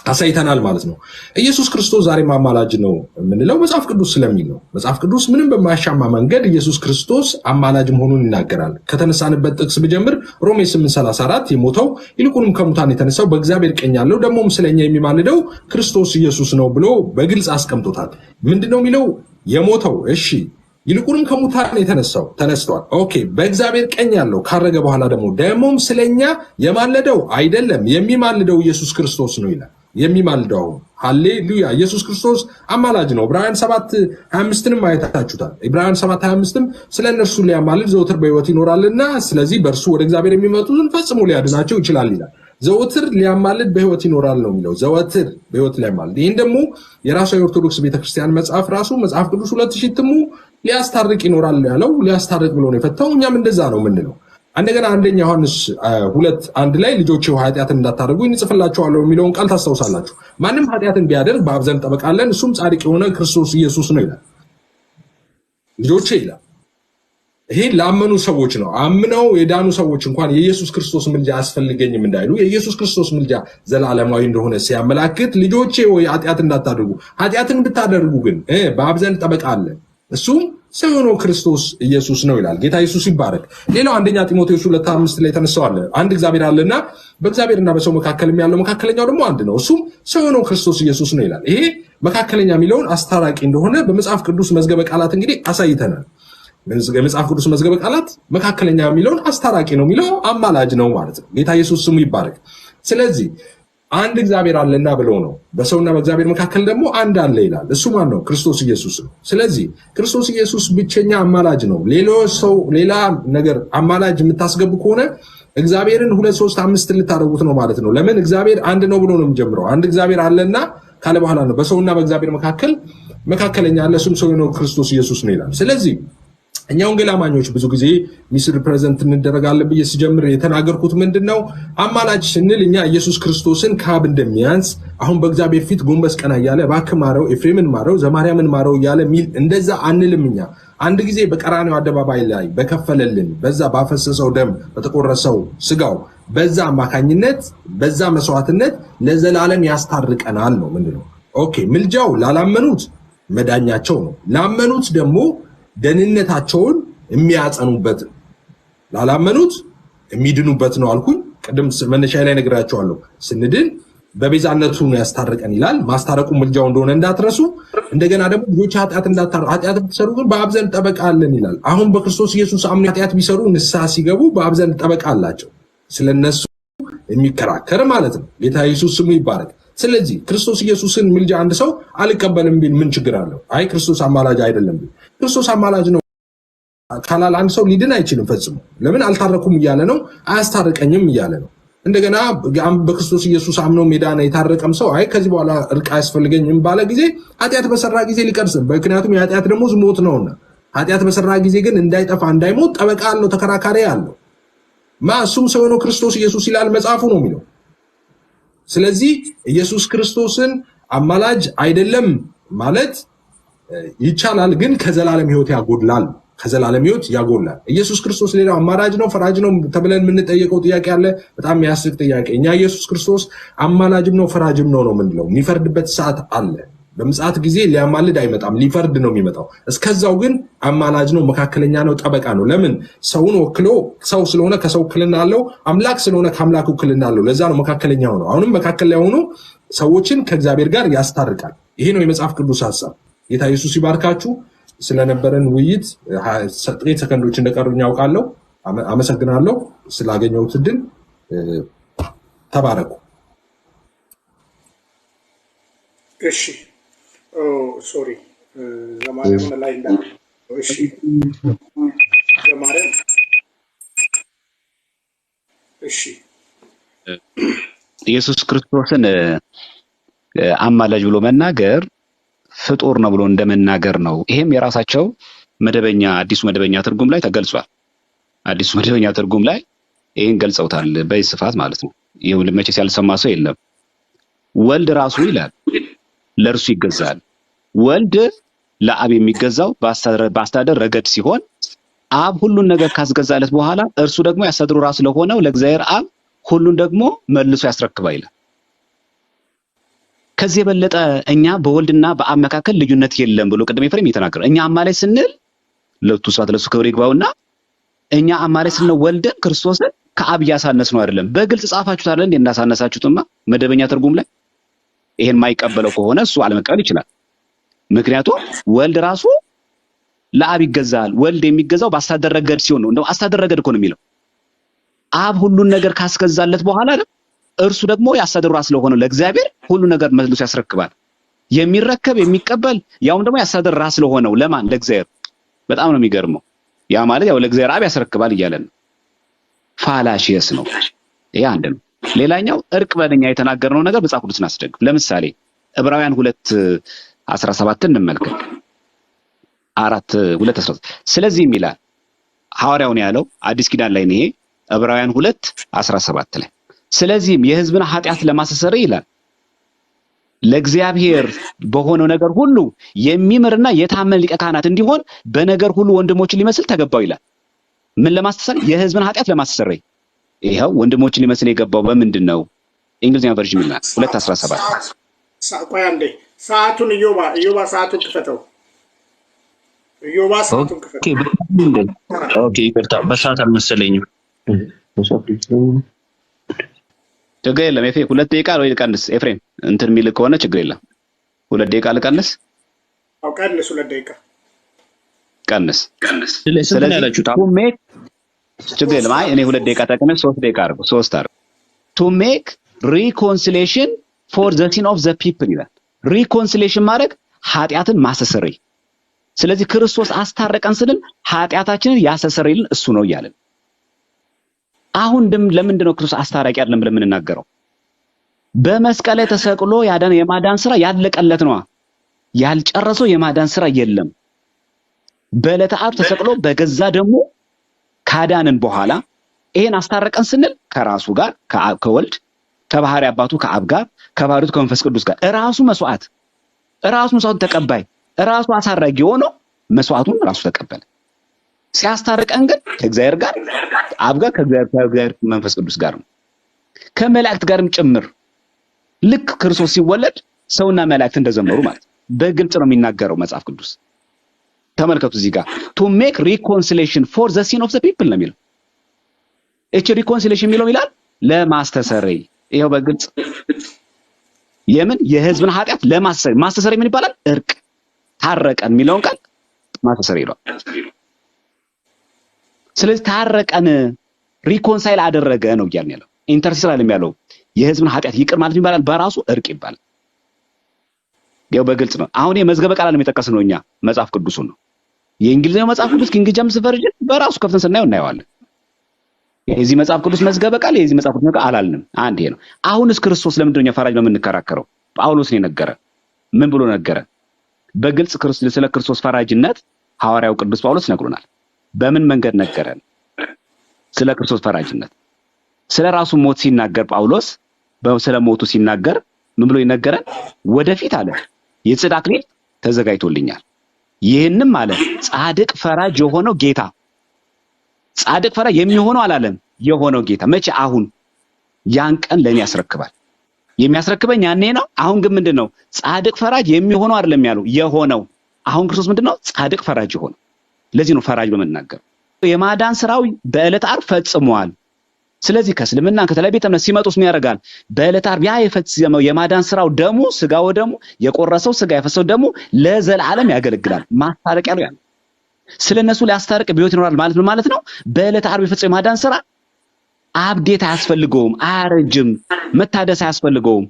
አሳይተናል ማለት ነው። ኢየሱስ ክርስቶስ ዛሬም አማላጅ ነው የምንለው መጽሐፍ ቅዱስ ስለሚል ነው። መጽሐፍ ቅዱስ ምንም በማያሻማ መንገድ ኢየሱስ ክርስቶስ አማላጅ መሆኑን ይናገራል። ከተነሳንበት ጥቅስ ብጀምር ሮሜ 8:34 የሞተው ይልቁንም ከሙታን የተነሳው በእግዚአብሔር ቀኝ ያለው ደግሞም ስለኛ የሚማልደው ክርስቶስ ኢየሱስ ነው ብሎ በግልጽ አስቀምጦታል። ምንድነው የሚለው? የሞተው እሺ፣ ይልቁንም ከሙታን የተነሳው ተነስቷል። ኦኬ፣ በእግዚአብሔር ቀኝ ያለው ካረገ በኋላ ደግሞም ስለኛ የማለደው አይደለም የሚማልደው ኢየሱስ ክርስቶስ ነው ይላል። የሚማልደው ሃሌሉያ ኢየሱስ ክርስቶስ አማላጅ ነው። ዕብራውያን 7:25ንም አይታችሁታል። ዕብራውያን 7:25ም ስለ እነርሱ ሊያማልድ ዘወትር በሕይወት ይኖራልና ስለዚህ በእርሱ ወደ እግዚአብሔር የሚመጡትን ፈጽሞ ሊያድናቸው ይችላል ይላል። ዘወትር ሊያማልድ በሕይወት ይኖራል ነው የሚለው። ዘወትር በሕይወት ሊያማልድ። ይህን ደግሞ የራሷ የኦርቶዶክስ ቤተክርስቲያን መጽሐፍ ራሱ መጽሐፍ ቅዱስ 2000 እትሙ ሊያስታርቅ ይኖራል ያለው ሊያስታርቅ ብሎ ነው የፈታው። እኛም እንደዛ ነው የምንለው። እንደገና አንደኛ ዮሐንስ 2:1 ላይ ልጆቼ ኃጢአትን እንዳታደርጉ እንጽፍላችኋለሁ የሚለውን ቃል ታስታውሳላችሁ። ማንም ኃጢአትን ቢያደርግ በአብ ዘንድ ጠበቃ አለን፣ እሱም ጻድቅ የሆነ ክርስቶስ ኢየሱስ ነው ይላል። ልጆቼ ይላል። ይሄ ላመኑ ሰዎች ነው። አምነው የዳኑ ሰዎች እንኳን የኢየሱስ ክርስቶስ ምልጃ አያስፈልገኝም እንዳይሉ የኢየሱስ ክርስቶስ ምልጃ ዘላለማዊ እንደሆነ ሲያመላክት ልጆቼ ወይ ኃጢአት እንዳታደርጉ፣ ኃጢአትን ብታደርጉ ግን በአብ ዘንድ ጠበቃ አለን እሱም ሰው የሆነው ክርስቶስ ኢየሱስ ነው ይላል። ጌታ ኢየሱስ ይባረክ። ሌላው አንደኛ ጢሞቴዎስ 2:5 ላይ ተነሳዋል። አንድ እግዚአብሔር አለና በእግዚአብሔርና በሰው መካከልም ያለው መካከለኛው ደግሞ አንድ ነው፣ እሱም ሰው የሆነው ክርስቶስ ኢየሱስ ነው ይላል። ይሄ መካከለኛ የሚለውን አስታራቂ እንደሆነ በመጽሐፍ ቅዱስ መዝገበ ቃላት እንግዲህ አሳይተናል። የመጽሐፍ ቅዱስ መዝገበ ቃላት መካከለኛ የሚለውን አስታራቂ ነው የሚለው አማላጅ ነው ማለት ነው። ጌታ ኢየሱስ ስሙ ይባረክ። ስለዚህ አንድ እግዚአብሔር አለና ብለው ነው። በሰውና በእግዚአብሔር መካከል ደግሞ አንድ አለ ይላል። እሱ ማን ነው? ክርስቶስ ኢየሱስ ነው። ስለዚህ ክርስቶስ ኢየሱስ ብቸኛ አማላጅ ነው። ሌላ ነገር አማላጅ የምታስገቡ ከሆነ እግዚአብሔርን 2 3 5 ልታደርጉት ነው ማለት ነው። ለምን? እግዚአብሔር አንድ ነው ብሎ ነው የሚጀምረው። አንድ እግዚአብሔር አለና ካለ በኋላ ነው በሰውና በእግዚአብሔር መካከል መካከለኛ አለ፣ እሱም ሰው ነው ክርስቶስ ኢየሱስ ነው ይላል። ስለዚህ እኛ ወንጌል አማኞች ብዙ ጊዜ ሚስ ሪፕሬዘንት እንደረጋለን ብዬ ሲጀምር የተናገርኩት ምንድነው? አማላጅ ስንል እኛ ኢየሱስ ክርስቶስን ከአብ እንደሚያንስ አሁን በእግዚአብሔር ፊት ጎንበስ ቀና እያለ እባክህ ማረው፣ ኤፍሬምን ማረው፣ ዘማርያምን ማረው እያለ ሚል እንደዛ አንልም። እኛ አንድ ጊዜ በቀራንዮ አደባባይ ላይ በከፈለልን በዛ ባፈሰሰው ደም በተቆረሰው ስጋው በዛ አማካኝነት በዛ መስዋዕትነት ለዘላለም ያስታርቀናል ነው ምንድነው? ኦኬ፣ ምልጃው ላላመኑት መዳኛቸው ነው፣ ላመኑት ደግሞ ደህንነታቸውን የሚያጸኑበት፣ ላላመኑት የሚድኑበት ነው አልኩኝ። ቅድም መነሻ ላይ ነግራቸዋለሁ። ስንድን በቤዛነቱ ነው ያስታርቀን ይላል። ማስታረቁ ምልጃው እንደሆነ እንዳትረሱ። እንደገና ደግሞ ልጆች ኃጢአት ቢሰሩ ግን በአብ ዘንድ ጠበቃ አለን ይላል። አሁን በክርስቶስ ኢየሱስ አምነው ኃጢአት ቢሰሩ ንስሐ ሲገቡ በአብ ዘንድ ጠበቃ አላቸው፣ ስለነሱ የሚከራከር ማለት ነው። ጌታ ኢየሱስ ስሙ ይባረክ። ስለዚህ ክርስቶስ ኢየሱስን ምልጃ አንድ ሰው አልቀበልም ቢል ምን ችግር አለው? አይ ክርስቶስ አማላጅ አይደለም ቢል፣ ክርስቶስ አማላጅ ነው ካላል አንድ ሰው ሊድን አይችልም ፈጽሞ። ለምን? አልታረኩም እያለ ነው፣ አያስታርቀኝም እያለ ነው። እንደገና በክርስቶስ ኢየሱስ አምኖ ሜዳና የታረቀም ሰው አይ ከዚህ በኋላ እርቅ አያስፈልገኝም ባለ ጊዜ ኃጢአት በሰራ ጊዜ ሊቀርስ፣ ምክንያቱም የኃጢአት ደሞዝ ሞት ነውና፣ ኃጢአት በሰራ ጊዜ ግን እንዳይጠፋ እንዳይሞት ጠበቃ አለው፣ ተከራካሪ አለው። እሱም ሰው ነው ክርስቶስ ኢየሱስ ይላል መጽሐፉ ነው የሚለው። ስለዚህ ኢየሱስ ክርስቶስን አማላጅ አይደለም ማለት ይቻላል፣ ግን ከዘላለም ሕይወት ያጎድላል። ከዘላለም ሕይወት ያጎድላል። ኢየሱስ ክርስቶስ ሌላው አማላጅ ነው ፈራጅ ነው ተብለን የምንጠየቀው ጥያቄ አለ። በጣም የሚያስቅ ጥያቄ። እኛ ኢየሱስ ክርስቶስ አማላጅም ነው ፈራጅም ነው የምንለው። የሚፈርድበት ሰዓት አለ። በምጽአት ጊዜ ሊያማልድ አይመጣም፣ ሊፈርድ ነው የሚመጣው። እስከዛው ግን አማላጅ ነው፣ መካከለኛ ነው፣ ጠበቃ ነው። ለምን? ሰውን ወክሎ፣ ሰው ስለሆነ ከሰው ውክልና አለው፣ አምላክ ስለሆነ ከአምላክ ውክልና አለው። ለዛ ነው መካከለኛ ሆኖ፣ አሁንም መካከል ላይ ሆኖ ሰዎችን ከእግዚአብሔር ጋር ያስታርቃል። ይሄ ነው የመጽሐፍ ቅዱስ ሐሳብ። ጌታ ኢየሱስ ይባርካችሁ። ስለነበረን ውይይት ጥቂት ሰከንዶች እንደቀሩኝ ያውቃለሁ። አመሰግናለሁ ስላገኘሁት እድል። ተባረኩ። እሺ ሶሪ ዘማርያም ላይ እንዳለ እሺ ዘማርያም እሺ ኢየሱስ ክርስቶስን አማላጅ ብሎ መናገር ፍጡር ነው ብሎ እንደመናገር ነው። ይሄም የራሳቸው መደበኛ አዲሱ መደበኛ ትርጉም ላይ ተገልጿል። አዲሱ መደበኛ ትርጉም ላይ ይሄን ገልጸውታል በስፋት ማለት ነው። ይሄው ለመቼስ ያልሰማ ሰው የለም። ወልድ ራሱ ይላል ለእርሱ ይገዛል። ወልድ ለአብ የሚገዛው በአስተዳደር ረገድ ሲሆን አብ ሁሉን ነገር ካስገዛለት በኋላ እርሱ ደግሞ ያስተዳድሩ ራስ ለሆነው ለእግዚአብሔር አብ ሁሉን ደግሞ መልሶ ያስረክባል ይላል። ከዚህ የበለጠ እኛ በወልድና በአብ መካከል ልዩነት የለም ብሎ ቅድም ኤፍሬም እየተናገረ እኛ አማላይ ስንል ለቱ ስብሐት ለእሱ ክብር ይግባውና እኛ አማላይ ስንል ወልደን ክርስቶስን ከአብ ያሳነስ ነው አይደለም። በግልጽ ጻፋችሁት አይደል እንዴ? እንዳሳነሳችሁትማ መደበኛ ትርጉም ላይ ይሄን ማይቀበለው ከሆነ እሱ አለመቀበል ይችላል። ምክንያቱም ወልድ ራሱ ለአብ ይገዛል። ወልድ የሚገዛው በአስተዳደር ረገድ ሲሆን ነው። እንደው አስተዳደር ረገድ እኮ ነው የሚለው። አብ ሁሉን ነገር ካስገዛለት በኋላ እርሱ ደግሞ ያስተዳደሩ ስለሆነው ለእግዚአብሔር ሁሉ ነገር መልሶ ያስረክባል። የሚረከብ የሚቀበል ያውም ደግሞ ያስተዳደር ራስ ስለሆነው ለማን? ለእግዚአብሔር። በጣም ነው የሚገርመው። ያ ማለት ያው ለእግዚአብሔር አብ ያስረክባል እያለን ነው። ፋላሺየስ ነው። ይሄ አንድ ነው። ሌላኛው እርቅ በለኛ የተናገርነው ነገር መጽሐፍ ቅዱስን አስደግፍ። ለምሳሌ ዕብራውያን 2:17 እንመልከት። 4:2:17 ስለዚህም ይላል ሐዋርያው ነው ያለው አዲስ ኪዳን ላይ ነው ይሄ ዕብራውያን 2:17 ላይ ስለዚህም የሕዝብን ኃጢአት ለማስተስረይ ይላል ለእግዚአብሔር በሆነው ነገር ሁሉ የሚምርና የታመነ ሊቀ ካህናት እንዲሆን በነገር ሁሉ ወንድሞችን ሊመስል ተገባው ይላል። ምን ለማስተስረይ? የሕዝብን ኃጢአት ለማስተስረይ። ይሄው ወንድሞችን ሊመስል የገባው በምንድን ነው? እንግሊዝኛ ቨርዥን ይላል 2:17 ቆይ አንዴ ሰዓቱን ኢዮባ ሰዓቱን ክፈተው። ኢዮባ ሰዓቱን ክፈተው። ኦኬ ይቅርታ በሰዓት አልመሰለኝም። ችግር የለም። 2 ደቂቃ ወይ ልቀንስ? ኤፍሬም እንትን የሚል ከሆነ ችግር የለም። 2 ደቂቃ ልቀንስ? አው ቀንስ። 2 ደቂቃ ቀንስ። ስለዚህ ያላችሁት ችግር የለም። አይ እኔ 2 ደቂቃ ተቀነስ 3 ደቂቃ አድርጎ 3 አድርጎ to make reconciliation for the sin of the people ይላል። reconciliation ማድረግ ኃጢአትን ማስተሰረይ። ስለዚህ ክርስቶስ አስታረቀን ስንል ኃጢአታችንን ያስተሰርይልን እሱ ነው እያለን አሁን ለምንድን ነው ክርስቶስ አስታራቂ አይደለም ብለን የምንናገረው? በመስቀል ላይ ተሰቅሎ ያዳነ የማዳን ስራ ያለቀለት ነው። ያልጨረሰው የማዳን ስራ የለም። በዕለተ ዓርብ ተሰቅሎ በገዛ ደግሞ ካዳንን በኋላ ይሄን አስታረቀን ስንል ከራሱ ጋር ከወልድ ከባህሪ አባቱ ከአብ ጋር ከባህሪቱ ከመንፈስ ቅዱስ ጋር ራሱ መስዋዕት ተቀባይ ራሱ አሳራጊ ሆኖ መስዋዕቱን ራሱ ተቀበለ። ሲያስታርቀን ግን ከእግዚአብሔር ጋር አብ ጋር ከእግዚአብሔር መንፈስ ቅዱስ ጋር ነው፣ ከመላእክት ጋርም ጭምር። ልክ ክርስቶስ ሲወለድ ሰውና መላእክት እንደዘመሩ ማለት በግልጽ ነው የሚናገረው መጽሐፍ ቅዱስ። ተመልከቱ እዚህ ጋር to make reconciliation for the sin of the people ነው የሚለው። እቺ reconciliation የሚለው ይላል ለማስተሰረይ። ይሄው በግልጽ የሕዝብን ኃጢአት ለማስተሰረይ። ማስተሰረይ ምን ይባላል? እርቅ። ታረቀን የሚለውን ቃል ማስተሰረይ ይላል። ስለዚህ ታረቀን ሪኮንሳይል አደረገ ነው እያልን ያለው። ኢንተርሲላል የሚያለው የሕዝብን ኃጢአት ይቅር ማለት ይባላል በራሱ እርቅ ይባላል። ያው በግልጽ ነው። አሁን የመዝገበ ቃላን የጠቀስ ነው እኛ መጽሐፍ ቅዱሱን ነው። የእንግሊዝኛው መጽሐፍ ቅዱስ ኪንግ ጀምስ ቨርዥን በራሱ ከፍተን ስናየው እናየዋለን። የዚህ መጽሐፍ ቅዱስ መዝገበ ቃል የዚህ መጽሐፍ ቅዱስ ቃል አላልንም። አንድ ይሄ ነው። አሁንስ ክርስቶስ ለምንድን ነው ፈራጅ በምንከራከረው? ጳውሎስ ነው የነገረ። ምን ብሎ ነገረ? በግልጽ ስለ ክርስቶስ ፈራጅነት ሐዋርያው ቅዱስ ጳውሎስ ነግሮናል። በምን መንገድ ነገረን? ስለ ክርስቶስ ፈራጅነት ስለ ራሱ ሞት ሲናገር ጳውሎስ ስለ ሞቱ ሲናገር ምን ብሎ ይነገረን? ወደፊት አለ የጽድቅ አክሊል ተዘጋጅቶልኛል። ይህንም አለ ጻድቅ ፈራጅ የሆነው ጌታ። ጻድቅ ፈራጅ የሚሆነው አላለም፣ የሆነው ጌታ። መቼ? አሁን ያን ቀን ለኔ ያስረክባል። የሚያስረክበኝ ያኔ ነው። አሁን ግን ምንድነው? ጻድቅ ፈራጅ የሚሆነው አይደለም ያለው፣ የሆነው። አሁን ክርስቶስ ምንድነው? ጻድቅ ፈራጅ የሆነው። ለዚህ ነው ፈራጅ በመናገር የማዳን ስራው በዕለተ ዓርብ ፈጽሟል። ስለዚህ ከእስልምና ከተለያየ ቤተ እምነት ሲመጡስ ምን ያደርጋል? በዕለተ ዓርብ ያ የፈጸመው የማዳን ስራው ደሙ፣ ስጋው ደሙ፣ የቆረሰው ስጋ የፈሰው ደሙ ለዘላለም ያገለግላል። ማስታረቂያ ነው ያለው። ስለነሱ ሊያስታርቅ በሕይወት ይኖራል ማለት ምን ማለት ነው? በዕለተ ዓርብ የፈጸመው የማዳን ስራ አብዴት አያስፈልገውም፣ አያረጅም፣ መታደስ አያስፈልገውም።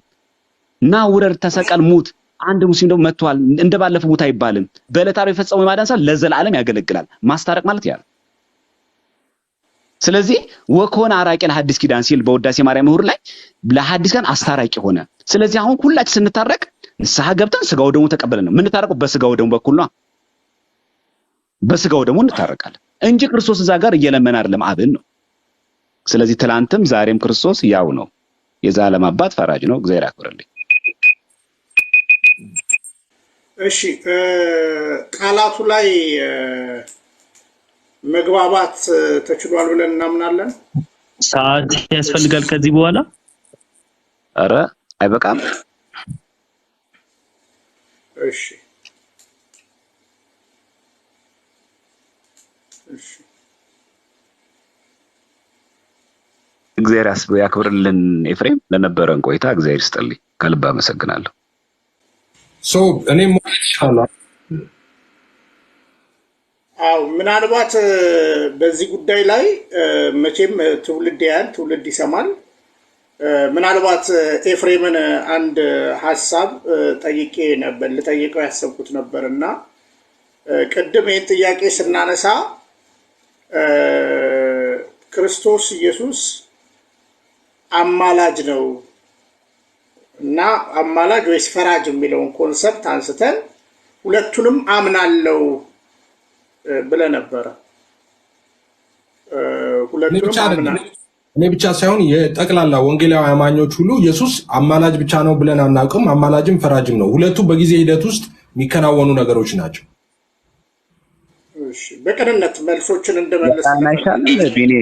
ና ውረድ፣ ተሰቀል፣ ሙት። አንድ ሙስሊም ደግሞ መጥቷል እንደባለፈው ሙት አይባልም። በዕለተ ዓርብ የፈጸመው የማዳን ስራ ለዘላለም ያገለግላል። ማስታረቅ ማለት ያ። ስለዚህ ወኮነ አራቂ ለሐዲስ ኪዳን ሲል በውዳሴ ማርያም ምሁር ላይ ለሐዲስ ኪዳን አስታራቂ ሆነ። ስለዚህ አሁን ሁላችን ስንታረቅ ንስሐ ገብተን ስጋው ደሙ ተቀበለን ነው የምንታረቀው። በስጋው ደሙ በኩል ነው፣ በስጋው ደሙ እንታረቃለን እንጂ ክርስቶስ እዛ ጋር እየለመነ አይደለም፣ አብን ነው። ስለዚህ ትላንትም ዛሬም ክርስቶስ ያው ነው። የዘላለም አባት ፈራጅ ነው። እግዚአብሔር ያክብርልኝ። እሺ ቃላቱ ላይ መግባባት ተችሏል ብለን እናምናለን። ሰዓት ያስፈልጋል ከዚህ በኋላ? ኧረ አይበቃም። እሺ እሺ እግዚአብሔር ያክብርልን። ኤፍሬም ለነበረን ቆይታ እግዚአብሔር ይስጥልኝ፣ ከልብ አመሰግናለሁ። እኔም ይሻላል። አው ምናልባት በዚህ ጉዳይ ላይ መቼም ትውልድ ይሰማል። ምናልባት ኤፍሬምን አንድ ሐሳብ ልጠይቀው ያሰብኩት ነበርና ቅድም ይህን ጥያቄ ስናነሳ ክርስቶስ ኢየሱስ አማላጅ ነው እና አማላጅ ወይስ ፈራጅ የሚለውን ኮንሰፕት አንስተን ሁለቱንም አምናለው ብለ ነበረ። እኔ ብቻ ሳይሆን የጠቅላላ ወንጌላዊ አማኞች ሁሉ ኢየሱስ አማላጅ ብቻ ነው ብለን አናውቅም። አማላጅም ፈራጅም ነው። ሁለቱ በጊዜ ሂደት ውስጥ የሚከናወኑ ነገሮች ናቸው። እሺ በቅንነት መልሶችን እንደመለስ ቢኔ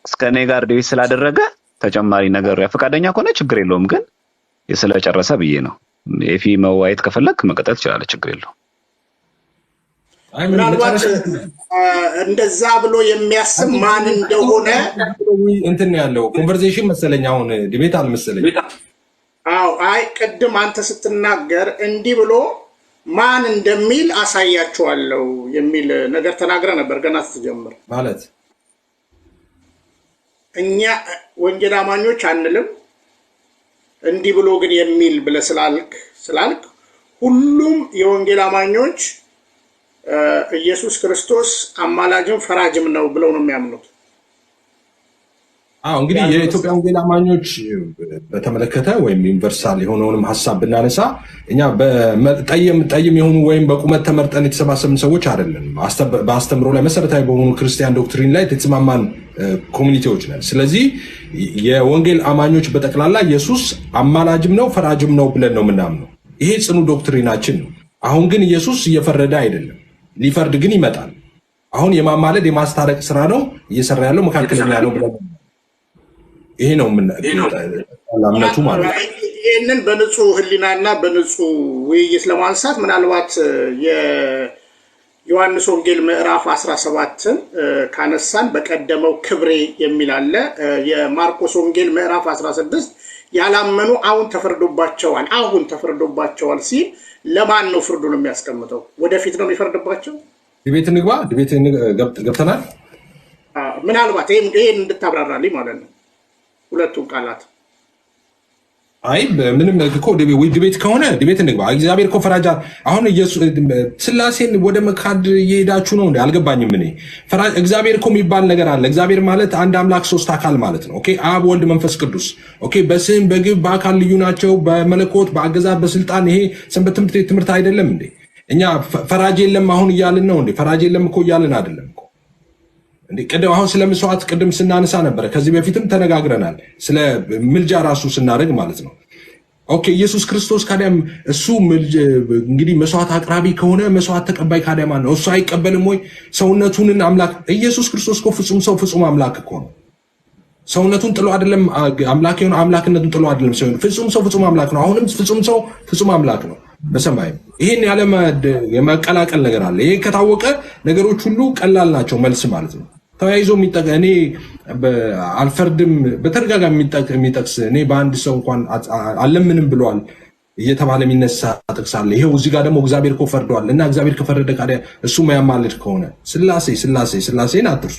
እስከኔ ጋር ዲቪስ ስላደረገ ተጨማሪ ነገር ፈቃደኛ ከሆነ ችግር የለውም፣ ግን ስለጨረሰ ብዬ ነው። ኤፊ መዋየት ከፈለክ መቀጠል ይችላል፣ ችግር የለውም። ምናልባት እንደዛ ብሎ የሚያስብ ማን እንደሆነ እንትን ያለው ኮንቨርሴሽን መሰለኝ፣ አሁን ዲቤት አልመሰለኝ። አዎ አይ ቅድም አንተ ስትናገር እንዲህ ብሎ ማን እንደሚል አሳያቸዋለሁ የሚል ነገር ተናግረ ነበር ገና ስትጀምር። ማለት እኛ ወንጌል አማኞች አንልም እንዲህ ብሎ ግን የሚል ብለህ ስላልክ ሁሉም የወንጌል አማኞች ኢየሱስ ክርስቶስ አማላጅም ፈራጅም ነው ብለው ነው የሚያምኑት። እንግዲህ የኢትዮጵያ ወንጌል አማኞች በተመለከተ ወይም ዩኒቨርሳል የሆነውንም ሐሳብ ብናነሳ እኛ በጠይም የሆኑ ወይም በቁመት ተመርጠን የተሰባሰብን ሰዎች አይደለም። በአስተምሮ ላይ መሰረታዊ በሆኑ ክርስቲያን ዶክትሪን ላይ የተስማማን ኮሚኒቲዎች ነን። ስለዚህ የወንጌል አማኞች በጠቅላላ ኢየሱስ አማላጅም ነው ፈራጅም ነው ብለን ነው የምናምነው። ይሄ ጽኑ ዶክትሪናችን ነው። አሁን ግን ኢየሱስ እየፈረደ አይደለም፣ ሊፈርድ ግን ይመጣል። አሁን የማማለድ የማስታረቅ ስራ ነው እየሰራ ያለው፣ መካከለኛ ነው ብለን ይሄ ነው እምነቱ ማለት ነው። ይህንን በንጹህ ህሊናና በንጹህ ውይይት ለማንሳት ምናልባት የዮሐንስ ወንጌል ምዕራፍ 17ን ካነሳን በቀደመው ክብሬ የሚል አለ። የማርቆስ ወንጌል ምዕራፍ 16 ያላመኑ አሁን ተፈርዶባቸዋል ሲል ለማን ነው ፍርዱን የሚያስቀምጠው? ወደፊት ነው የሚፈርድባቸው? ዲቤት እንግባ። ዲቤት ገብተናል። ምናልባት ይሄን እንድታብራራልኝ ማለት ነው ሁለቱም ቃላት። አይ ምንም እኮ ዲቤት ከሆነ ዲቤት እንግባ። እግዚአብሔር እኮ ፈራጃ አሁን ስላሴን ወደ መካድ እየሄዳችሁ ነው እንዴ? አልገባኝም። እኔ እግዚአብሔር እኮ የሚባል ነገር አለ። እግዚአብሔር ማለት አንድ አምላክ ሶስት አካል ማለት ነው። ኦኬ አብ ወልድ መንፈስ ቅዱስ። ኦኬ በስም በግብ በአካል ልዩ ናቸው፣ በመለኮት በአገዛዝ በስልጣን። ይሄ ሰንበት ትምህርት አይደለም እንዴ? እኛ ፈራጅ የለም አሁን እያልን ነው እንዴ? ፈራጅ የለም እኮ እያልን አይደለም እኮ እንዴ? ቅድም አሁን ስለ መስዋዕት ቅድም ስናነሳ ነበረ። ከዚህ በፊትም ተነጋግረናል ስለ ምልጃ ራሱ ስናደርግ ማለት ነው። ኦኬ ኢየሱስ ክርስቶስ ካዲያም እሱ እንግዲህ መስዋዕት አቅራቢ ከሆነ መስዋዕት ተቀባይ ካዲያ ማን ነው? እሱ አይቀበልም ወይ? ሰውነቱን አምላክ ኢየሱስ ክርስቶስ እኮ ፍጹም ሰው ፍጹም አምላክ እኮ ነው። ሰውነቱን ጥሎ አይደለም አምላክ የሆነ አምላክነቱን ጥሎ አይደለም ሰው ፍጹም ሰው ፍጹም አምላክ ነው። አሁንም ፍጹም ሰው ፍጹም አምላክ ነው በሰማይ። ይሄን ያለ የመቀላቀል ነገር አለ። ይሄ ከታወቀ ነገሮች ሁሉ ቀላል ናቸው መልስ ማለት ነው። ተያይዞ እኔ አልፈርድም በተደጋጋሚ የሚጠቅስ እኔ በአንድ ሰው እንኳን አለምንም ብለዋል እየተባለ የሚነሳ ጥቅሳለ። ይሄው እዚህ ጋር ደግሞ እግዚአብሔር እኮ ፈርደዋል እና እግዚአብሔር ከፈረደ ካዲያ እሱ ማያማልድ ከሆነ ስላሴን አትርሱ፣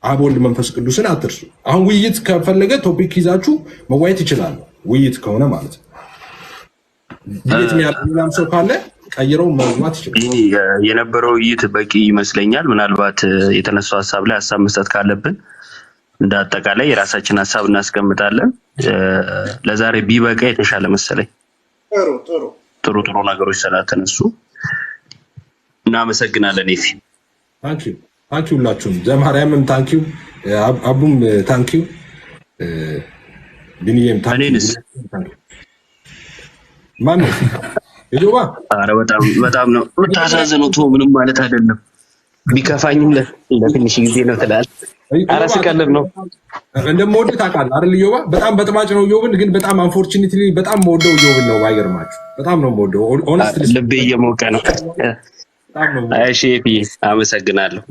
አብ ወልድ መንፈስ ቅዱስን አትርሱ። አሁን ውይይት ከፈለገ ቶፒክ ይዛችሁ መዋየት ይችላል፣ ውይይት ከሆነ ማለት ነው። ዲቤት የሚያደርግም ሰው ካለ ቀይረው መግባት ይችላል። የነበረው ውይይት በቂ ይመስለኛል። ምናልባት የተነሳው ሐሳብ ላይ ሐሳብ መስጠት ካለብን እንደ አጠቃላይ የራሳችን ሐሳብ እናስቀምጣለን። ለዛሬ ቢበቃ የተሻለ መሰለኝ። ጥሩ ነገሮች ስለተነሱ እናመሰግናለን። ኤፊ ታንኪ ሁላችሁም፣ ዘማርያምም ታንኪ፣ አቡም ታንኪ፣ ቢኒየም ታንኪ። ማን ነው ይጆባ? አረ በጣም ነው የምታሳዝኑት። ምንም ማለት አይደለም። ቢከፋኝም ለትንሽ ጊዜ ነው ትላለህ። ኧረ ስቀልድ ነው። እንደምወደው ታውቃለህ አይደል? ኢዮባ በጣም በጥባጭ ነው ኢዮብን፣ ግን በጣም አንፎርቹኔትሊ በጣም የምወደው ኢዮብን ነው። ባይገርማችሁ በጣም ነው የምወደው። ኦነስትሊ ልቤ እየሞቀ ነው። እሺ፣ አመሰግናለሁ።